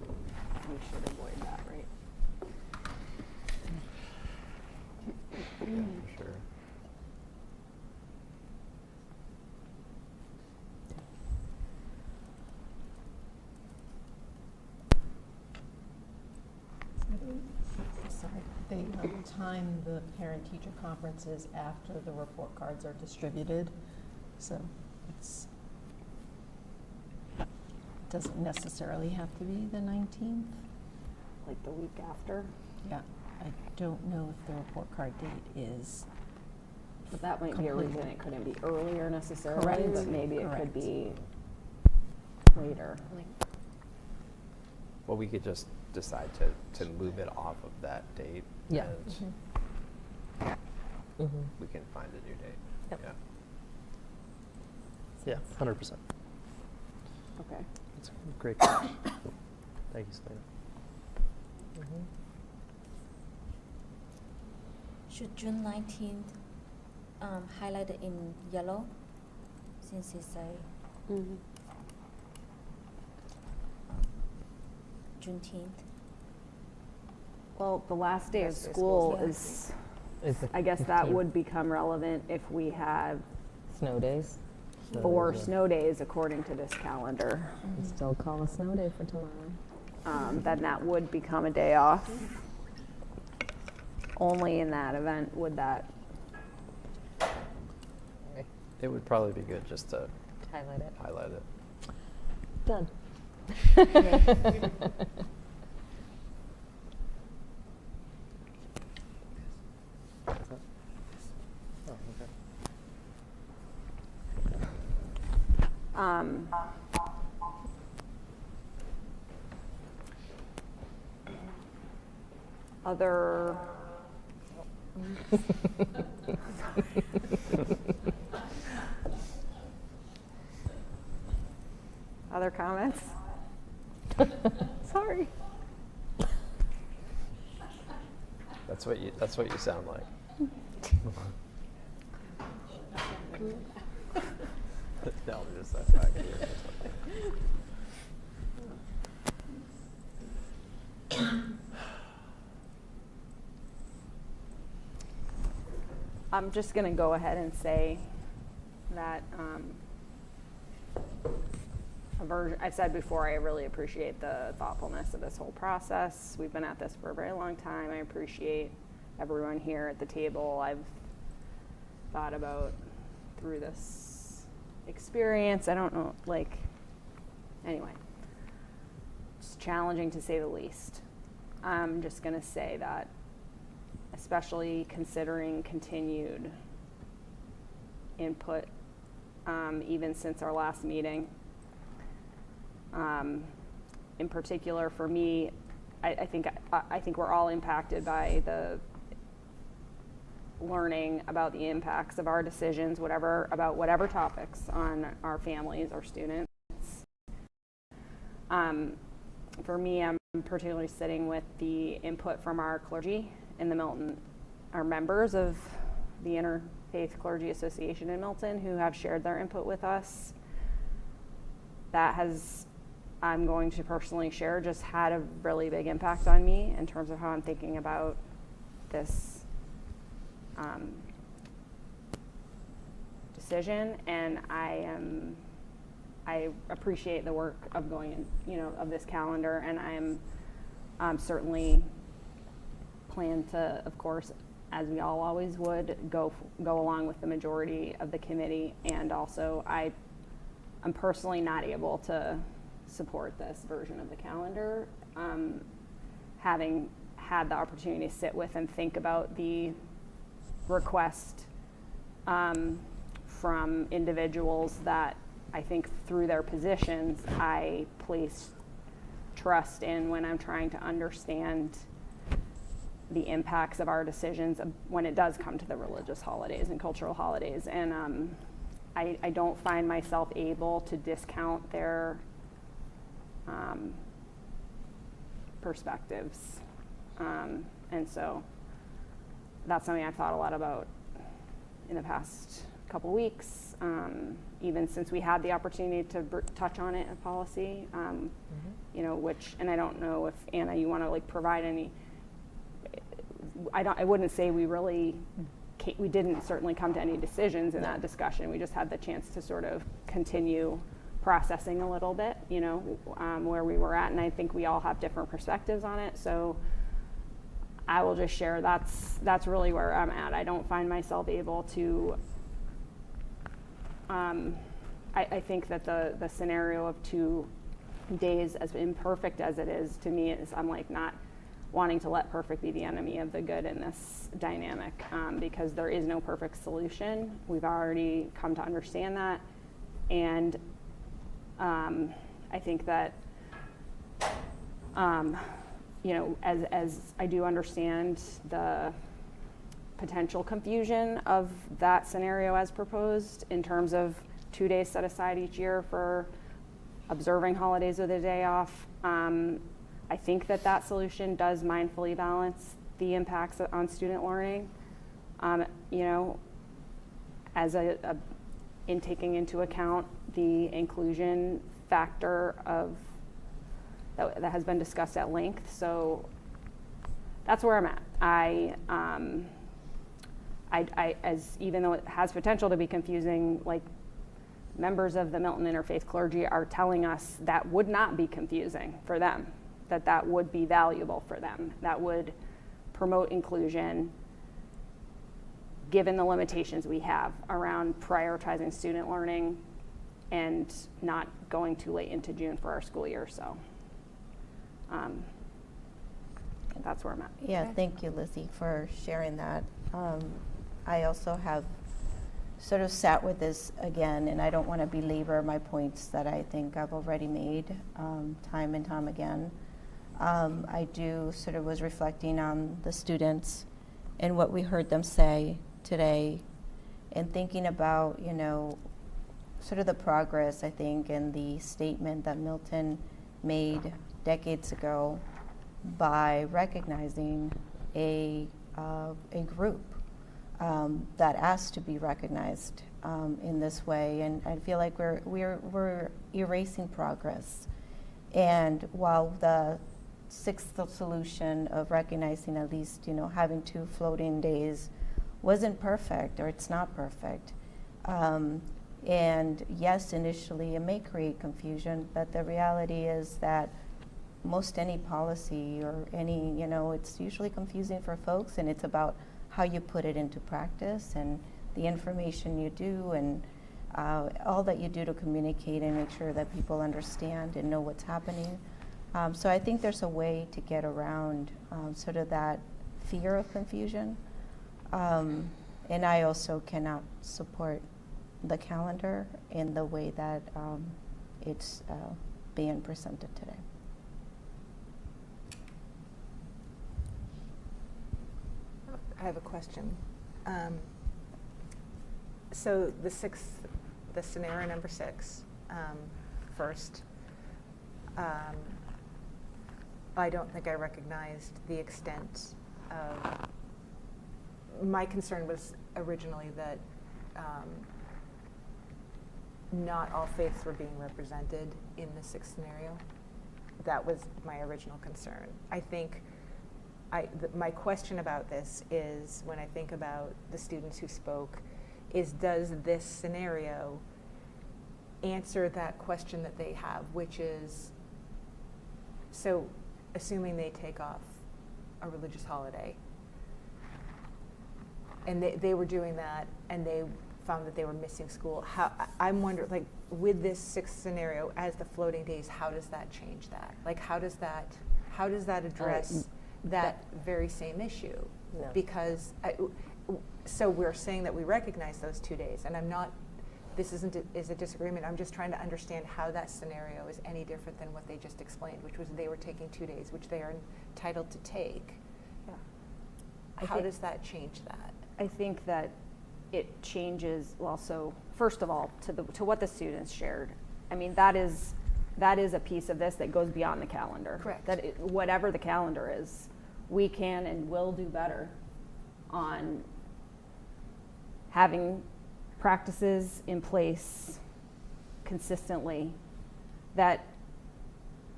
O: we should avoid that, right?
D: Yeah, for sure.
S: Sorry, they time the parent-teacher conferences after the report cards are distributed, so it doesn't necessarily have to be the 19th.
O: Like the week after?
S: Yeah, I don't know if the report card date is.
O: But that might be a reason it couldn't be earlier necessarily,
S: Correct.
O: but maybe it could
S: Correct.
O: be later.
D: Well, we could just decide to move it off of that date.
S: Yeah.
D: And we can find a new date.
S: Yep.
D: Yeah.
C: Yeah, 100%.
O: Okay.
C: That's a great catch. Thank you, Selena.
L: Should June 19th highlighted in yellow, since it's a Juneteenth?
O: Well, the last day of
M: Last day of
O: school
M: school.
O: is,
M: Is the
O: I guess that
M: 15th.
O: would become relevant if we had
M: Snow days.
O: 4 snow days according to this calendar.
M: Still call a snow day for tomorrow.
O: Then that would become a day off. Only in that event would that.
D: It would probably be good just to
M: Highlight it.
D: highlight it.
M: Done.
C: Oh, okay.
O: Other. Other comments? Sorry.
D: That's what you sound like. No, just that back here.
O: I'm just going to go ahead and say that I've said before, I really appreciate the thoughtfulness of this whole process. We've been at this for a very long time. I appreciate everyone here at the table. I've thought about through this experience. I don't know, anyway, it's challenging to say the least. I'm just going to say that, especially considering continued input, even since our last meeting. In particular, for me, I think we're all impacted by the learning about the impacts of our decisions, about whatever topics on our families, our students. For me, I'm particularly sitting with the input from our clergy in the Milton, our members of the Interfaith Clergy Association in Milton, who have shared their input with us. That has, I'm going to personally share, just had a really big impact on me in terms of how I'm thinking about this decision, and I appreciate the work of going in, of this calendar, and I'm certainly
A: plan to, of course, as we all always would, go along with the majority of the committee. And also, I'm personally not able to support this version of the calendar. Having had the opportunity to sit with and think about the request from individuals that I think through their positions I place trust in when I'm trying to understand the impacts of our decisions when it does come to the religious holidays and cultural holidays. And I don't find myself able to discount their perspectives. And so that's something I've thought a lot about in the past couple weeks, even since we had the opportunity to touch on it in policy, you know, which, and I don't know if Anna, you want to like provide any, I wouldn't say we didn't certainly come to any decisions in that discussion. We just had the chance to sort of continue processing a little bit, you know, where we were at. And I think we all have different perspectives on it. So I will just share that's really where I'm at. I don't find myself able to, I think that the scenario of 2 days, as imperfect as it is, to me is, I'm like not wanting to let perfect be the enemy of the good in this dynamic, because there is no perfect solution. We've already come to understand that. And I think that, you know, as I do understand the potential confusion of that scenario as proposed in terms of 2 days set aside each year for observing holidays with a day off, I think that solution does mindfully balance the impacts on student learning, you know, as in taking into account the inclusion factor of that has been discussed at length. So that's where I'm at. I as even though it has potential to be confusing, like members of the Milton Interfaith clergy are telling us that would not be confusing for them, that would be valuable for them, that would promote inclusion given the limitations we have around prioritizing student learning and not going too late into June for our school year. So that's where I'm at.
B: Yeah, thank you, Lizzie, for sharing that. I also have sort of sat with this again, and I don't want to belabor my points that I think I've already made time and time again. I do sort of was reflecting on the students and what we heard them say today, and thinking about, you know, sort of the progress, I think, and the statement that Milton made decades ago by recognizing a group that asked to be recognized in this way. And I feel like we're erasing progress. And while the sixth solution of recognizing at least, you know, having 2 floating days wasn't perfect, or it's not perfect. And yes, initially it may create confusion, but the reality is that most any policy or any, you know, it's usually confusing for folks, and it's about how you put it into practice and the information you do and all that you do to communicate and make sure that people understand and know what's happening. So I think there's a way to get around sort of that fear of confusion. And I also cannot support the calendar in the way that it's being presented today.
Q: I have a question. So the scenario number 6, first, I don't think I recognized the extent of, my concern was originally that not all faiths were being represented in the 6th scenario. That was my original concern. I think my question about this is, when I think about the students who spoke, is does this scenario answer that question that they have, which is, so assuming they take off a religious holiday and they were doing that, and they found that they were missing school. I'm wondering, like, with this 6th scenario as the floating days, how does that change that? Like, how does that address that very same issue?
M: No.
Q: Because so we're saying that we recognize those 2 days, and this is a disagreement. I'm just trying to understand how that scenario is any different than what they just explained, which was they were taking 2 days, which they are entitled to take.
A: Yeah.
Q: How does that change that?
A: I think that it changes, well, so first of all, to what the students shared. I mean, that is a piece of this that goes beyond the calendar.
Q: Correct.
A: That whatever the calendar is, we can and will do better on having practices in place consistently that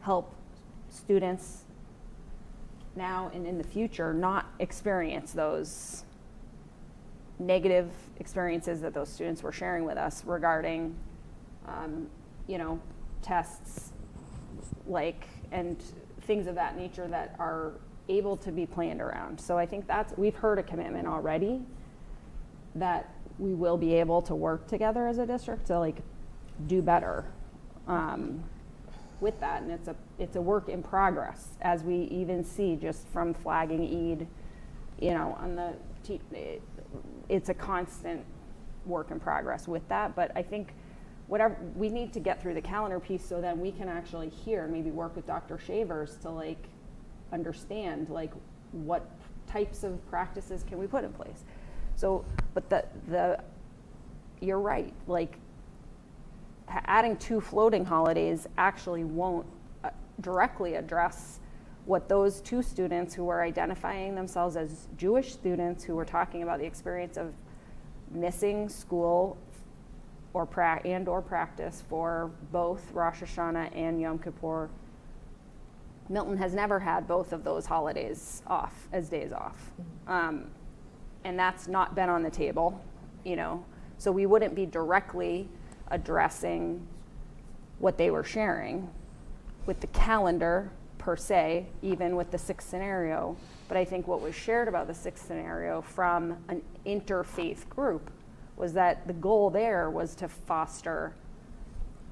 A: help students now and in the future not experience those negative experiences that those students were sharing with us regarding, tests, and things of that nature that are able to be planned around. So I think we've heard a commitment already that we will be able to work together as a district to do better with that, and it's a work in progress, as we even see just from flagging Eid, on the it's a constant work in progress with that. But I think whatever we need to get through the calendar piece, so then we can actually hear, maybe work with Dr. Shavers to understand what types of practices can we put in place. So, but you're right, adding 2 floating holidays actually won't directly address what those 2 students who were identifying themselves as Jewish students, who were talking about the experience of missing school or practice for both Rosh Hashanah and Yom Kippur. Milton has never had both of those holidays off as days off. And that's not been on the table, so we wouldn't be directly addressing what they were sharing with the calendar per se, even with the 6th scenario. But I think what was shared about the 6th scenario from an interfaith group was that the goal there was to foster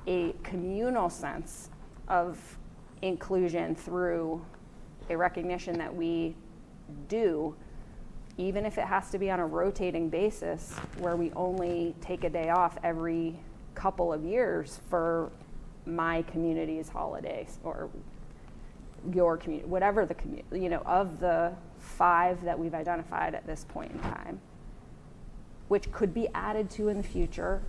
A: a communal sense of inclusion through a recognition that we do, even if it has to be on a rotating basis, where we only take a day off every couple of years for my community's holidays, or your community, whatever the community, of the 5 that we've identified at this point in time, which could be added to in the future.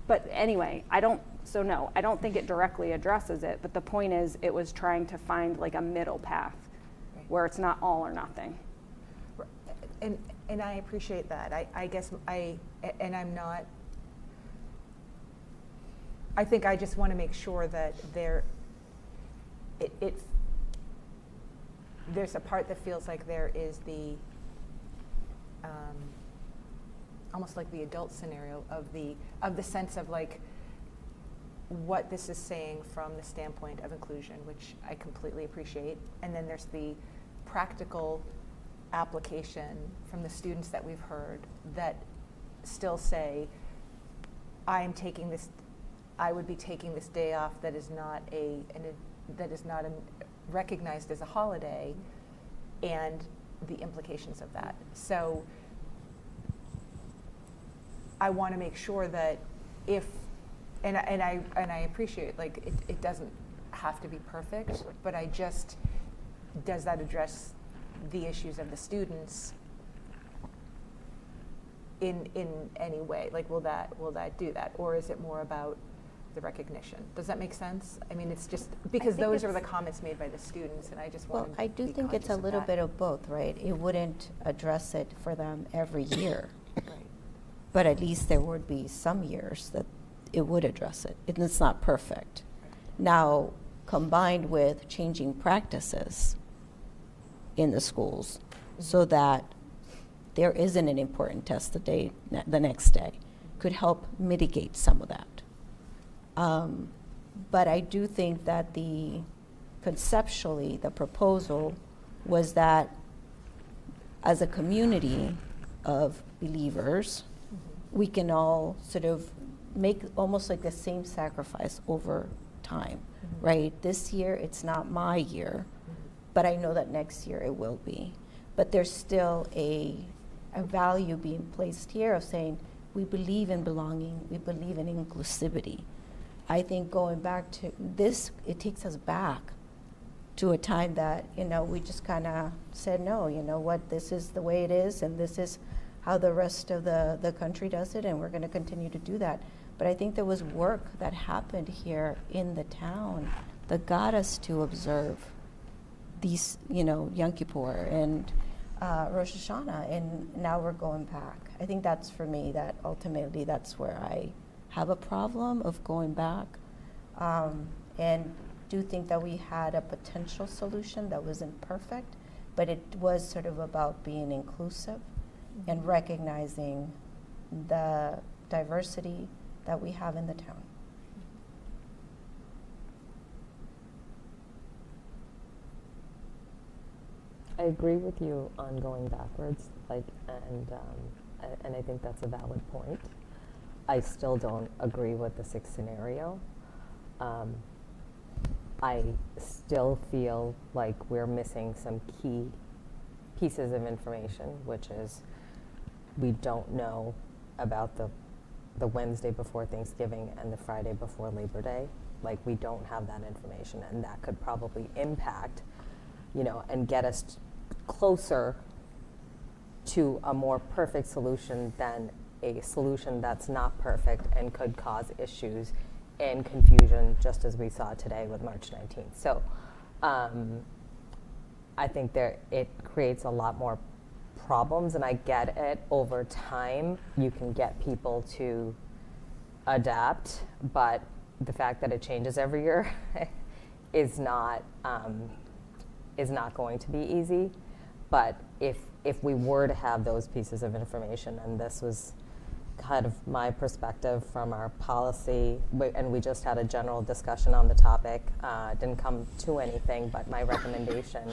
A: But anyway, I don't think it directly addresses it, but the point is it was trying to find a middle path where it's not all or nothing.
Q: And I appreciate that. I guess I'm not, I think I just want to make sure that there's a part that feels like there is the almost like the adult scenario of the sense of what this is saying from the standpoint of inclusion, which I completely appreciate, and then there's the practical application from the students that we've heard that still say, I would be taking this day off that is not recognized as a holiday, and the implications of that. So I want to make sure that and I appreciate it doesn't have to be perfect, but does that address the issues of the students in any way? Will that do that, or is it more about the recognition? Does that make sense? I mean, it's just because those are the comments made by the students, and I just want to
B: I do think it's a little bit of both, right? It wouldn't address it for them every year,
Q: right.
B: But at least there would be some years that it would address it. It's not perfect. Now, combined with changing practices in the schools, so that there isn't an important test the next day, could help mitigate some of that. But I do think that conceptually, the proposal was that as a community of believers, we can all sort of make almost like the same sacrifice over time, right? This year, it's not my year, but I know that next year it will be. But there's still a value being placed here of saying, we believe in belonging, we believe in inclusivity. I think going back to this, it takes us back to a time that, we just kind of said, no, you know what, this is the way it is, and this is how the rest of the country does it, and we're going to continue to do that. But I think there was work that happened here in the town that got us to observe these, Yom Kippur and Rosh Hashanah, and now we're going back. I think that's for me, that ultimately that's where I have a problem of going back, and do think that we had a potential solution that wasn't perfect, but it was sort of about being inclusive and recognizing the diversity that we have in the town.
M: I agree with you on going backwards, and I think that's a valid point. I still don't agree with the sixth scenario. I still feel like we're missing some key pieces of information, which is we don't know about the Wednesday before Thanksgiving and the Friday before Labor Day. Like, we don't have that information, and that could probably impact, and get us closer to a more perfect solution than a solution that's not perfect and could cause issues and confusion, just as we saw today with March 19th. So I think it creates a lot more problems, and I get it. Over time, you can get people to adapt, but the fact that it changes every year is not going to be easy. But if we were to have those pieces of information, and this was kind of my perspective from our policy, and we just had a general discussion on the topic, didn't come to anything, but my recommendation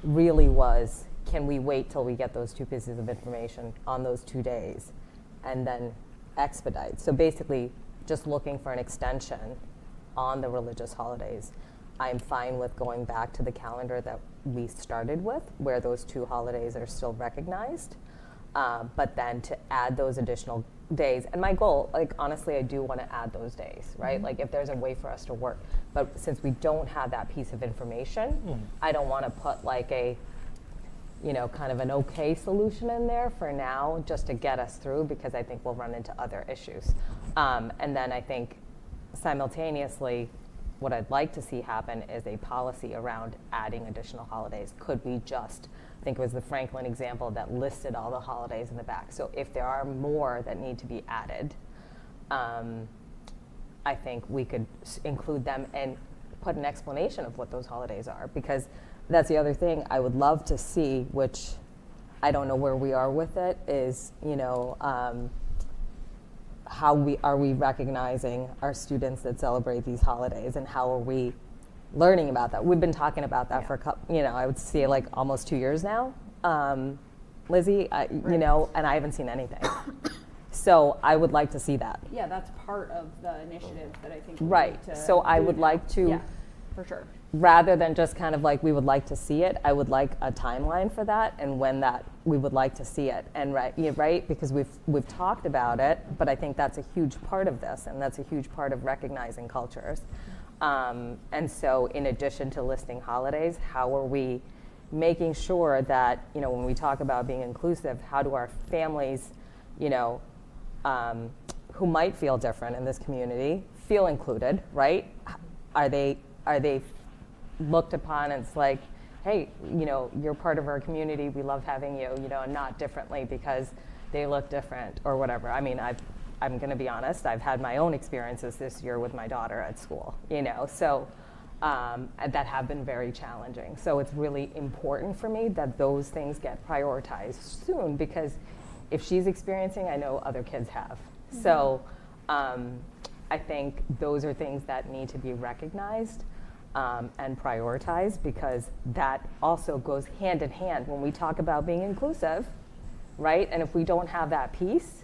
M: really was, can we wait till we get those two pieces of information on those 2 days and then expedite? So basically, just looking for an extension on the religious holidays. I'm fine with going back to the calendar that we started with, where those two holidays are still recognized, but then to add those additional days. And my goal, honestly, I do want to add those days, right? Like, if there's a way for us to work. But since we don't have that piece of information, I don't want to put kind of an okay solution in there for now, just to get us through, because I think we'll run into other issues. And then I think simultaneously, what I'd like to see happen is a policy around adding additional holidays. Could we just, I think it was the Franklin example that listed all the holidays in the back. So if there are more that need to be added, I think we could include them and put an explanation of what those holidays are, because that's the other thing I would love to see, which I don't know where we are with it, is, how are we recognizing our students that celebrate these holidays, and how are we learning about that? We've been talking about that for a couple, I would say almost 2 years now, Lizzie, and I haven't seen anything. So I would like to see that.
O: Yeah, that's part of the initiative that I think we
M: Right.
O: need to
M: So I
O: do
M: would
O: now.
M: like to,
O: Yeah, for sure.
M: rather than just kind of we would like to see it, I would like a timeline for that, and when that we would like to see it. And right, because we've talked about it, but I think that's a huge part of this, and that's a huge part of recognizing cultures. And so, in addition to listing holidays, how are we making sure that, when we talk about being inclusive, how do our families, who might feel different in this community, feel included, right? Are they looked upon as hey, you're part of our community, we love having you, and not differently because they look different or whatever. I mean, I'm going to be honest, I've had my own experiences this year with my daughter at school, so that have been very challenging. So it's really important for me that those things get prioritized soon, because if she's experiencing, I know other kids have. Mm-hmm. So I think those are things that need to be recognized.
R: and prioritize, because that also goes hand in hand when we talk about being inclusive, right? And if we don't have that piece,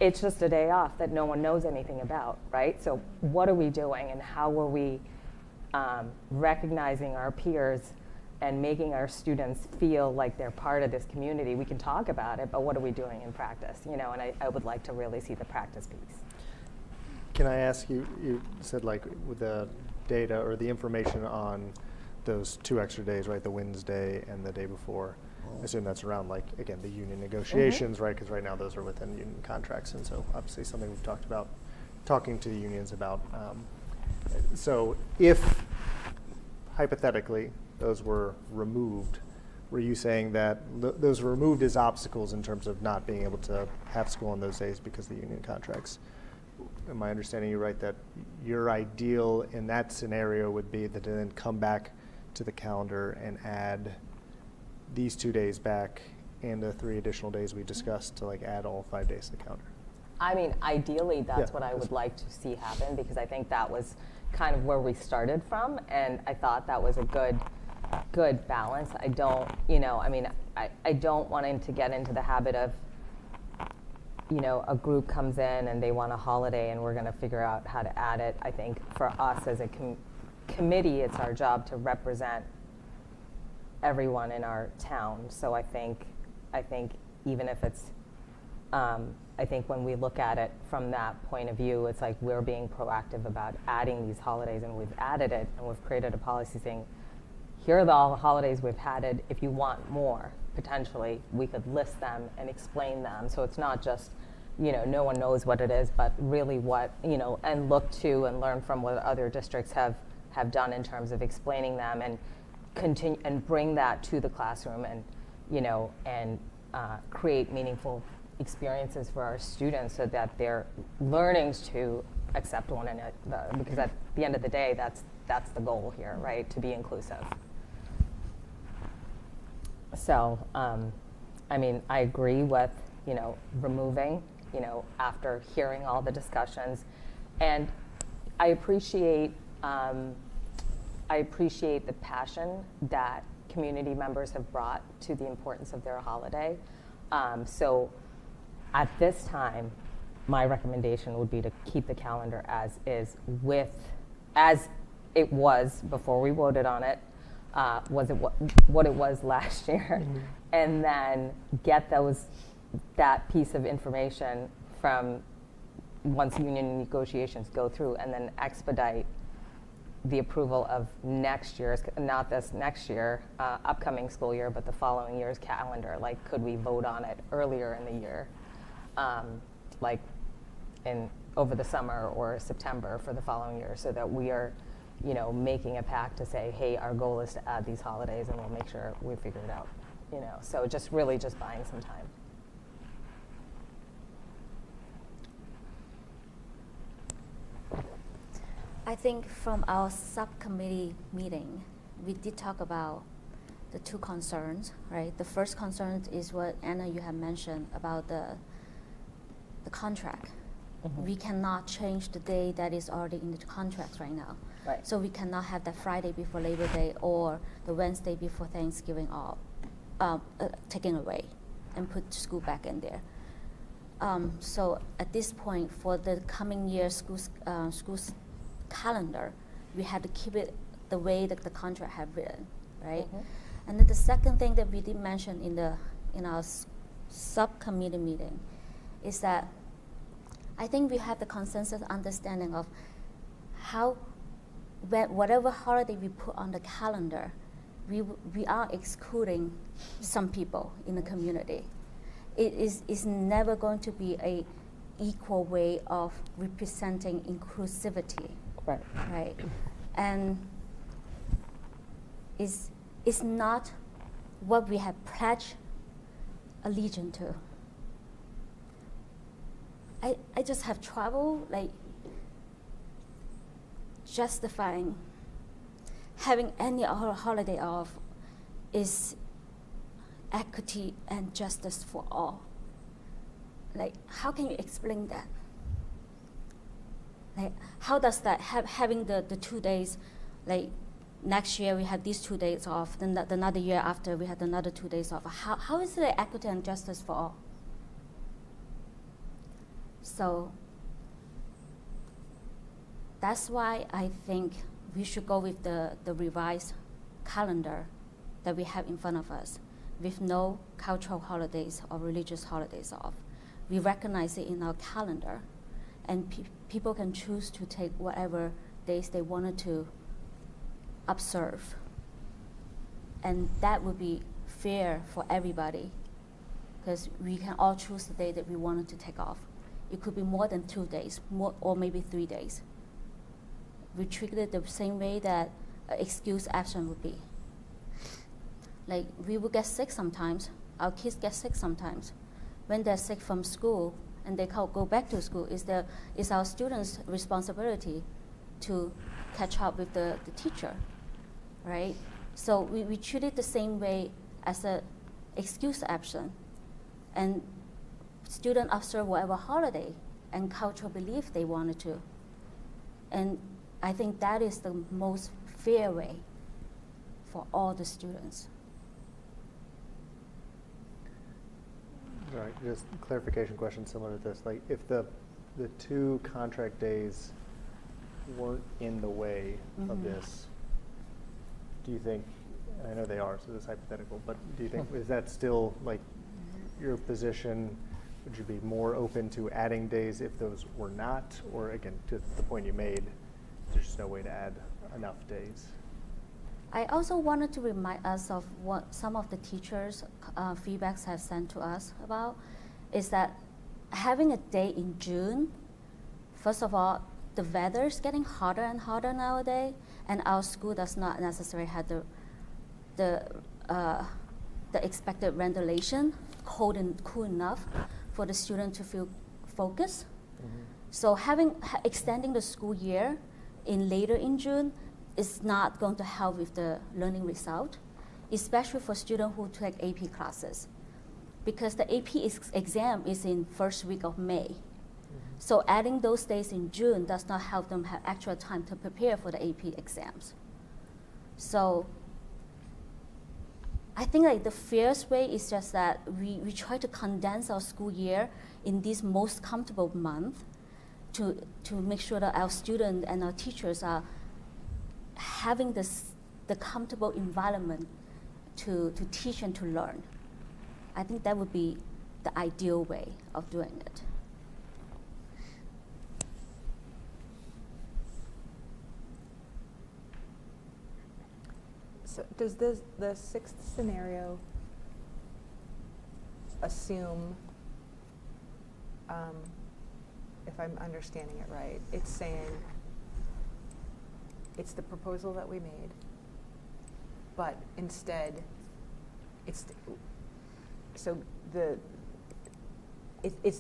R: it's just a day off that no one knows anything about, right? So what are we doing, and how are we recognizing our peers and making our students feel like they're part of this community? We can talk about it, but what are we doing in practice? You know, and I would like to really see the practice piece.
C: Can I ask you, you said like with the data or the information on those 2 extra days, right, the Wednesday and the day before, I assume that's around, like, again, the union negotiations, right, because right now those are within union contracts, and so obviously something we've talked about, talking to the unions about. So if, hypothetically, those were removed, were you saying that those were removed as obstacles in terms of not being able to have school on those days because of the union contracts? Am I understanding you right, that your ideal in that scenario would be that to then come back to the calendar and add these 2 days back and the 3 additional days we discussed to like add all 5 days to the calendar?
R: I mean, ideally, that's what I would like to see happen, because I think that was kind of where we started from, and I thought that was a good balance. I don't, you know, I mean, I don't want him to get into the habit of, you know, a group comes in and they want a holiday and we're going to figure out how to add it. I think for us as a committee, it's our job to represent everyone in our town. So I think even if it's, I think when we look at it from that point of view, it's like we're being proactive about adding these holidays, and we've added it, and we've created a policy saying, here are all the holidays we've added. If you want more, potentially, we could list them and explain them. So it's not just, you know, no one knows what it is, but really what, you know, and look to and learn from what other districts have done in terms of explaining them, and continue and bring that to the classroom, and, you know, and create meaningful experiences for our students so that they're learning to accept one another, because at the end of the day, that's the goal here, right? To be inclusive. So, I mean, I agree with, you know, removing, you know, after hearing all the discussions, and I appreciate the passion that community members have brought to the importance of their holiday. So at this time, my recommendation would be to keep the calendar as is, as it was before we voted on it, was it what it was last year, and then get that piece of information from once union negotiations go through, and then expedite the approval of next year's, not this next year, upcoming school year, but the following year's calendar. Like, could we vote on it earlier in the year, like over the summer or September for the following year, so that we are, you know, making a pact to say, hey, our goal is to add these holidays, and we'll make sure we figure it out, you know. So just really just buying some time.
L: I think from our subcommittee meeting, we did talk about the 2 concerns, right? The first concern is what, Anna, you have mentioned about the contract. Mm-hmm. We cannot change the day that is already in the contracts right now.
R: Right.
L: So we cannot have the Friday before Labor Day or the Wednesday before Thanksgiving off, taken away and put school back in there. So at this point, for the coming year school's calendar, we had to keep it the way that the contract had written, right? Mm-hmm. And then the second thing that we did mention in our subcommittee meeting is that I think we have the consensus understanding of how, whatever holiday we put on the calendar, we are excluding some people in the community. It's never going to be a equal way of representing inclusivity.
R: Right.
L: Right. And it's not what we have pledged allegiance to. I just have trouble like justifying having any other holiday off is equity and justice for all. Like, how can you explain that? Like, how does that having the 2 days, like, next year we had these 2 days off, then another year after we had another 2 days off. How is it equity and justice for all? So that's why I think we should go with the revised calendar that we have in front of us, with no cultural holidays or religious holidays off. We recognize it in our calendar, and people can choose to take whatever days they wanted to observe. And that would be fair for everybody, because we can all choose the day that we wanted to take off. It could be more than 2 days, or maybe 3 days. We treat it the same way that excused absence would be. Like, we will get sick sometimes. Our kids get sick sometimes. When they're sick from school and they can't go back to school, it's our students' responsibility to catch up with the teacher, right? So we treat it the same way as an excused absence. And students observe whatever holiday and cultural belief they wanted to. And I think that is the most fair way for all the students.
C: All right, just clarification question similar to this. Like, if the 2 contract days weren't in the way of this, do you think, I know they are, so this is hypothetical, but do you think, is that still like your position? Would you be more open to adding days if those were not? Or again, to the point you made, there's just no way to add enough days?
L: I also wanted to remind us of what some of the teachers' feedbacks have sent to us about, is that having a day in June, first of all, the weather is getting hotter and hotter nowadays, and our school does not necessarily have the expected ventilation cool enough for the student to feel focused. So extending the school year later in June is not going to help with the learning result, especially for students who take AP classes, because the AP exam is in first week of May. So adding those days in June does not help them have actual time to prepare for the AP exams. So I think like the fairest way is just that we try to condense our school year in this most comfortable month to make sure that our students and our teachers are having the comfortable environment to teach and to learn. I think that would be the ideal way of doing it.
Q: So does the 6th scenario assume, if I'm understanding it right, it's saying it's the proposal that we made, but instead it's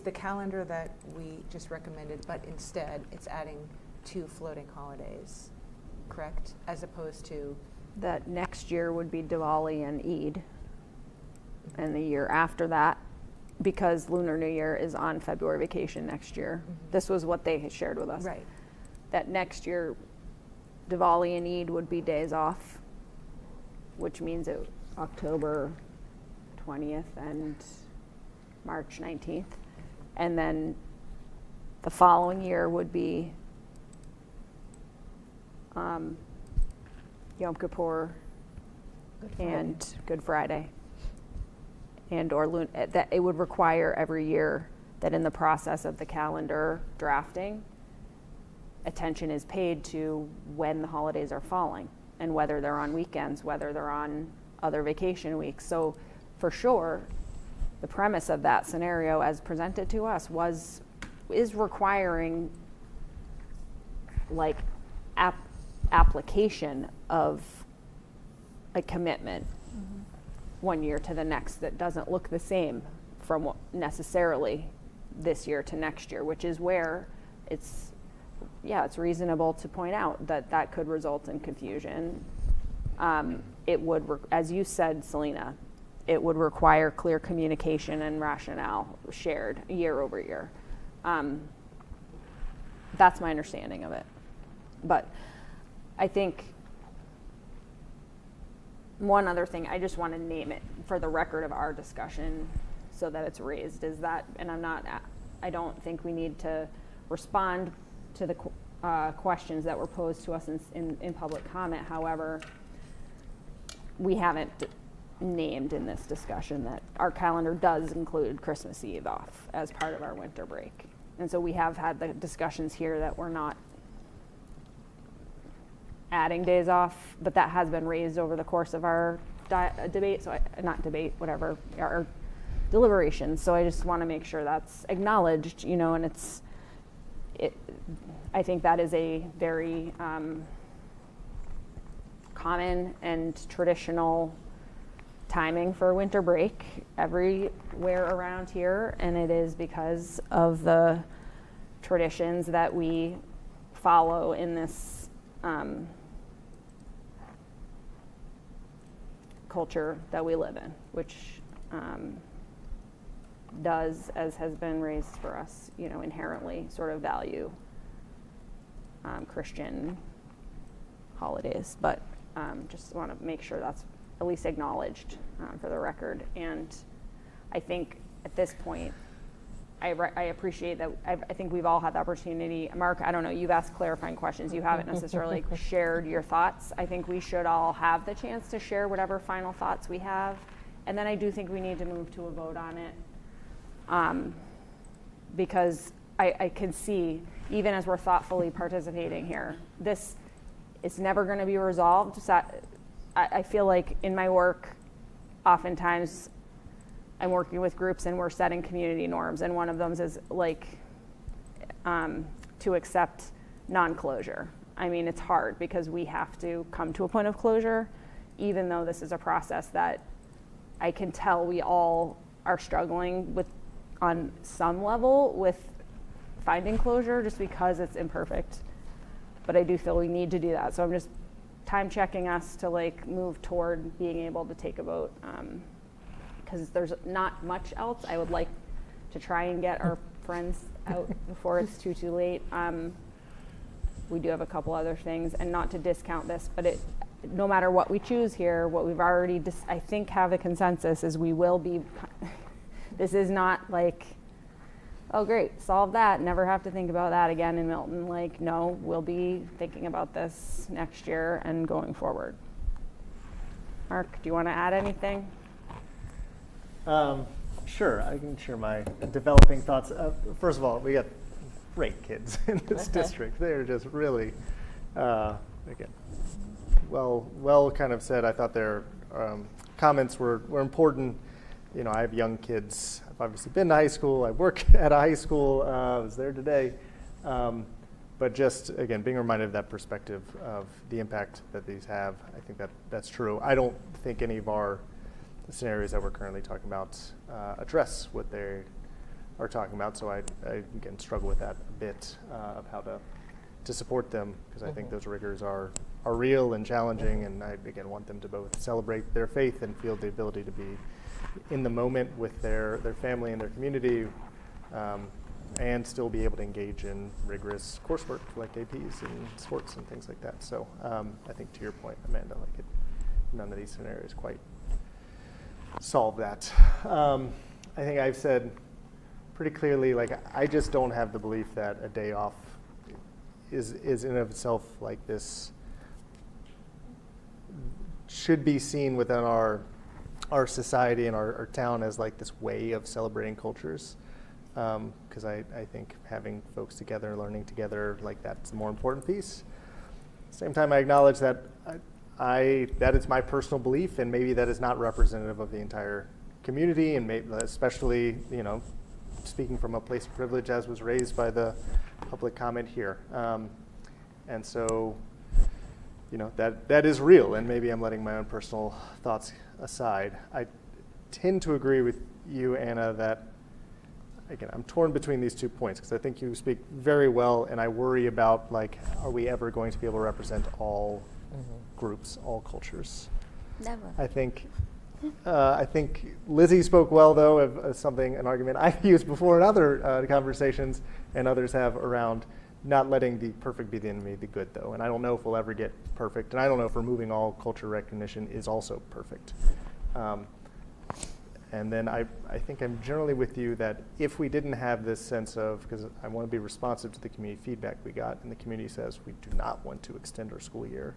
Q: the calendar that we just recommended, but instead it's adding 2 floating holidays, correct? As opposed to
O: that next year would be Diwali and Eid, and the year after that, because Lunar New Year is on February vacation next year. This was what they had shared with us.
Q: Right.
O: That next year, Diwali and Eid would be days off, which means October 20th and March 19th. And then the following year would be Yom Kippur and Good Friday. That it would require every year that in the process of the calendar drafting, attention is paid to when the holidays are falling and whether they're on weekends, whether they're on other vacation weeks. So for sure, the premise of that scenario as presented to us is requiring like application of a commitment 1 year to the next that doesn't look the same from necessarily this year to next year, which is where it's reasonable to point out that could result in confusion. It would, as you said, Selena, it would require clear communication and rationale shared year over year. That's my understanding of it. But I think one other thing, I just want to name it for the record of our discussion so that it's raised, is that, and I don't think we need to respond to the questions that were posed to us in public comment. However, we haven't named in this discussion that our calendar does include Christmas Eve off as part of our winter break. And so we have had the discussions here that we're not adding days off, but that has been raised over the course of our debate, our deliberations. So I just want to make sure that's acknowledged, and I think that is a very common and traditional timing for winter break everywhere around here, and it is because of the traditions that we follow in this culture that we live in, which does, as has been raised for us, inherently sort of value Christian holidays, but just want to make sure that's at least acknowledged for the record. And I think at this point, I appreciate that. I think we've all had the opportunity. Mark, I don't know, you've asked clarifying questions. You haven't necessarily shared your thoughts. I think we should all have the chance to share whatever final thoughts we have. And then I do think we need to move to a vote on it. Because I can see, even as we're thoughtfully participating here, this is never going to be resolved. So I feel like in my work, oftentimes I'm working with groups and we're setting community norms, and one of them is to accept non-closure. I mean, it's hard because we have to come to a point of closure, even though this is a process that I can tell we all are struggling with on some level with finding closure, just because it's imperfect. But I do feel we need to do that. So I'm just time checking us to move toward being able to take a vote, because there's not much else. I would like to try and get our friends out before it's too late. We do have a couple other things, and not to discount this, but no matter what we choose here, what we've already I think have a consensus is we will be. This is not oh great, solve that, never have to think about that again in Milton. No, we'll be thinking about this next year and going forward. Mark, do you want to add anything?
C: Sure, I can share my developing thoughts. First of all, we got great kids in this district. They're just really, again, well kind of said. I thought their comments were important. I have young kids. I've obviously been to high school. I work at a high school. I was there today. But just, again, being reminded of that perspective of the impact that these have, I think that's true. I don't think any of our scenarios that we're currently talking about address what they are talking about. So I again, struggle with that a bit of how to support them, because I think those rigors are real and challenging, and I, again, want them to both celebrate their faith and feel the ability to be in the moment with their family and their community, and still be able to engage in rigorous coursework like APs and sports and things like that. So I think to your point, Amanda, none of these scenarios quite solve that. I think I've said pretty clearly, I just don't have the belief that a day off is in and of itself this should be seen within our society and our town as this way of celebrating cultures, because I think having folks together, learning together, that's the more important piece. At the same time, I acknowledge that that is my personal belief, and maybe that is not representative of the entire community, and maybe, especially speaking from a place of privilege, as was raised by the public comment here, and so that is real, and maybe I'm letting my own personal thoughts aside. I tend to agree with you, Anna, that, again, I'm torn between these 2 points, because I think you speak very well, and I worry about, are we ever going to be able to represent all groups, all cultures?
L: Never.
C: I think Lizzie spoke well, though, of an argument I've used before in other conversations, and others have, around not letting the perfect be the enemy of the good, though. And I don't know if we'll ever get perfect, and I don't know if removing all culture recognition is also perfect. And then I think I'm generally with you that if we didn't have this sense of, because I want to be responsive to the community feedback we got, and the community says we do not want to extend our school year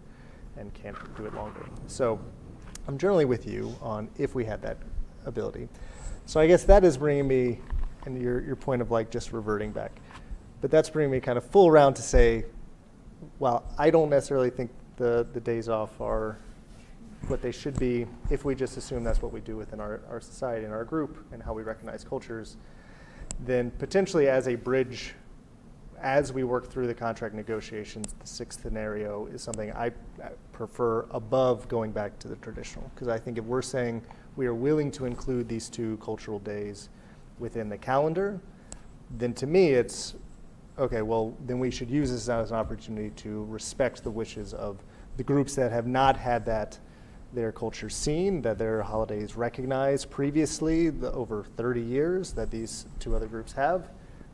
C: and can't do it longer. So I'm generally with you on if we had that ability. So I guess that is bringing me, and your point of like just reverting back, but that's bringing me kind of full round to say, well, I don't necessarily think the days off are what they should be if we just assume that's what we do within our society and our group and how we recognize cultures. Then potentially as a bridge, as we work through the contract negotiations, the sixth scenario is something I prefer above going back to the traditional. Because I think if we're saying we are willing to include these 2 cultural days within the calendar, then to me it's, okay, well, then we should use this as an opportunity to respect the wishes of the groups that have not had their culture seen, that their holidays recognized previously, over 30 years that these 2 other groups have.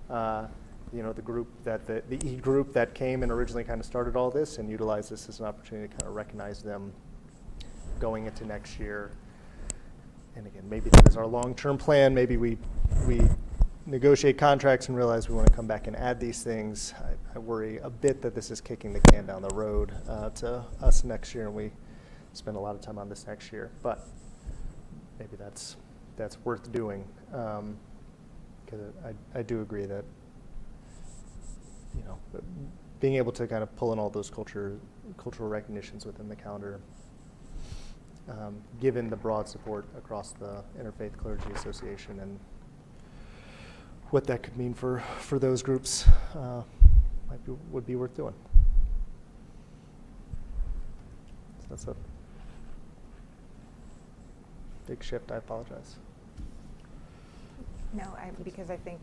C: The group that the E group that came and originally kind of started all this and utilized this as an opportunity to kind of recognize them going into next year. And again, maybe that is our long-term plan. Maybe we negotiate contracts and realize we want to come back and add these things. I worry a bit that this is kicking the can down the road to us next year, and we spend a lot of time on this next year. But maybe that's worth doing, because I do agree that being able to kind of pull in all those cultural recognitions within the calendar, given the broad support across the Interfaith Clergy Association and what that could mean for those groups, would be worth doing. So that's a big shift. I apologize.
Q: No, because I think,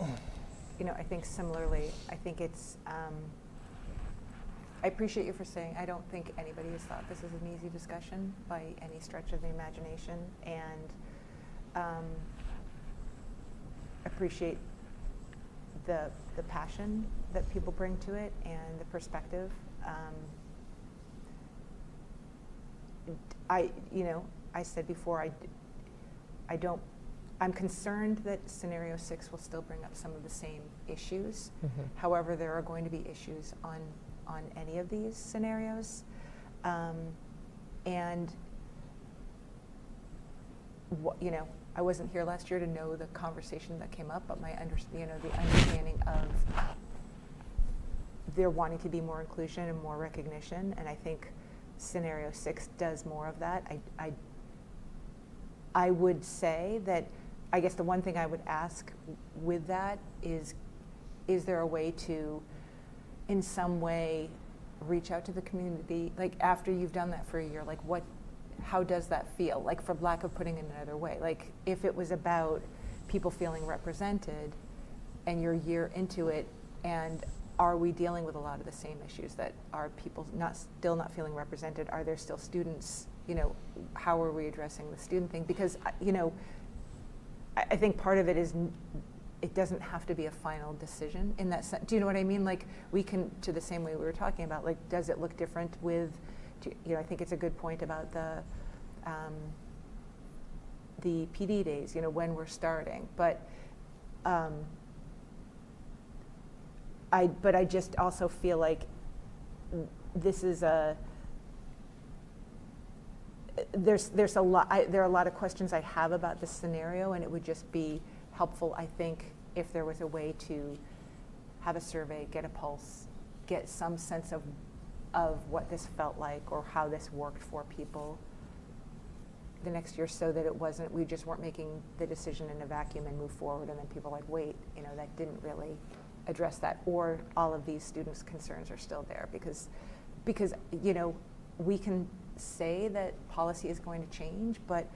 Q: I think similarly, I think it's, I appreciate you for saying, I don't think anybody has thought this is an easy discussion by any stretch of the imagination, and appreciate the passion that people bring to it and the perspective. I said before, I'm concerned that scenario 6 will still bring up some of the same issues.
M: Mm-hmm.
Q: However, there are going to be issues on any of these scenarios. And I wasn't here last year to know the conversation that came up, but the understanding of there wanting to be more inclusion and more recognition, and I think scenario 6 does more of that. I would say that, I guess the one thing I would ask with that is there a way to, in some way, reach out to the community, like after you've done that for a year, like how does that feel? Like, for lack of putting it another way, like if it was about people feeling represented and you're a year into it, and are we dealing with a lot of the same issues? That are people still not feeling represented? Are there still students, how are we addressing the student thing? Because, I think part of it is it doesn't have to be a final decision in that sense. Do you know what I mean? Like, we can, to the same way we were talking about, like, does it look different with, I think it's a good point about the PD days, when we're starting. But I just also feel like this is there are a lot of questions I have about this scenario, and it would just be helpful, I think, if there was a way to have a survey, get a pulse, get some sense of what this felt like or how this worked for people the next year, so that we just weren't making the decision in a vacuum and move forward, and then people are like, wait, that didn't really address that, or all of these students' concerns are still there, because we can say that policy is going to change, but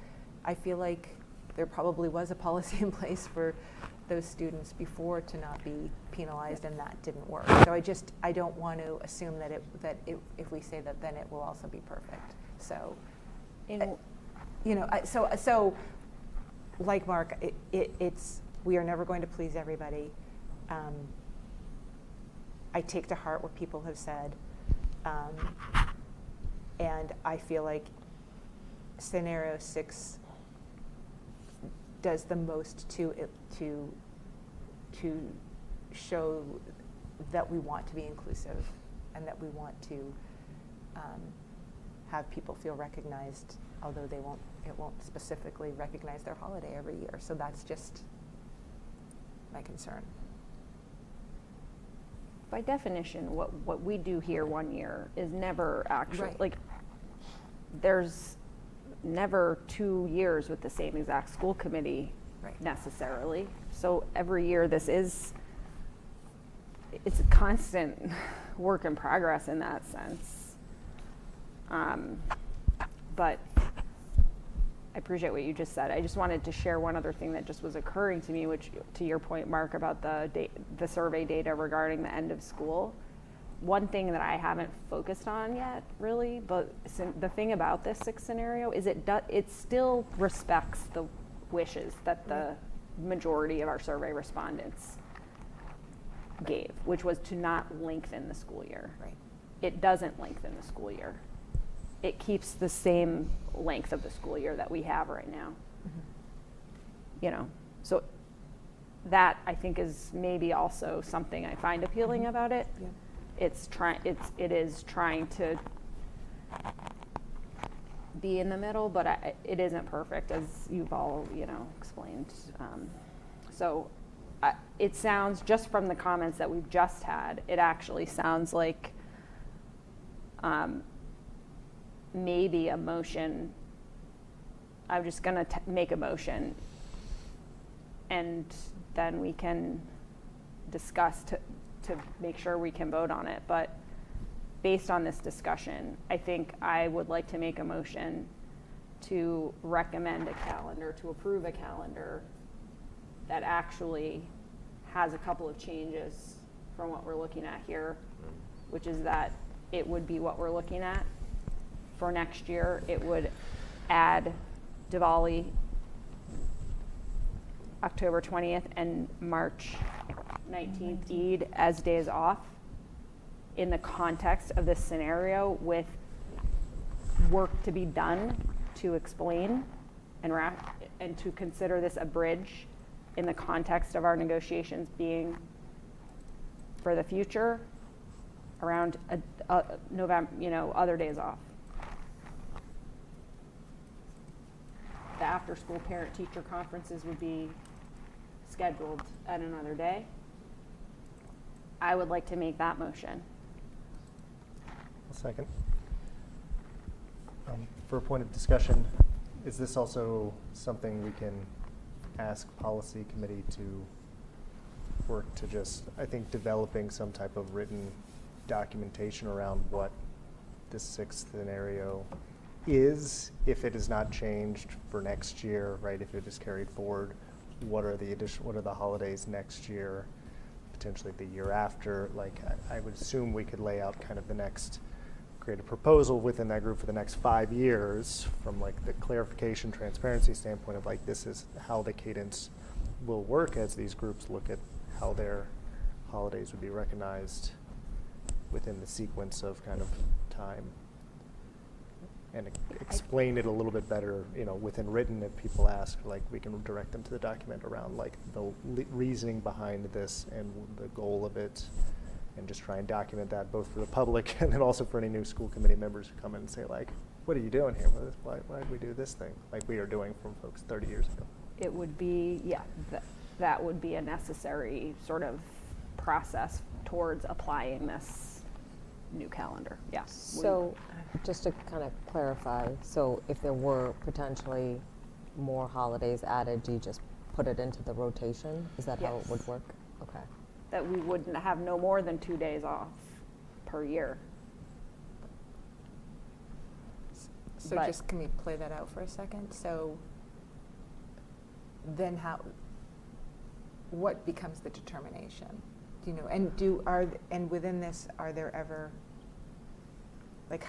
Q: I feel like there probably was a policy in place for those students before to not be penalized, and that didn't work. So I don't want to assume that if we say that, then it will also be perfect. So, so like Mark, it's we are never going to please everybody. I take to heart what people have said, and I feel like scenario 6 does the most to show that we want to be inclusive and that we want to have people feel recognized, although it won't specifically recognize their holiday every year. So that's just my concern.
O: By definition, what we do here one year is never actually,
Q: Right.
O: like, there's never 2 years with the same exact school committee
Q: Right.
O: necessarily. So every year it's a constant work in progress in that sense. But I appreciate what you just said. I just wanted to share one other thing that just was occurring to me, which, to your point, Mark, about the survey data regarding the end of school. One thing that I haven't focused on yet, really, but the thing about this 6 scenario is it still respects the wishes that the majority of our survey respondents gave, which was to not lengthen the school year.
Q: Right.
O: It doesn't lengthen the school year. It keeps the same length of the school year that we have right now. You know, so that I think is maybe also something I find appealing about it.
Q: Yeah.
O: It is trying to be in the middle, but it isn't perfect, as you've all, explained. So it sounds, just from the comments that we've just had, it actually sounds like maybe a motion. I'm just going to make a motion, and then we can discuss to make sure we can vote on it. But based on this discussion, I think I would like to make a motion to recommend a calendar, to approve a calendar that actually has a couple of changes from what we're looking at here, which is that it would be what we're looking at for next year. It would add Diwali, October 20th, and March 19th Eid as days off in the context of this scenario, with work to be done to explain and to consider this a bridge in the context of our negotiations being for the future around November, other days off. The after-school parent-teacher conferences would be scheduled at another day. I would like to make that motion.
C: A second. For a point of discussion, is this also something we can ask policy committee to work to just, I think, developing some type of written documentation around what this 6th scenario is, if it is not changed for next year, right? If it is carried forward, what are the holidays next year, potentially the year after? Like, I would assume we could lay out kind of create a proposal within that group for the next 5 years, from like the clarification, transparency standpoint of like, this is how the cadence will work as these groups look at how their holidays would be recognized within the sequence of kind of time, and explain it a little bit better, within written. If people ask, like, we can direct them to the document around like the reasoning behind this and the goal of it, and just try and document that both for the public and then also for any new school committee members who come in and say, like, what are you doing here? Why did we do this thing like we are doing from folks 30 years ago?
O: It would be, that would be a necessary sort of process towards applying this new calendar. Yeah.
R: So, just to kind of clarify, so if there were potentially more holidays added, do you just put it into the rotation? Is that how it would work? Okay.
O: That we wouldn't have no more than 2 days off per year.
Q: So just, can we play that out for a second? So then what becomes the determination? Do you know, and within this, are there ever, like,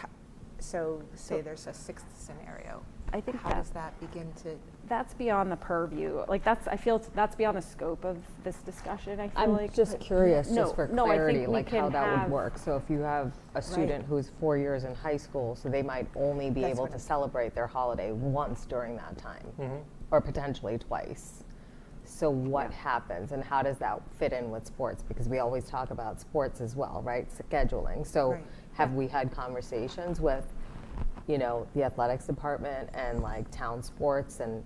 Q: so say there's a 6th scenario,
O: I think
Q: how does that begin to?
O: That's beyond the purview. Like I feel that's beyond the scope of this discussion. I feel
M: I'm
O: like.
M: just curious, just for
O: I
M: clarity,
O: think we
M: like how
O: can
M: that would
O: have-
M: work. So if you have a student who's 4 years in high school, so they might only be able to celebrate their holiday once during that time, or potentially twice. So what happens, and how does that fit in with sports? Because we always talk about sports as well, right? Scheduling. So have we had conversations with, you know, the athletics department and like town sports and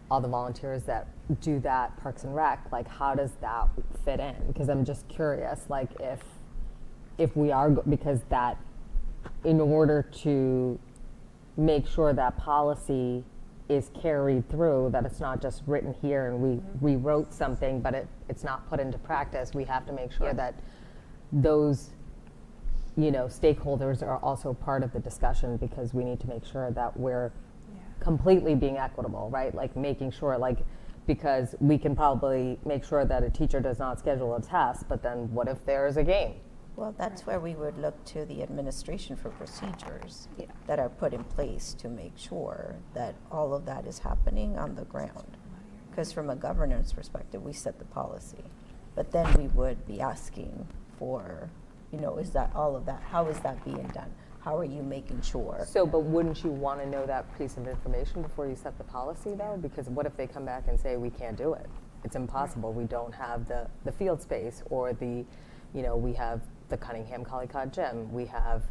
M: all the volunteers that do that, Parks and Rec, like how does that fit in? Because I'm just curious, like if we are, because that, in order to make sure that policy is carried through, that it's not just written here and we rewrote something, but it's not put into practice, we have to make sure that those, you know, stakeholders are also part of the discussion, because we need to make sure that we're completely being equitable, right? Like making sure, like, because we can probably make sure that a teacher does not schedule a test, but then what if there's a game?
B: Well, that's where we would look to the administration for procedures that are put in place to make sure that all of that is happening on the ground. Because from a governance perspective, we set the policy, but then we would be asking for, you know, is that all of that, how is that being done? How are you making sure?
M: So, but wouldn't you want to know that piece of information before you set the policy, though? Because what if they come back and say, we can't do it? It's impossible. We don't have the field space, or the, you know, we have the Cunningham Collycott Gym. We have,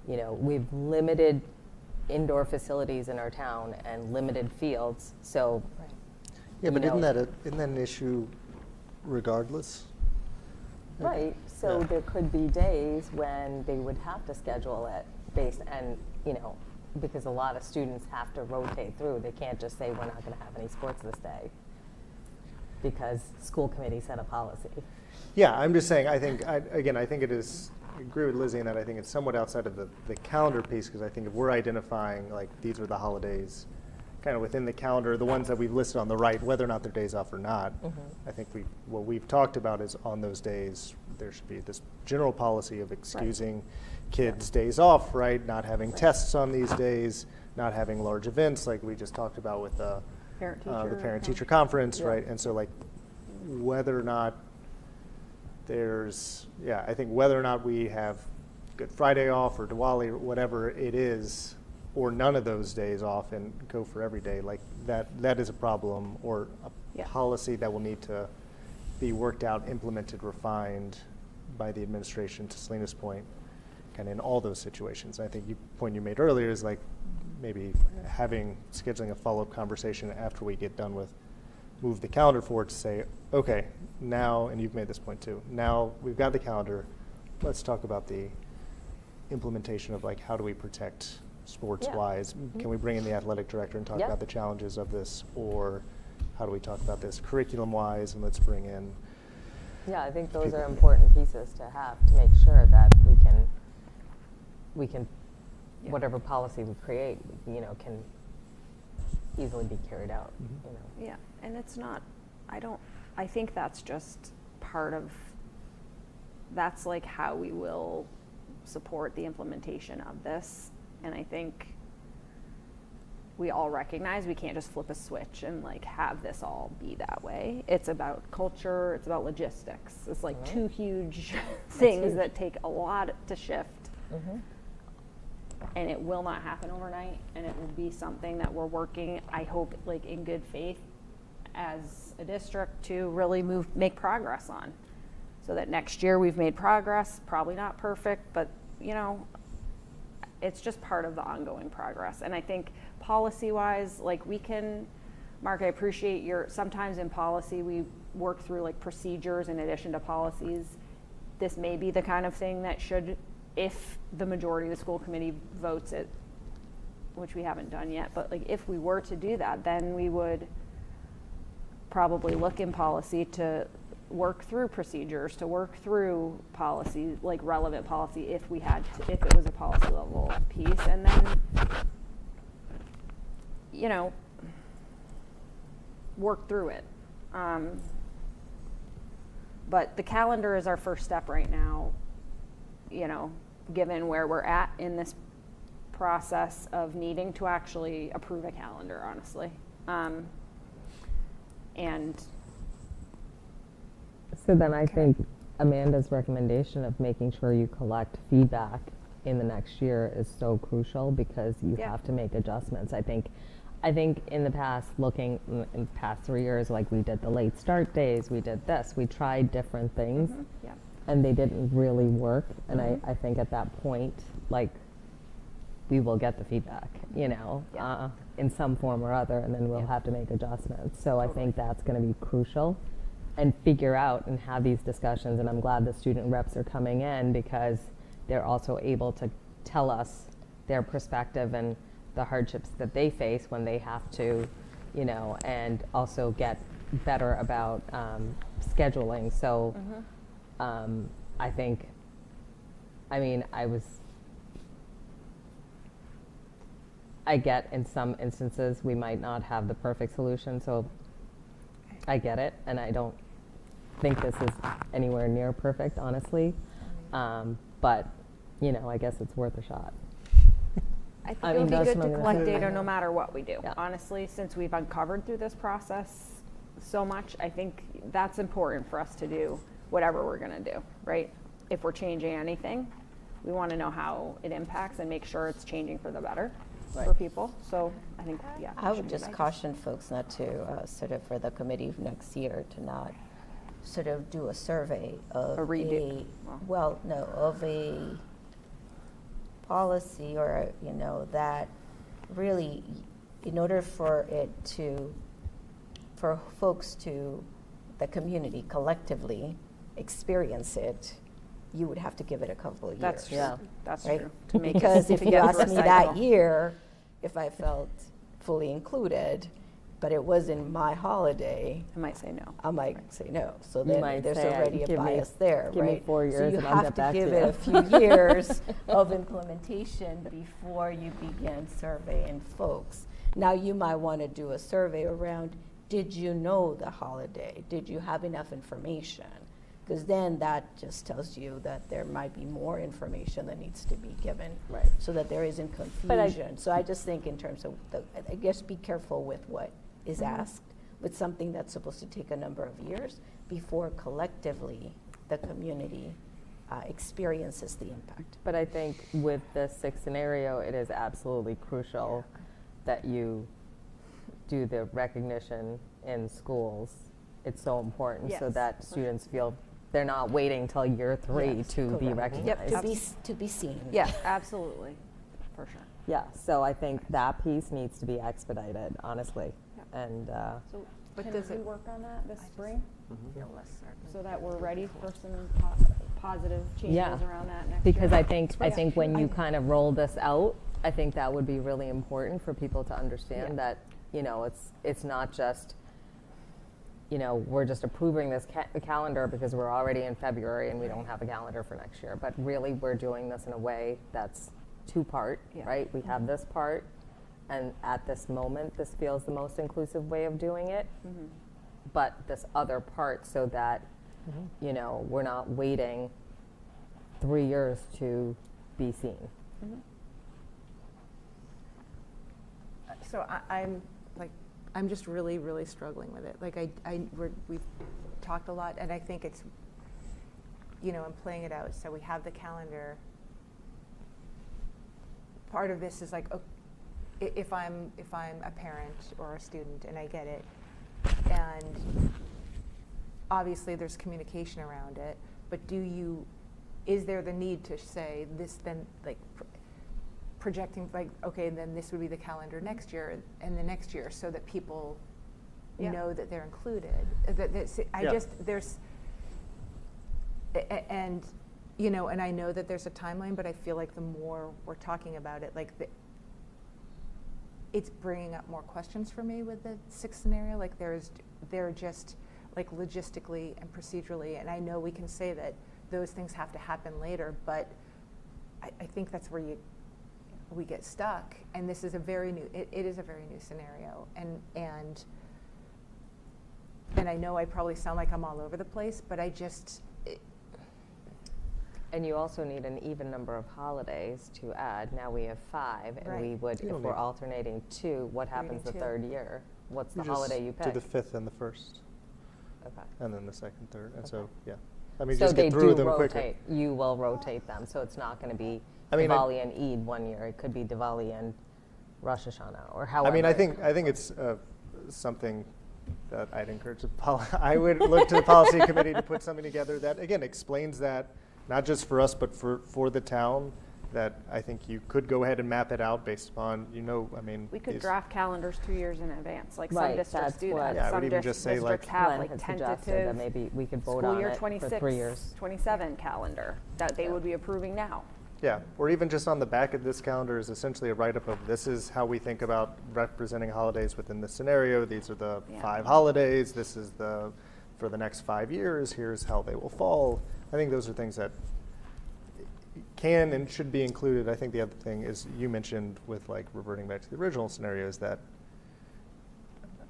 M: you know, we've limited indoor facilities in our town and limited fields. So,
C: Yeah, but isn't that an issue regardless?
M: Right. So there could be days when they would have to schedule it based, and you know, because a lot of students have to rotate through. They can't just say we're not going to have any sports this day because school committee set a policy.
C: Yeah, I'm just saying, I think it is, I agree with Lizzie in that I think it's somewhat outside of the calendar piece, because I think if we're identifying, like, these are the holidays kind of within the calendar, the ones that we've listed on the right, whether or not they're days off or not, I think what we've talked about is on those days, there should be this general policy of excusing kids' days off, right? Not having tests on these days, not having large events like we just talked about with the parent-teacher conference, right? And so, like, whether or not there's, I think whether or not we have Good Friday off or Diwali or whatever it is, or none of those days off and go for every day, like that is a problem, or a policy that will need to be worked out, implemented, refined by the administration, to Selena's point, kind of in all those situations. I think the point you made earlier is like maybe scheduling a follow-up conversation after we get done with move the calendar forward to say, okay, now, and you've made this point too, now we've got the calendar, let's talk about the implementation of, like, how do we protect sports-wise? Can we bring in the athletic director and talk about the challenges of this, or how do we talk about this curriculum-wise, and let's bring in.
M: Yeah, I think those are important pieces to have to make sure that we can whatever policy we create, you know, can easily be carried out. You know.
O: Yeah, and it's not. I think that's just part of. That's like how we will support the implementation of this, and I think we all recognize we can't just flip a switch and like have this all be that way. It's about culture, it's about logistics. It's like two huge things that take a lot to shift. And it will not happen overnight, and it will be something that we're working, I hope, like in good faith as a district to really make progress on, so that next year we've made progress, probably not perfect, but you know, it's just part of the ongoing progress. And I think policy-wise, like we can, Mark, I appreciate sometimes in policy we work through like procedures in addition to policies. This may be the kind of thing that should, if the majority of the school committee votes it, which we haven't done yet, but like if we were to do that, then we would probably look in policy to work through procedures, to work through policy, like relevant policy, if it was a policy level piece, and then, you know, work through it. But the calendar is our first step right now, you know, given where we're at in this process of needing to actually approve a calendar, honestly. And
R: So then I think Amanda's recommendation of making sure you collect feedback in the next year is so crucial, because you have to make adjustments. I think in the past, looking in the past 3 years, like we did the late start days, we did this, we tried different things, and they didn't really work. And I think at that point, like, we will get the feedback, you know, in some form or other, and then we'll have to make adjustments. So I think that's going to be crucial, and figure out and have these discussions. And I'm glad the student reps are coming in, because they're also able to tell us their perspective and the hardships that they face when they have to, you know, and also get better about scheduling. So I think, I mean, I get in some instances we might not have the perfect solution, so I get it, and I don't think this is anywhere near perfect, honestly. But, you know, I guess it's worth a shot.
O: I think it would be good to collect data no matter what we do. Honestly, since we've uncovered through this process so much, I think that's important for us to do whatever we're going to do, right? If we're changing anything, we want to know how it impacts and make sure it's changing for the better for people. So I think,
B: I would just caution folks not to sort of, for the committee next year, to not sort of do a survey of of a policy, or, you know, that really, in order for folks to, the community collectively experience it, you would have to give it a couple of years.
O: That's true. That's
B: right?
O: true. To make
B: Because if
O: to
B: you
O: get
B: asked
O: through a
B: me
O: cycle.
B: that year if I felt fully included, but it wasn't my holiday,
O: I might say no.
B: I might say no. So
R: You
B: then
R: might
B: there's
R: say,
B: already a
R: give me-
B: bias there,
R: give me
B: right?
R: 4
B: So
R: years
B: you
R: and I'll
B: have
R: get
B: to
R: back
B: give
R: to
B: it
R: you.
B: a few years of implementation before you begin surveying folks. Now, you might want to do a survey around, did you know the holiday? Did you have enough information? Because then that just tells you that there might be more information that needs to be given, so that there isn't confusion. So I just think in terms of, I guess, be careful with what is asked, with something that's supposed to take a number of years before collectively the community experiences the impact.
R: But I think with this 6th scenario, it is absolutely crucial that you do the recognition in schools. It's so important so that students feel they're not waiting till year 3 to be recognized.
B: To be seen.
O: Yeah, absolutely, for sure.
R: Yeah, so I think that piece needs to be expedited, honestly. And
O: So,
Q: But
O: can
Q: does
O: we
Q: it-
O: work on that this spring?
Q: Feel less certain.
O: So that we're ready for some positive changes around that next
R: because
O: year?
R: I think when you kind of roll this out, I think that would be really important for people to understand that, you know, it's not just, you know, we're just approving this calendar because we're already in February and we don't have a calendar for next year. But really, we're doing this in a way that's 2-part, right? We have this part, and at this moment, this feels the most inclusive way of doing it. But this other part, so that, you know, we're not waiting 3 years to be seen.
Q: So I'm just really, really struggling with it. Like we've talked a lot, and I think it's, you know, I'm playing it out. So we have the calendar. Part of this is like, if I'm a parent or a student and I get it, and obviously there's communication around it, but is there the need to say this then, like, projecting, like, okay, then this would be the calendar next year and the next year, so that people know that they're included. And you know, and I know that there's a timeline, but I feel like the more we're talking about it, like it's bringing up more questions for me with the 6th scenario. Like they're just like logistically and procedurally, and I know we can say that those things have to happen later, but I think that's where we get stuck. And this is a very new, it is a very new scenario. And I know I probably sound like I'm all over the place, but
R: And you also need an even number of holidays to add. Now we have 5, and
A: Right.
R: we would,
C: You
R: if
C: don't
R: we're
C: need-
R: alternating 2, what happens the
A: two.
R: 3rd year? What's the
C: You just
R: holiday you
C: do
R: pick?
C: the 5th and the 1st,
R: Okay.
C: and then the 2nd, 3rd, and so, yeah. I mean,
R: So
C: just
R: they
C: get through
R: do
C: them quicker.
R: rotate. You will rotate them, so it's not going to be
C: I mean,
R: Diwali and Eid one year. It could be Diwali and Rosh Hashanah, or however.
C: I mean, I think it's something that I'd encourage I would look to the policy committee to put something together that, again, explains that, not just for us, but for the town, that I think you could go ahead and map it out based upon, I mean.
A: We could
C: these-
A: draft calendars 2 years in advance, like some
R: Right,
A: districts
R: that's
A: do
R: what-
A: that.
C: Yeah, I
A: Some
C: would even just say,
A: districts
C: like-
A: have
R: Glenn
A: like
R: had suggested that
A: tentative
R: maybe we could vote
A: school
R: on
A: year
R: it for
A: 26,
R: 3 years.
A: 27 calendar that they would be approving now.
C: Yeah, or even just on the back of this calendar is essentially a write-up of this is how we think about representing holidays within this scenario. These are the
A: Yeah.
C: 5 holidays. This is for the next 5 years. Here's how they will fall. I think those are things that can and should be included. I think the other thing is you mentioned with like reverting back to the original scenarios that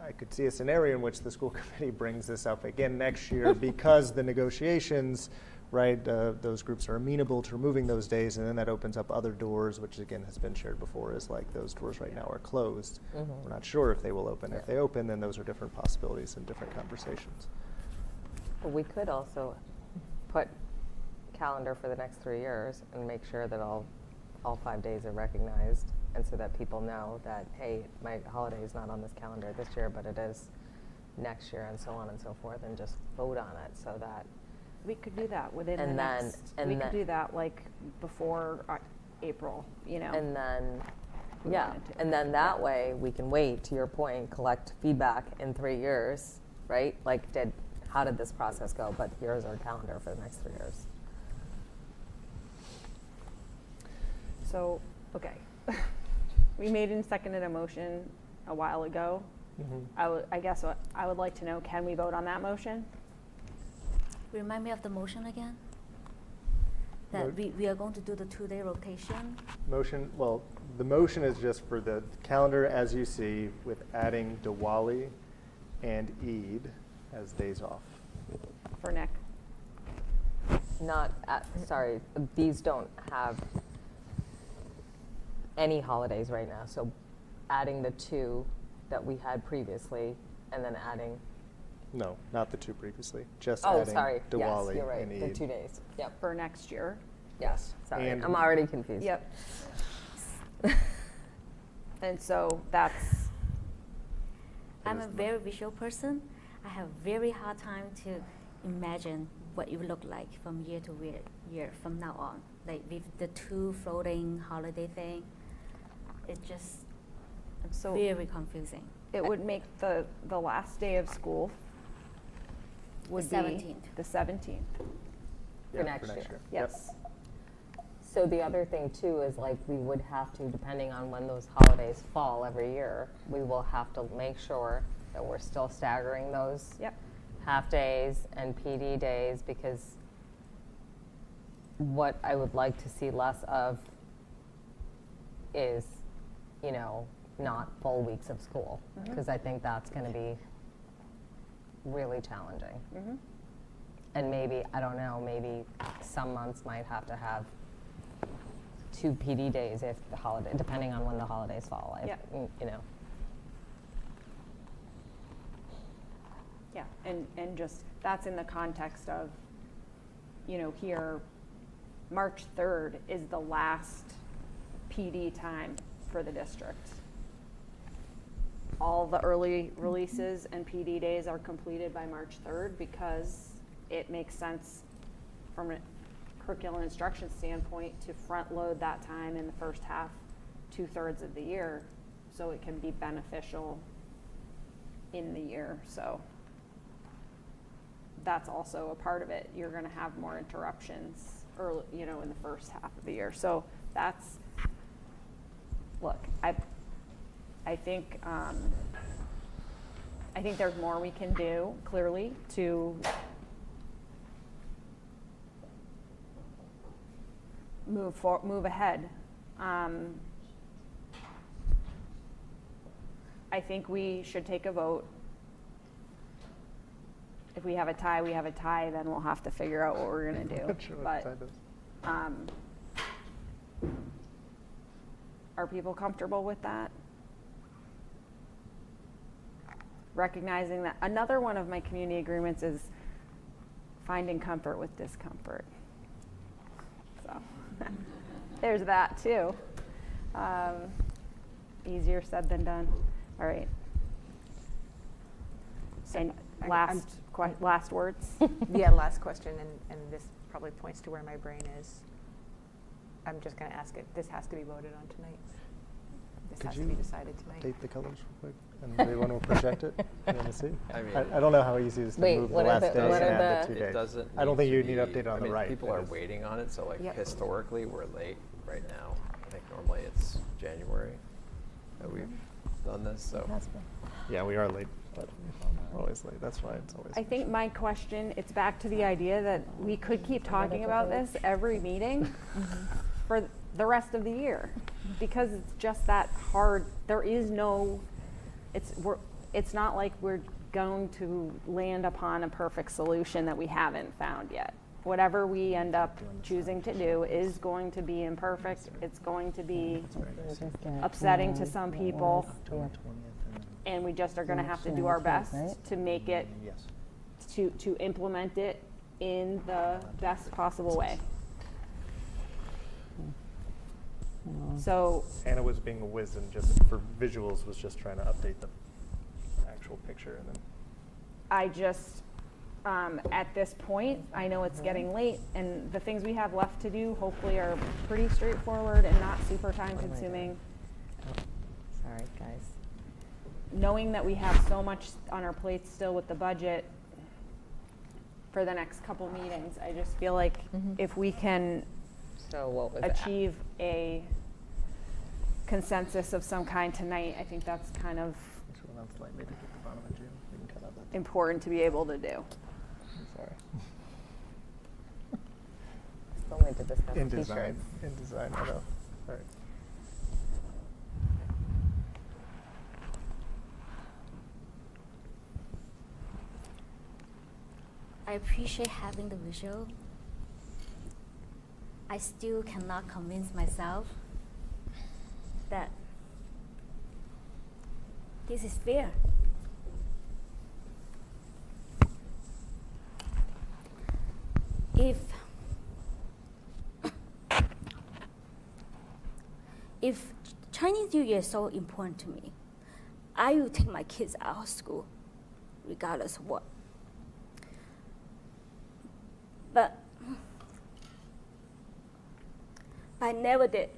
C: I could see a scenario in which the school committee brings this up again next year because the negotiations, right, those groups are amenable to removing those days, and then that opens up other doors, which again has been shared before, is like those doors right now are closed. We're not sure if they will open. If they open, then those are different possibilities and different conversations.
R: But we could also put calendar for the next 3 years and make sure that all 5 days are recognized, and so that people know that, hey, my holiday is not on this calendar this year, but it is next year, and so on and so forth, and just vote on it so that.
A: We could do that within the
R: And then-
A: next,
R: and
A: we
R: then-
A: could do that like before April,
R: And then,
A: we
R: yeah,
A: wanted to.
R: and then that way we can wait, to your point, collect feedback in 3 years, right? Like, how did this process go? But here's our calendar for the next 3 years.
A: So, okay. We made and seconded a motion a while ago. I guess what I would like to know, can we vote on that motion?
L: Remind me of the motion again? That we are going to do the 2-day rotation?
C: Motion, well, the motion is just for the calendar as you see, with adding Diwali and Eid as days off.
A: For Nick?
R: Not, sorry, these don't have any holidays right now, so adding the 2 that we had previously, and then adding.
C: No, not the 2 previously, just
R: Oh,
C: adding
R: sorry,
C: Diwali
R: yes, you're right,
C: and
R: the
C: Eid.
R: 2 days, yep.
A: For next year?
R: Yes, sorry,
C: And-
R: I'm already confused.
A: Yep. And so that's,
L: I'm a very visual person. I have very hard time to imagine what it would look like from year to year from now on. Like with the 2 floating holiday thing, it's just
A: So-
L: very confusing.
A: it would make the last day of school would be
L: 17th.
A: the 17th.
C: Yeah,
R: next year.
C: Yep.
A: Yes.
R: So the other thing too is like we would have to, depending on when those holidays fall every year, we will have to make sure that we're still staggering those
A: Yep.
R: half days and PD days, because what I would like to see less of is, not full weeks of school, because I think that's going to be really challenging. And maybe, I don't know, maybe some months might have to have 2 PD days if the holiday, depending on when the holidays fall.
A: Yeah. Yeah, and just, that's in the context of, here, March 3rd is the last PD time for the district. All the early releases and PD days are completed by March 3rd because it makes sense from a curriculum instruction standpoint to front load that time in the first half, 2/3 of the year, so it can be beneficial in the year. So that's also a part of it. You're going to have more interruptions early, in the first half of the year. So that's, look, I think there's more we can do, clearly, to move ahead. I think we should take a vote. If we have a tie, we have a tie, then we'll have to figure out what we're going to do.
C: Not sure what
A: But
C: the tie does.
O: Are people comfortable with that? Recognizing that another one of my community agreements is finding comfort with discomfort. So there's that too. Easier said than done. All right. And last words?
Q: Yeah, last question, and this probably points to where my brain is. I'm just going to ask it. This has to be voted on tonight. This has to be decided tonight.
C: Update the colors real quick, and everyone will project it. You want to see?
D: I mean,
C: I don't know how easy it is to move the last day and add the 2 days.
D: It doesn't.
C: I don't think you need
D: to
C: to update it on
D: I
C: the
D: mean,
C: right.
D: People are waiting on it, so like historically, we're late right now. I think normally it's January that we've done this. So
C: yeah, we are late, but we're always late. That's why it's always.
O: I think my question, it's back to the idea that we could keep talking about this every meeting for the rest of the year, because it's just that hard. There is no, it's not like we're going to land upon a perfect solution that we haven't found yet. Whatever we end up choosing to do is going to be imperfect. It's going to be upsetting to some people, and we just are going to have to do our best to make it, to implement it in the best possible way. So
C: Anna was being a whiz and just for visuals was just trying to update the actual picture, and then
O: I just, at this point, I know it's getting late, and the things we have left to do hopefully are pretty straightforward and not super time consuming.
R: Sorry, guys.
O: Knowing that we have so much on our plates still with the budget for the next couple meetings, I just feel like if we can achieve a consensus of some kind tonight, I think that's kind of important to be able to do.
C: Sorry.
R: Still need to discuss
C: In
R: t-shirts.
C: design, I know. All right.
L: I appreciate having the visual. I still cannot convince myself that this is fair. If Chinese New Year is so important to me, I will take my kids out of school, regardless of what. But I never did.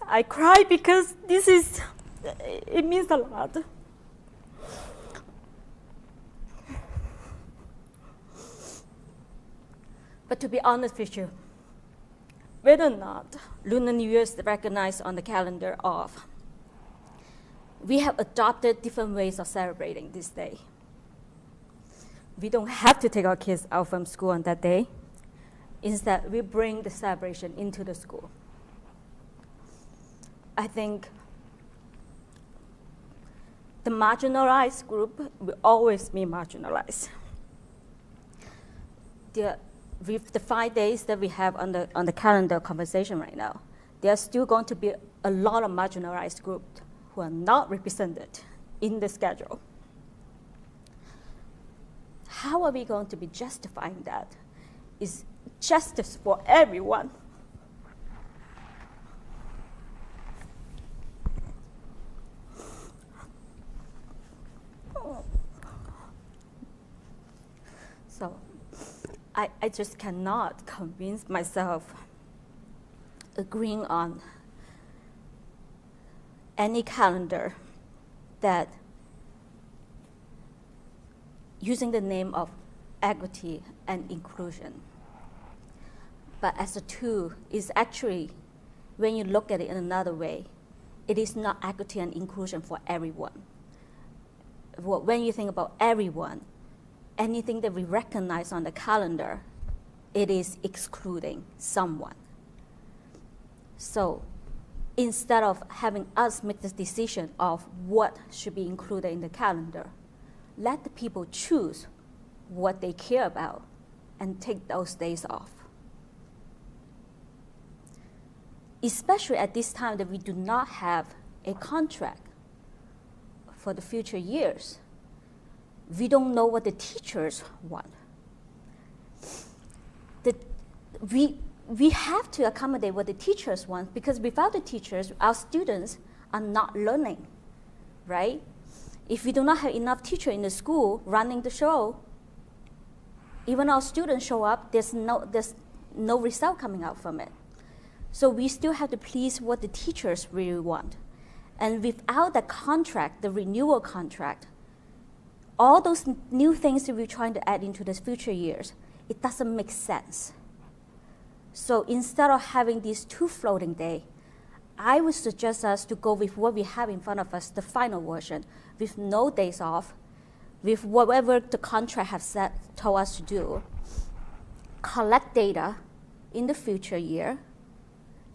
L: I cry because it means a lot. But to be honest with you, whether or not Lunar New Year is recognized on the calendar of, we have adopted different ways of celebrating this day. We don't have to take our kids out from school on that day. Instead, we bring the celebration into the school. I think the marginalized group will always be marginalized. With the 5 days that we have on the calendar conversation right now, there are still going to be a lot of marginalized groups who are not represented in the schedule. How are we going to be justifying that? Is justice for everyone. So I just cannot convince myself agreeing on any calendar that using the name of equity and inclusion. But as a tool, is actually, when you look at it in another way, it is not equity and inclusion for everyone. When you think about everyone, anything that we recognize on the calendar, it is excluding someone. So instead of having us make the decision of what should be included in the calendar, let the people choose what they care about and take those days off. Especially at this time that we do not have a contract for the future years. We don't know what the teachers want. We have to accommodate what the teachers want, because without the teachers, our students are not learning, right? If we do not have enough teachers in the school running the show, even our students show up, there's no result coming out from it. So we still have to please what the teachers really want. And without the contract, the renewal contract, all those new things that we're trying to add into the future years, it doesn't make sense. So instead of having these 2 floating days, I would suggest us to go with what we have in front of us, the final version, with no days off, with whatever the contract has told us to do, collect data in the future year,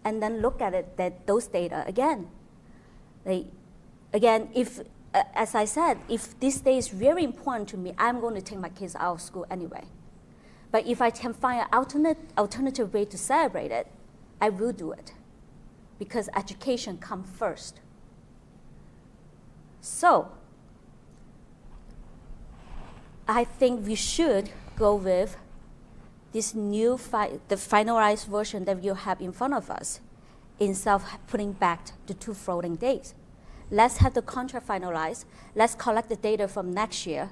L: and then look at it, those data again. If, as I said, if this day is very important to me, I'm going to take my kids out of school anyway. But if I can find an alternative way to celebrate it, I will do it, because education comes first. So I think we should go with this new, the finalized version that you have in front of us, instead of putting back the 2 floating days. Let's have the contract finalized. Let's collect the data from next year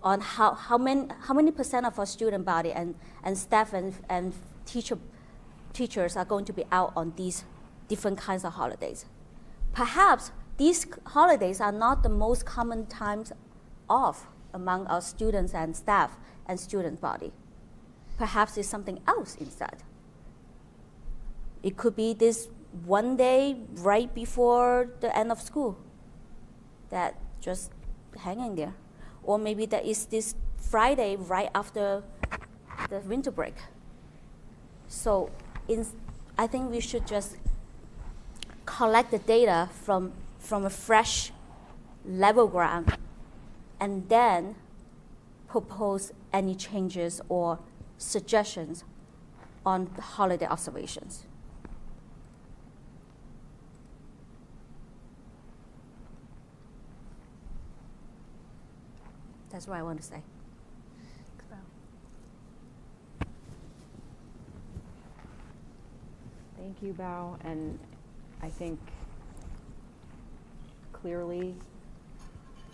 L: on how many percent of our student body and staff and teachers are going to be out on these different kinds of holidays. Perhaps these holidays are not the most common times off among our students and staff and student body. Perhaps it's something else instead. It could be this one day right before the end of school that just hanging there. Or maybe there is this Friday right after the winter break. So I think we should just collect the data from a fresh level ground and then propose any changes or suggestions on the holiday observations. That's what I want to say.
O: Thank you, Bao. And I think clearly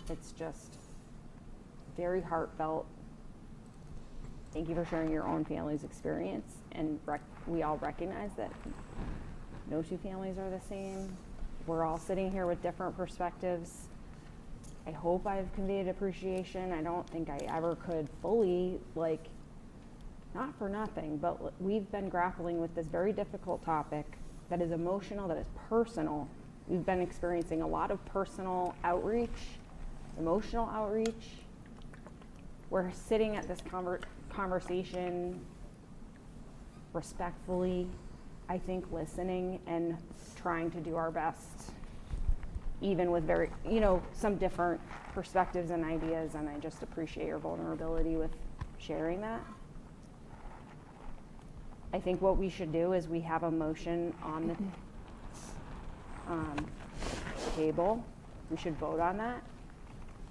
O: it's just very heartfelt. Thank you for sharing your own family's experience. And we all recognize that no 2 families are the same. We're all sitting here with different perspectives. I hope I've conveyed appreciation. I don't think I ever could fully, not for nothing, but we've been grappling with this very difficult topic that is emotional, that is personal. We've been experiencing a lot of personal outreach, emotional outreach. We're sitting at this conversation respectfully, I think, listening and trying to do our best, even with some different perspectives and ideas, and I just appreciate your vulnerability with sharing that. I think what we should do is we have a motion on the table. We should vote on that.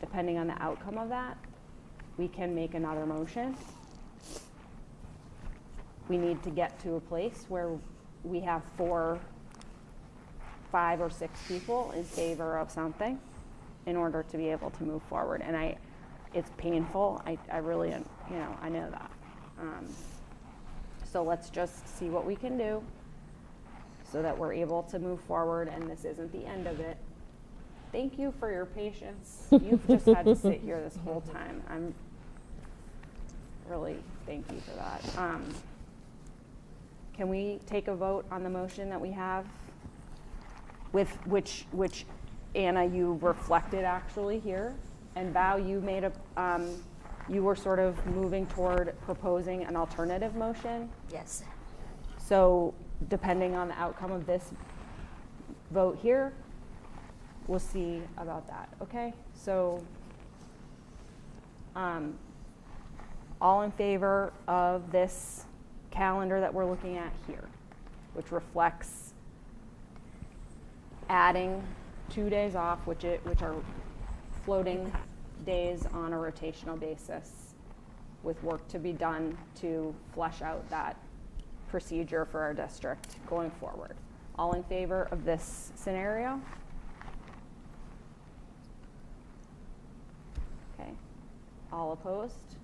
O: Depending on the outcome of that, we can make another motion. We need to get to a place where we have 4, 5, or 6 people in favor of something in order to be able to move forward. And it's painful. I really, I know that. So let's just see what we can do so that we're able to move forward and this isn't the end of it. Thank you for your patience. You've just had to sit here this whole time. I'm really, thank you for that. Can we take a vote on the motion that we have? With which Anna, you reflected actually here, and Val, you made you were sort of moving toward proposing an alternative motion.
L: Yes.
O: So depending on the outcome of this vote here, we'll see about that, okay? So, all in favor of this calendar that we're looking at here, which reflects adding 2 days off, which are floating days on a rotational basis, with work to be done to flesh out that procedure for our district going forward. All in favor of this scenario? Okay. All opposed?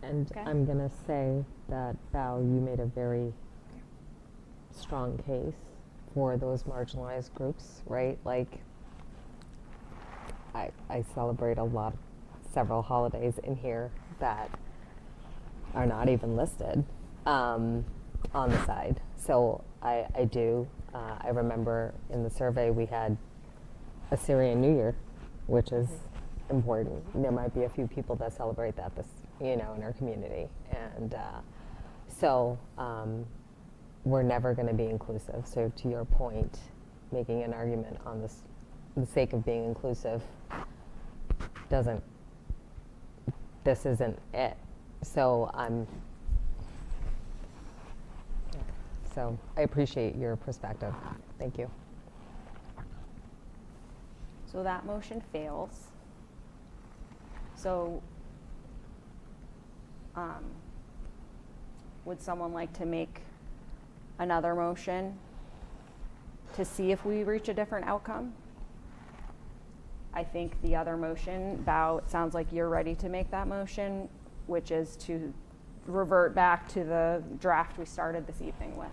M: And
O: Okay.
M: I'm going to say that, Val, you made a very strong case for those marginalized groups, right? Like, I celebrate several holidays in here that are not even listed on the side. So I do. I remember in the survey we had a Syrian New Year, which is important. There might be a few people that celebrate that in our community, and so we're never going to be inclusive. So to your point, making an argument on the sake of being inclusive this isn't it. So so I appreciate your perspective. Thank you.
O: So that motion fails. So would someone like to make another motion to see if we reach a different outcome? I think the other motion, Bao, it sounds like you're ready to make that motion, which is to revert back to the draft we started this evening with.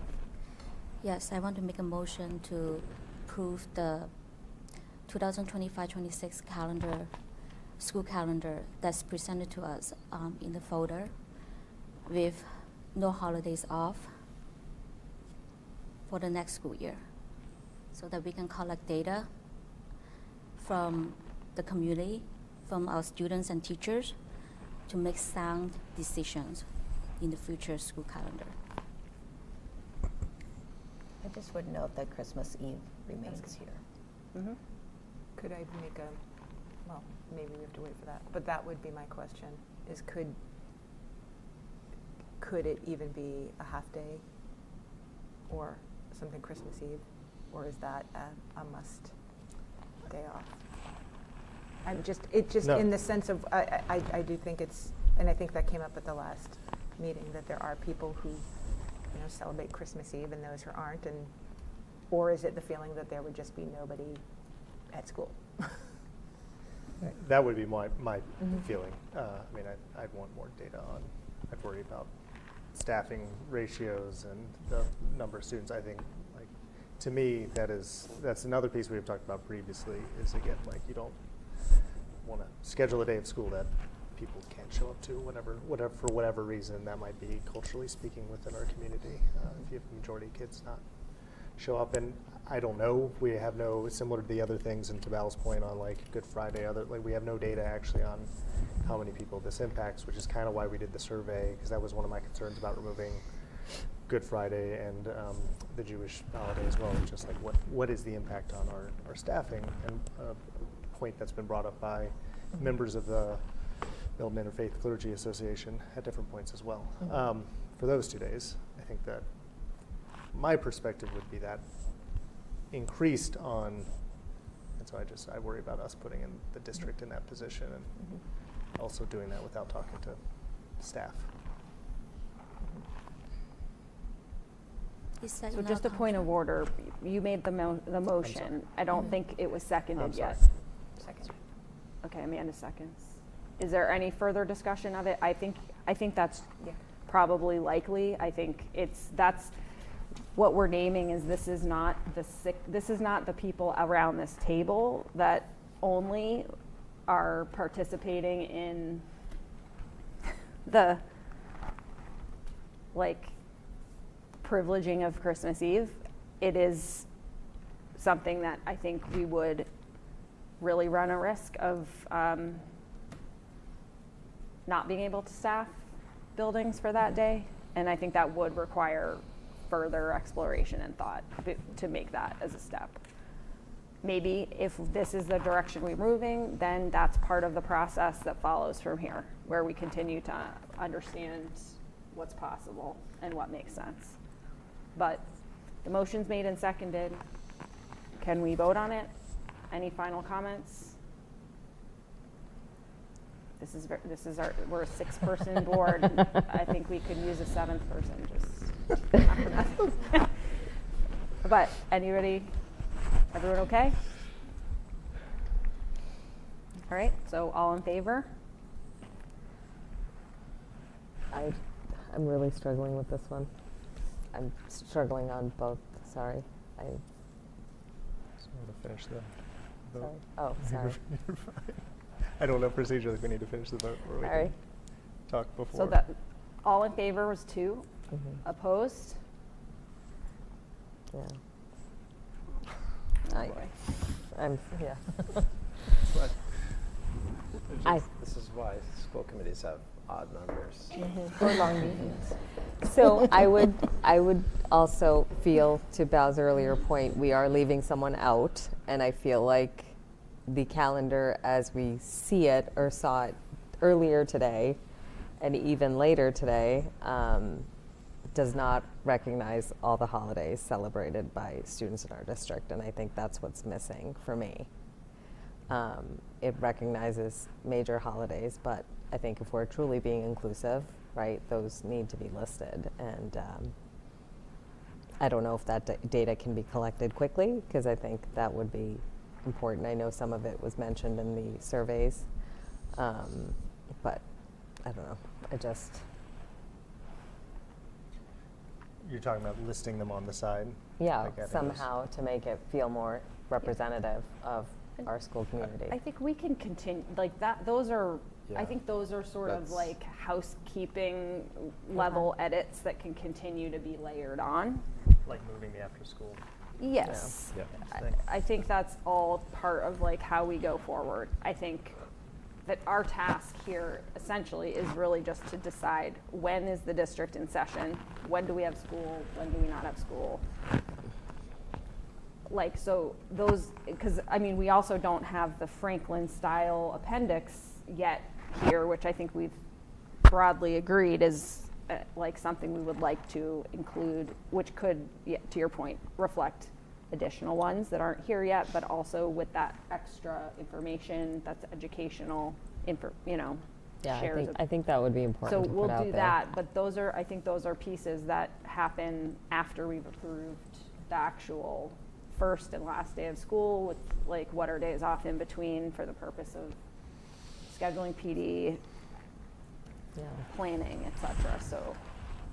L: Yes, I want to make a motion to approve the 2025-26 calendar, school calendar that's presented to us in the folder with no holidays off for the next school year, so that we can collect data from the community, from our students and teachers, to make sound decisions in the future school calendar.
B: I just would note that Christmas Eve remains here.
O: Mm-hmm.
Q: Could I make well, maybe we have to wait for that, but that would be my question, is could it even be a half day or something Christmas Eve, or is that a must day off?
C: No.
Q: In the sense of, I do think it's, and I think that came up at the last meeting, that there are people who, celebrate Christmas Eve and those who aren't, or is it the feeling that there would just be nobody at school?
C: That would be my feeling. I'd want more data on. I'd worry about staffing ratios and the number of students. I think, to me, that's another piece we've talked about previously. Is again, you don't want to schedule a day of school that people can't show up to, for whatever reason that might be, culturally speaking, within our community. If you have the majority of kids not show up, and I don't know, we have no, similar to the other things, and to Val's point on Good Friday, we have no data actually on how many people this impacts, which is kind of why we did the survey, because that was one of my concerns about removing Good Friday and the Jewish holiday as well. Just what is the impact on our staffing? And a point that's been brought up by members of the Milton Interfaith Clergy Association at different points as well. For those 2 days, I think that my perspective would be that increased on, and so I worry about us putting in the district in that position, and also doing that without talking to staff.
O: So just a point of order, you made the motion. I don't think it was seconded yet.
Q: Second.
O: Okay, Amanda seconds. Is there any further discussion of it? I think that's probably likely. I think that's what we're naming is this is not the people around this table that only are participating in the privileging of Christmas Eve. It is something that I think we would really run a risk of not being able to staff buildings for that day, and I think that would require
A: further exploration and thought to make that as a step. Maybe if this is the direction we're moving, then that's part of the process that follows from here, where we continue to understand what's possible and what makes sense. But the motion's made and seconded. Can we vote on it? Any final comments? This is our, we're a 6-person board. I think we could use a 7th person, just. But everyone okay? All right, so all in favor?
R: I'm really struggling with this one. I'm struggling on both, sorry.
C: Just want to finish the vote.
R: Sorry. Oh, sorry.
C: You're fine. I don't know procedurally if we need to finish the vote or we
R: Sorry.
C: can talk before.
A: So that, all in favor was 2. Opposed?
R: Yeah. Yeah.
D: This is why school committees have odd numbers.
R: Or long meetings. So I would also feel, to Bal's earlier point, we are leaving someone out, and I feel like the calendar as we see it or saw it earlier today and even later today does not recognize all the holidays celebrated by students in our district, and I think that's what's missing for me. It recognizes major holidays, but I think if we're truly being inclusive, right, those need to be listed. And I don't know if that data can be collected quickly, because I think that would be important. I know some of it was mentioned in the surveys, but I don't know.
C: You're talking about listing them on the side?
R: Yeah,
C: like
R: somehow to make it feel more representative of our school community.
A: I think we can continue, like that, those are, I
C: Yeah.
A: think those are sort of like housekeeping level edits that can continue to be layered on.
C: Like moving the after school.
A: Yes.
C: Yeah.
A: I think that's all part of like how we go forward. I think that our task here essentially is really just to decide when is the district in session, when do we have school, when do we not have school. Like, so those, because I mean, we also don't have the Franklin style appendix yet here, which I think we've broadly agreed is like something we would like to include, which could, yeah, to your point, reflect additional ones that aren't here yet, but also with that extra information that's educational,
R: Yeah,
A: shares.
R: I think that would be important
A: So
R: to
A: we'll
R: put out
A: do
R: there.
A: that, but those are, I think those are pieces that happen after we've approved the actual first and last day of school, with like what are days off in between for the purpose of scheduling PD, planning, etc. So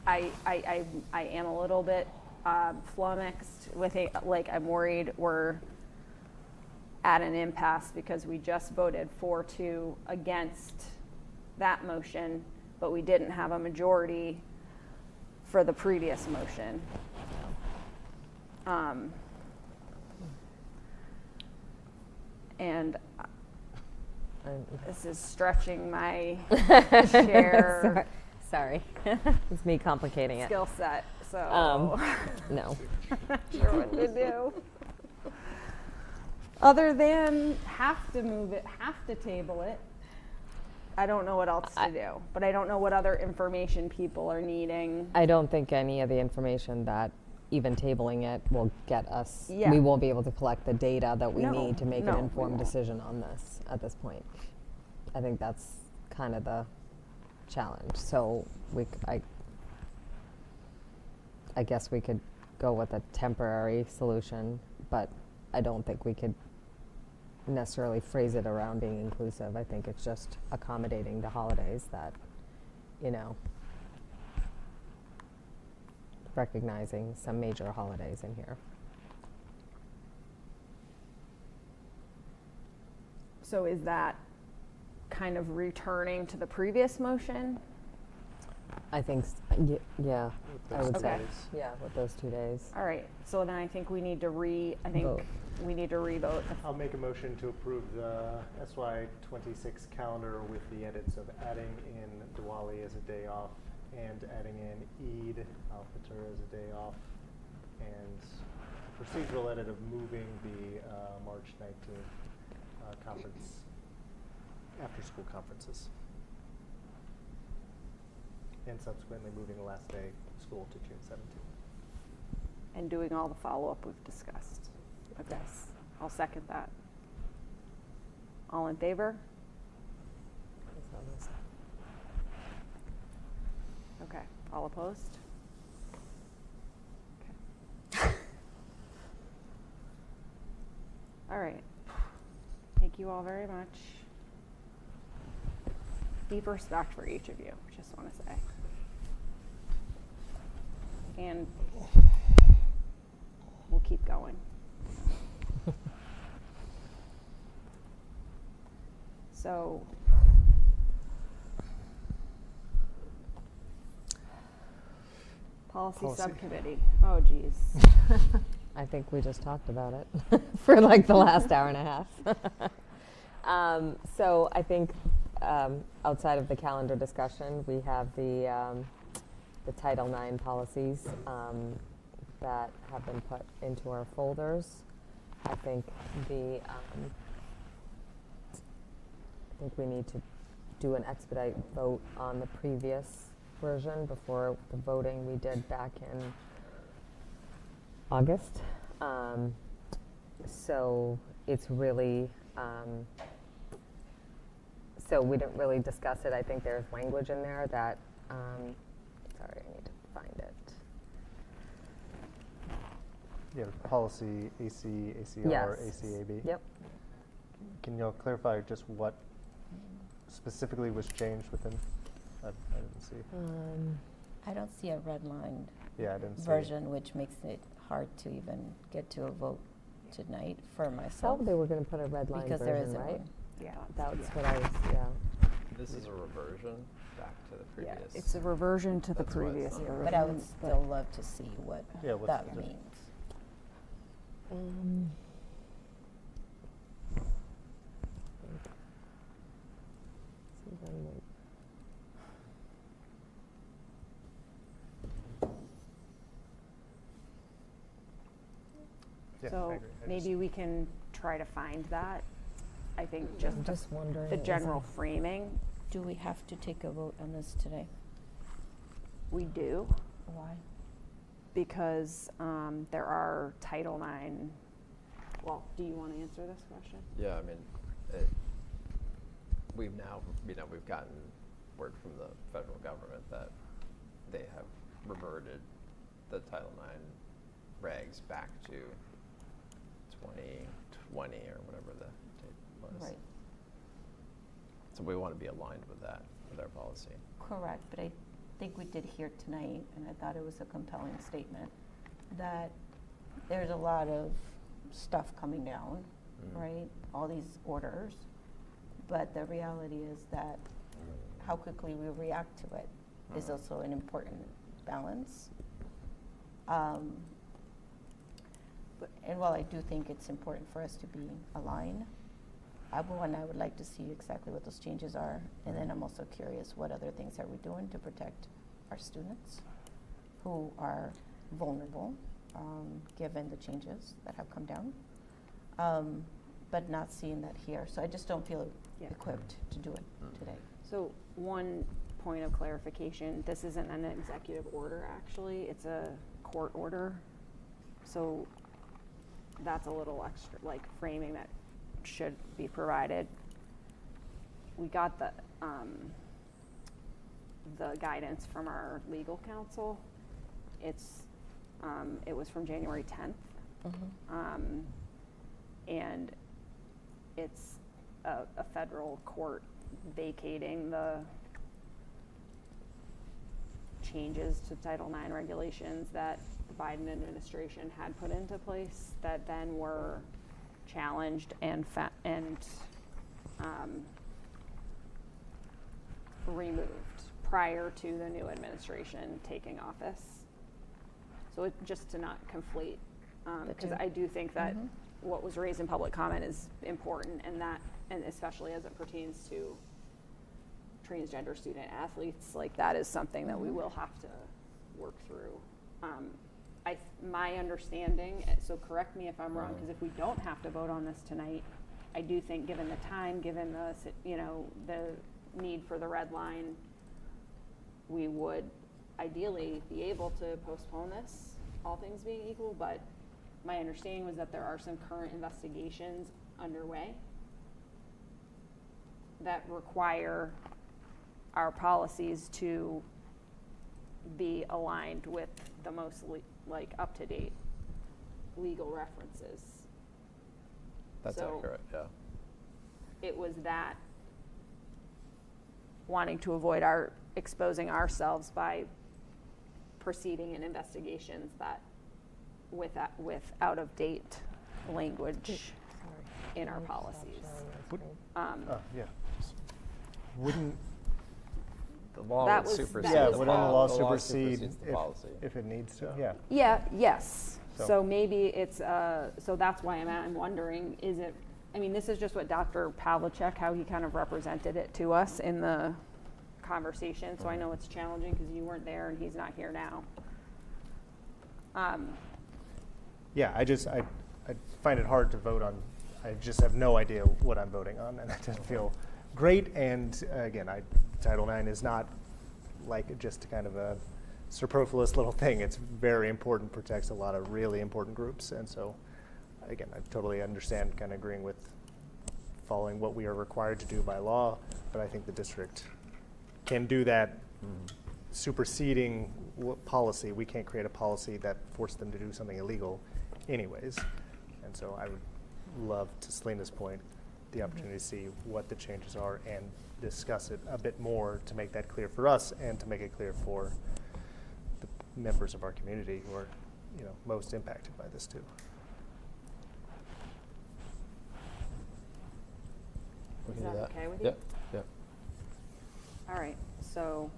A: I am a little bit flummoxed with it. Like, I'm worried we're at an impasse because we just voted 4-2 against that motion, but we didn't have a majority for the previous motion. And this is stretching my chair.
R: Sorry. It's me complicating it.
A: Skill set. So
R: no.
A: Not sure what to do. Other than have to move it, have to table it. I don't know what else to do, but I don't know what other information people are needing.
R: I don't think any of the information that even tabling it will get us,
A: Yeah.
R: we won't be able to collect the data that we
A: No,
R: need to make
A: no,
R: an
A: we
R: informed
A: won't.
R: decision on this at this point. I think that's kind of the challenge. So I guess we could go with a temporary solution, but I don't think we could necessarily phrase it around being inclusive. I think it's just accommodating the holidays that, recognizing some major holidays in here.
A: So is that kind of returning to the previous motion?
R: I think, yeah, I would say,
A: Okay.
R: yeah, with those 2 days.
A: All right, so then I think we need to
R: Vote.
A: we need to revote.
C: I'll make a motion to approve the SY26 calendar with the edits of adding in Diwali as a day off and adding in Eid al-Fitr as a day off, and a procedural edit of moving the March 19th conference, after-school conferences, and subsequently moving the last day of school to June 17th.
O: And doing all the follow-up we've discussed. Okay. I'll second that. All in favor? Okay. All opposed? Okay. All right. Thank you all very much. Deep respect for each of you, just want to say. And we'll keep going. So, policy subcommittee. Oh, geez.
R: I think we just talked about it for like the last hour and a half. So I think outside of the calendar discussion, we have the Title IX policies that have been put into our folders. I think I think we need to do an expedite vote on the previous version before the voting we did back in August. So it's really, so we didn't really discuss it. I think there's language in there that, sorry, I need to find it.
C: Yeah, policy AC, ACR,
R: Yes.
C: ACAB.
R: Yep.
C: Can you clarify just what specifically was changed within? I didn't see.
B: I don't see a redlined
C: Yeah, I didn't see
B: version, which makes it hard to even get to a vote tonight for myself.
R: Oh, they were going to put a red line
B: because
R: version,
B: there isn't
R: right?
B: one.
O: Yeah.
R: That's what I was, yeah.
D: This is a reversion back to the previous.
O: Yeah, it's a reversion to the
D: That's what I
O: previous
D: thought.
O: version.
B: But I would still love to see what
C: Yeah, what's
B: that
C: the difference?
B: means.
C: Yeah, I
O: So
C: agree.
O: maybe we can try to find that. I think just,
R: I'm just wondering.
O: the general framing,
B: Do we have to take a vote on this today?
O: we do,
B: Why?
O: because there are Title IX. Well, do you want to answer this question?
D: Yeah, I mean, we've now, we've gotten word from the federal government that they have reverted the Title IX regs back to 2020 or whatever the date was.
B: Right.
D: So we want to be aligned with that, with our policy.
B: Correct, but I think we did hear tonight, and I thought it was a compelling statement, that there's a lot of stuff coming down, right? All these orders, but the reality is that how quickly we react to it is also an important balance. And while I do think it's important for us to be aligned, I would like to see exactly what those changes are, and then I'm also curious what other things are we doing to protect our students who are vulnerable, given the changes that have come down, but not seeing that here. So I just don't feel equipped to do it today.
O: So one point of clarification, this isn't an executive order, actually. It's a court order. So that's a little extra, like, framing that should be provided. We got the guidance from our legal counsel. It was from January 10th. And it's a federal court vacating the changes to Title IX regulations that the Biden administration had put into place that then were challenged and removed prior to the new administration taking office. So just to not conflate, because I do think that what was raised in public comment is important, and especially as it pertains to transgender student athletes, like that is something that we will have to work through. My understanding, so correct me if I'm wrong, because if we don't have to vote on this tonight, I do think given the time, given the, the need for the red line, we would ideally be able to postpone this, all things being equal, but my understanding was that there are some current investigations underway that require our policies to be aligned with the most up-to-date legal references.
D: That's accurate, yeah.
O: It was that wanting to avoid exposing ourselves by proceeding in investigations that with out-of-date language in our policies.
C: Yeah. Wouldn't
D: the law
O: that
D: would
O: was-
D: supersede?
O: that
C: yeah,
O: was
C: wouldn't the
O: all.
C: law
D: The law
C: supersede
D: supersedes the policy.
C: if it needs to? Yeah.
O: Yeah, yes.
C: So-
O: So maybe it's, so that's why I'm wondering, is it, I mean, this is just what Dr. Pavlicek, how he kind of represented it to us in the conversation. So I know it's challenging because you weren't there and he's not here now.
C: Yeah, I find it hard to vote on. I just have no idea what I'm voting on, and that doesn't feel great. And again, Title IX is not like just kind of a superfluous little thing. It's very important, protects a lot of really important groups. And so, again, I totally understand kind of agreeing with following what we are required to do by law, but I think the district can do that superseding policy. We can't create a policy that forced them to do something illegal anyways. And so I would love, to Selena's point, the opportunity to see what the changes are and discuss it a bit more to make that clear for us and to make it clear for the members of our community who are, most impacted by this too.
D: We
O: Is
D: can do
O: that okay with you?
D: Yep, yep.
O: All right, so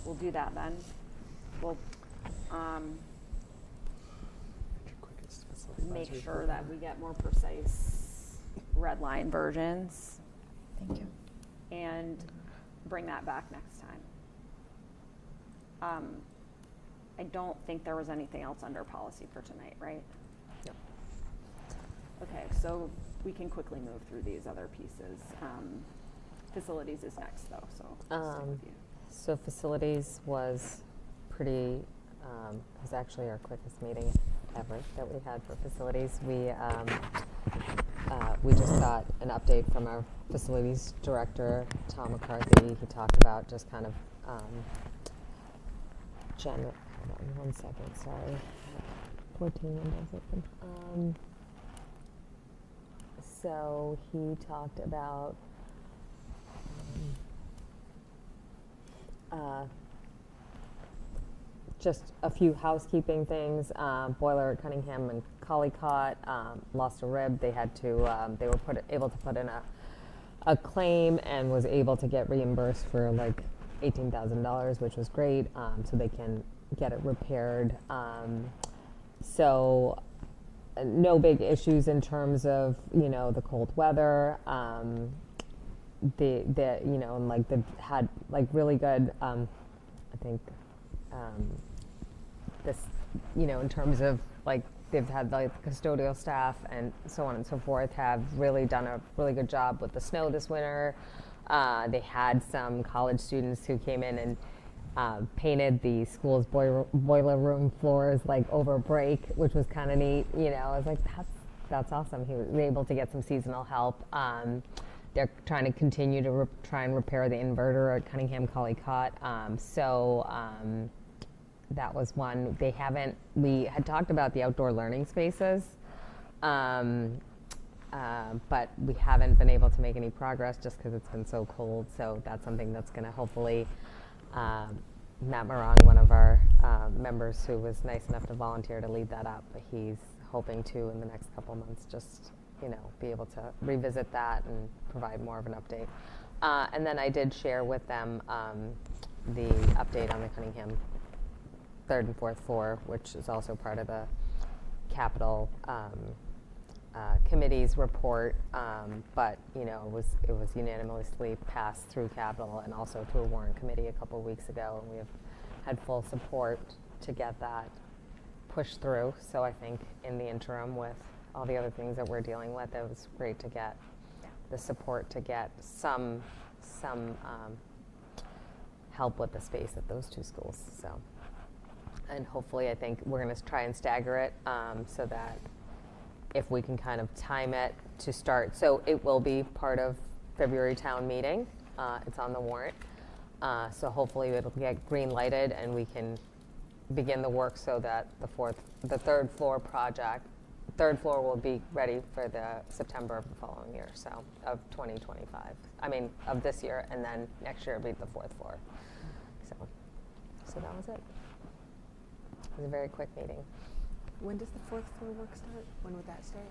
O: we'll do that then. We'll make sure that we get more precise red line versions.
B: Thank you.
O: And bring that back next time. I don't think there was anything else under policy for tonight, right?
M: No.
O: Okay, so we can quickly move through these other pieces. Facilities is next though, so I'll stick with you.
M: So facilities was pretty, was actually our quickest meeting ever that we had for facilities. We just got an update from our facilities director, Tom McCarthy. He talked about just kind of hold on 1 second, sorry. 14 windows open. So he talked about just a few housekeeping things. Boiler at Cunningham and Collycott lost a rib. They had to. They were able to put in a claim and was able to get reimbursed for like $18,000, which was great. So they can get it repaired. So no big issues in terms of the cold weather. They had like really good. I think. This, in terms of like they've had like custodial staff and so on and so forth have really done a really good job with the snow this winter. They had some college students who came in and painted the school's boiler room floors like over break, which was kind of neat. I was like, that's awesome. He was able to get some seasonal help. They're trying to continue to try and repair the inverter at Cunningham Collycott. That was one. We had talked about the outdoor learning spaces, but we haven't been able to make any progress just because it's been so cold. So that's something that's going to hopefully, Matt Morong, one of our members who was nice enough to volunteer to lead that up, he's hoping to in the next couple months just, be able to revisit that and provide more of an update. And then I did share with them the update on the Cunningham 3rd and 4th floor, which is also part of the capital committee's report, but you know, it was unanimously passed through capital and also through a warrant committee a couple of weeks ago, and we have had full support to get that pushed through. So I think in the interim, with all the other things that we're dealing with, it was great to get the support to get some help with the space at those two schools. So, and hopefully, I think we're going to try and stagger it so that if we can kind of time it to start. So it will be part of February town meeting. It's on the warrant. So hopefully it'll get green lighted and we can begin the work so that the third floor will be ready for the September of the following year, so of 2025. I mean, of this year, and then next year it'll be the fourth floor. So that was it. It was a very quick meeting.
Q: When does the fourth floor work start? When would that start?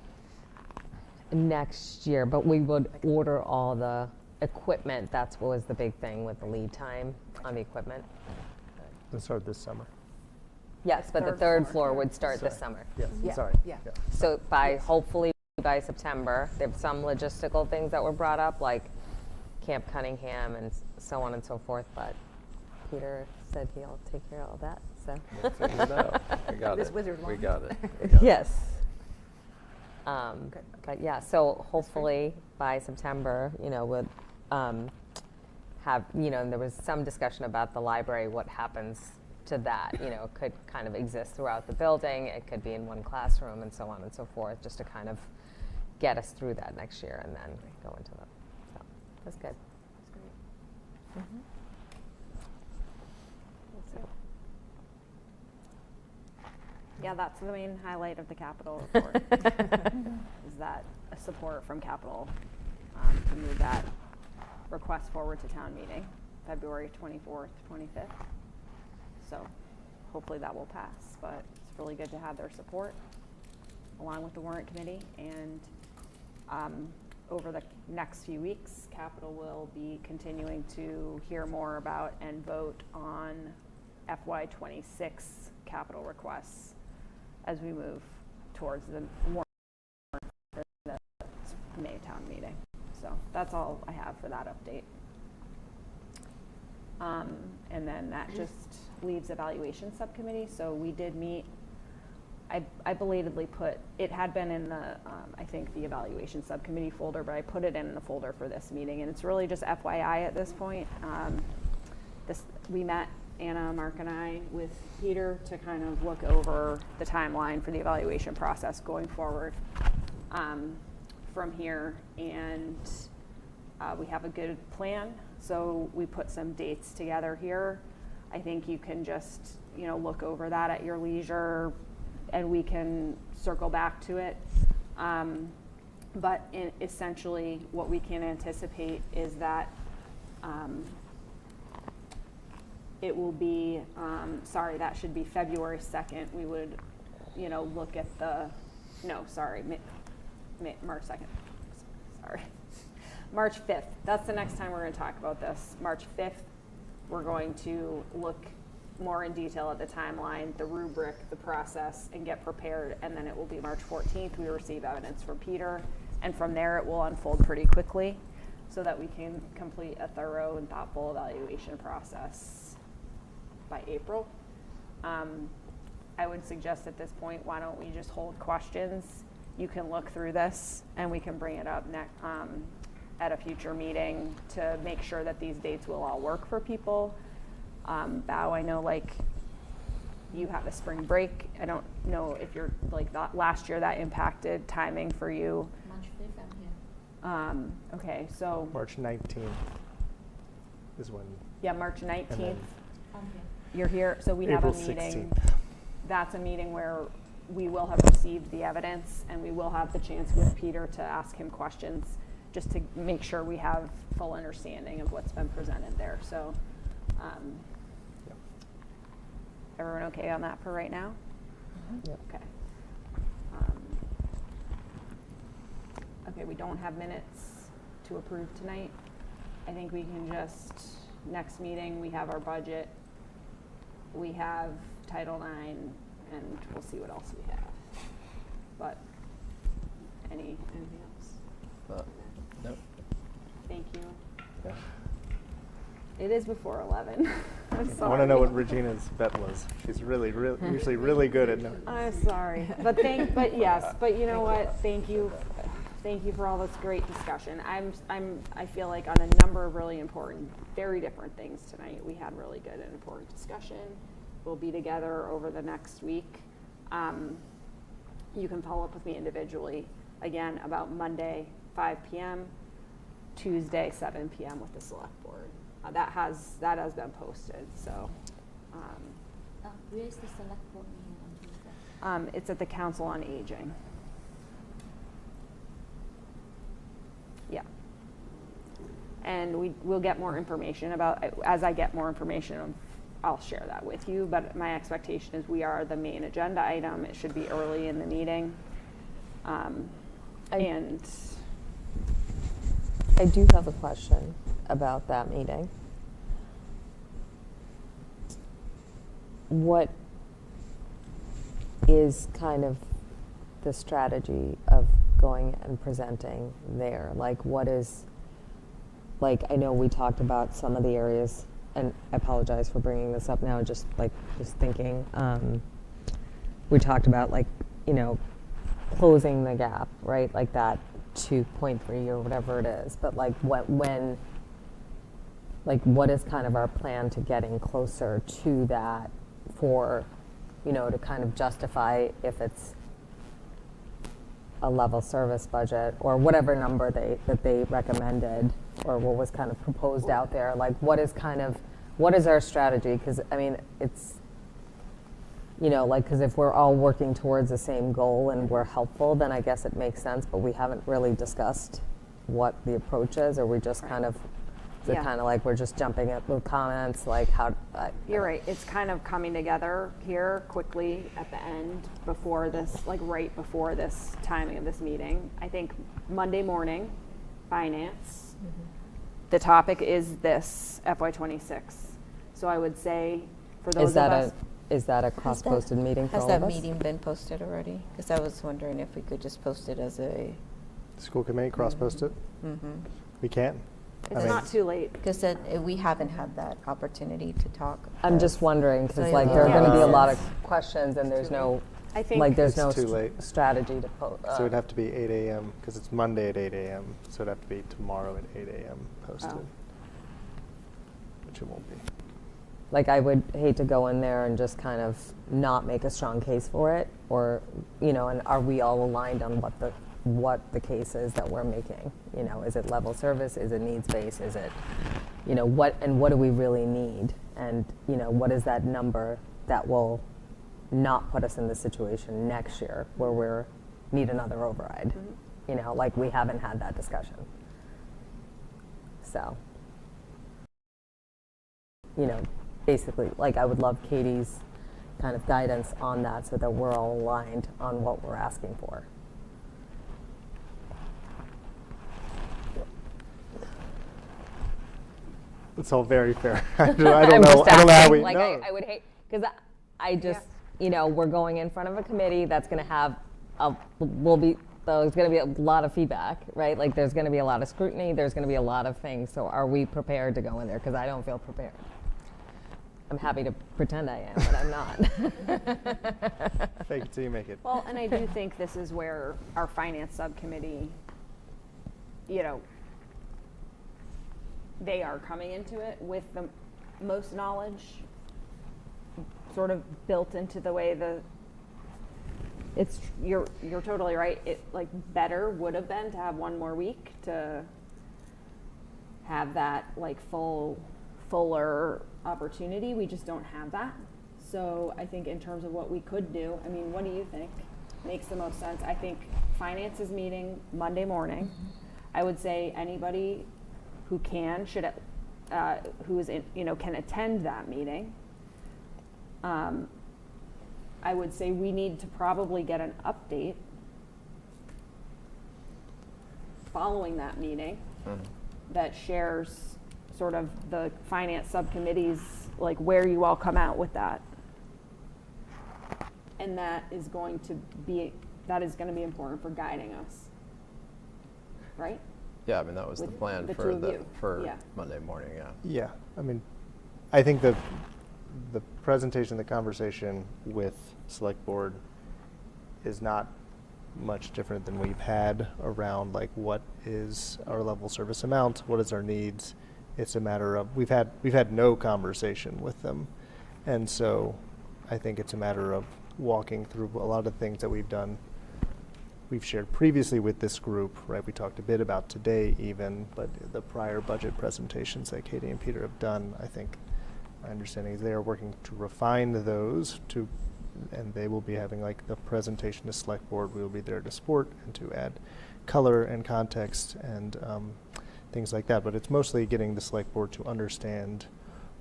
M: Next year, but we would order all the equipment. That's what was the big thing with the lead time on the equipment.
C: Let's start this summer.
M: Yes, but the third floor would start this summer.
C: Yes,
Q: Yeah.
C: sorry.
Q: Yeah.
M: So hopefully by September, there's some logistical things that were brought up, like Camp Cunningham and so on and so forth, but Peter said he'll take care of all that, so.
D: We'll figure it out. We got
Q: This
D: it.
Q: wizard
D: We
Q: wand.
D: got it.
M: Yes. But yeah, so hopefully by September, you know, we'll have, you know, and there was some discussion about the library, what happens to that, you know, could kind of exist throughout the building. It could be in one classroom and so on and so forth, just to kind of get us through that next year and then go into the, so that's good.
Q: That's great.
M: Mm-hmm.
O: Yeah, that's the main highlight of the capital report, is that support from capital to move that request forward to town meeting, February 24th, 25th. So hopefully that will pass, but it's really good to have their support along with the warrant committee. And over the next few weeks, capital will be continuing to hear more about and vote on FY26 capital requests as we move towards the warrant for the May town meeting. So that's all I have for that update. And then that just leaves evaluation subcommittee. So we did meet. I belatedly put, it had been in the, I think the evaluation subcommittee folder, but I put it in the folder for this meeting, and it's really just FYI at this point. We met, Anna, Mark, and I, with Peter to kind of look over the timeline for the evaluation process going forward from here, and we have a good plan. So we put some dates together here. I think you can just, you know, look over that at your leisure, and we can circle back to it. But essentially, what we can anticipate is that it will be, that should be February 2nd. We would, you know, look at the, March 2nd. Sorry. March 5th. That's the next time we're going to talk about this. March 5th, we're going to look more in detail at the timeline, the rubric, the process, and get prepared. And then it will be March 14th. We receive evidence from Peter. And from there, it will unfold pretty quickly so that we can complete a thorough and thoughtful evaluation process by April. I would suggest at this point, why don't we just hold questions? You can look through this, and we can bring it up at a future meeting to make sure that these dates will all work for people. Bao, I know, like, you have a spring break. I don't know if you're, like, last year that impacted timing for you.
L: March 5th, I'm here.
O: Okay, so.
C: March 19th is when.
O: Yeah, March 19th.
L: I'm here.
O: You're here, so we
C: April
O: have a meeting.
C: 16th.
O: That's a meeting where we will have received the evidence, and we will have the chance with Peter to ask him questions, just to make sure we have full understanding of what's been presented there. So, everyone okay on that for right now?
C: Yep.
O: Okay. Okay, we don't have minutes to approve tonight. I think we can just, next meeting, we have our budget, we have Title IX, and we'll see what else we have. But any It is before 11. I'm
C: I want to
O: sorry.
C: know what Regina's bet was. She's usually really good at knowing.
O: I'm sorry, but yes, but you know what? Thank you for all this great discussion. I feel like on a number of really important, very different things tonight, we had really good and important discussion. We'll be together over the next week. You can follow up with me individually again about Monday 5 p.m., Tuesday 7 p.m. with the select board. That has been posted. So.
L: Where is the select board meeting on Tuesday?
O: It's at the Council on Aging. Yeah. And we'll get more information as I get more information, I'll share that with you. But my expectation is we are the main agenda item. It should be early in the meeting. And
R: I do have a question about that meeting. What is kind of the strategy of going and presenting there? Like, what is, like, I know we talked about some of the areas, and I apologize for bringing this up now, just thinking, we talked about, like, you know, closing the gap, right? Like that 2.3 or whatever it is, but like what is kind of our plan to getting closer to that for, you know, to kind of justify if it's a level service budget or whatever number that they recommended or what was kind of proposed out there, like what is our strategy? Because I mean, it's, you know, like, because if we're all working towards the same goal and we're helpful, then I guess it makes sense, but we haven't really discussed what the approach is, or we just kind of, is it kind of like we're just jumping at with comments, like how?
O: You're right. It's kind of coming together here quickly at the end before this, like right before this timing of this meeting. I think Monday morning, finance, the topic is this FY26. So I would say for those of us.
R: Is that a cross-posted meeting for all of us?
B: Has that meeting been posted already? Because I was wondering if we could just post it as a...
C: School committee, cross-post it? We can.
O: It's not too late.
B: Because we haven't had that opportunity to talk.
R: I'm just wondering, because like there are going to be a lot of questions and there's no,
O: I think
R: like there's no
C: too late.
R: strategy to post.
C: So it'd have to be 8 a.m. because it's Monday at 8 a.m. So it'd have to be tomorrow at 8 a.m. posted, which it won't be.
R: Like I would hate to go in there and just kind of not make a strong case for it, or, you know, and are we all aligned on what the case is that we're making? You know, is it level service? Is it needs-based? Is it, you know, what do we really need? And, you know, what is that number that will not put us in the situation next year where we're need another override? You know, like we haven't had that discussion. So, you know, basically, like I would love Katie's kind of guidance on that so that we're all aligned on what we're asking for.
C: It's all very fair. I don't know how we
R: like
C: know.
R: I would hate, because I just, you know, we're going in front of a committee that's going to have, there's going to be a lot of feedback, right? Like there's going to be a lot of scrutiny, there's going to be a lot of things. So are we prepared to go in there? Because I don't feel prepared. I'm happy to pretend I am, but I'm not.
C: Fake it till you make it.
O: Well, and I do think this is where our finance subcommittee, you know, they are coming into it with the most knowledge sort of built into the way you're totally right. It like better would have been to have one more week to have that like fuller opportunity. We just don't have that. So I think in terms of what we could do, I mean, what do you think makes the most sense? I think finance is meeting Monday morning. I would say anybody who can who is in, you know, can attend that meeting. I would say we need to probably get an update following that meeting that shares sort of the finance subcommittees, like where you all come out with that. And that is going to be important for guiding us, right?
D: Yeah, I mean, that was the
O: With
D: plan
O: the two
D: for
O: of you. Yeah.
D: Monday morning, yeah.
C: Yeah, I mean, I think the presentation, the conversation with select board is not much different than we've had around like what is our level service amount, what is our needs. It's a matter of we've had no conversation with them, and so I think it's a matter of walking through a lot of things that we've done. We've shared previously with this group, right? We talked a bit about today even, but the prior budget presentations that Katie and Peter have done, I think my understanding is they are working to refine those and they will be having like the presentation to select board. We will be there to support and to add color and context and things like that. But it's mostly getting the select board to understand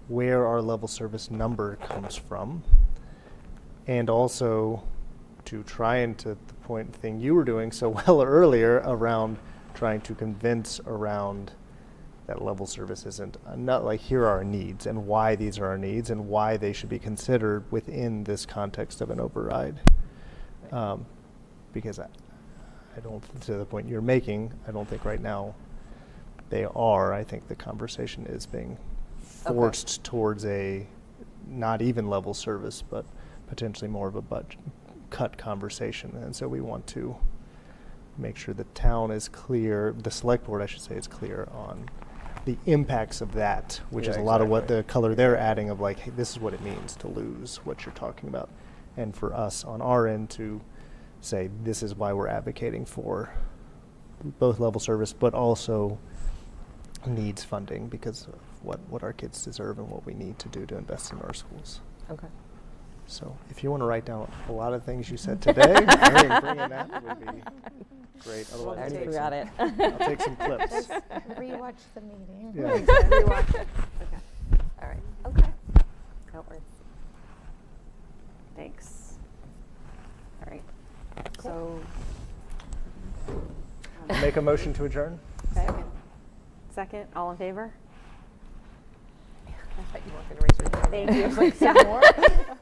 C: where our level service number comes from, and also to try and to the point thing you were doing so well earlier around trying to convince around that level service isn't not like here are our needs and why these are our needs and why they should be considered within this context of an override. Because I don't, to the point you're making, I don't think right now they are. I think the conversation is being forced towards a not even level service, but potentially more of a budget cut conversation. And so we want to make sure the town is clear, the select board, I should say, is clear on the impacts of that, which is a lot of what the color they're adding of like, hey, this is what it means to lose what you're talking about. And for us on our end to say, this is why we're advocating for both level service, but also needs funding because of what our kids deserve and what we need to do to invest in our schools.
R: Okay.
C: So if you want to write down a lot of things you said today, I think bringing that would be great. Otherwise,
R: I already forgot it.
C: I'll take some clips.
L: Just rewatch the meeting.
C: Yeah.
O: Rewatch it. Okay. All right.
L: Okay.
O: That works. Thanks. All right. So.
C: Make a motion to adjourn.
O: Second. Second. All in favor?
Q: I thought you weren't going to raise your hand.
O: Thank you.
Q: I was like, some more?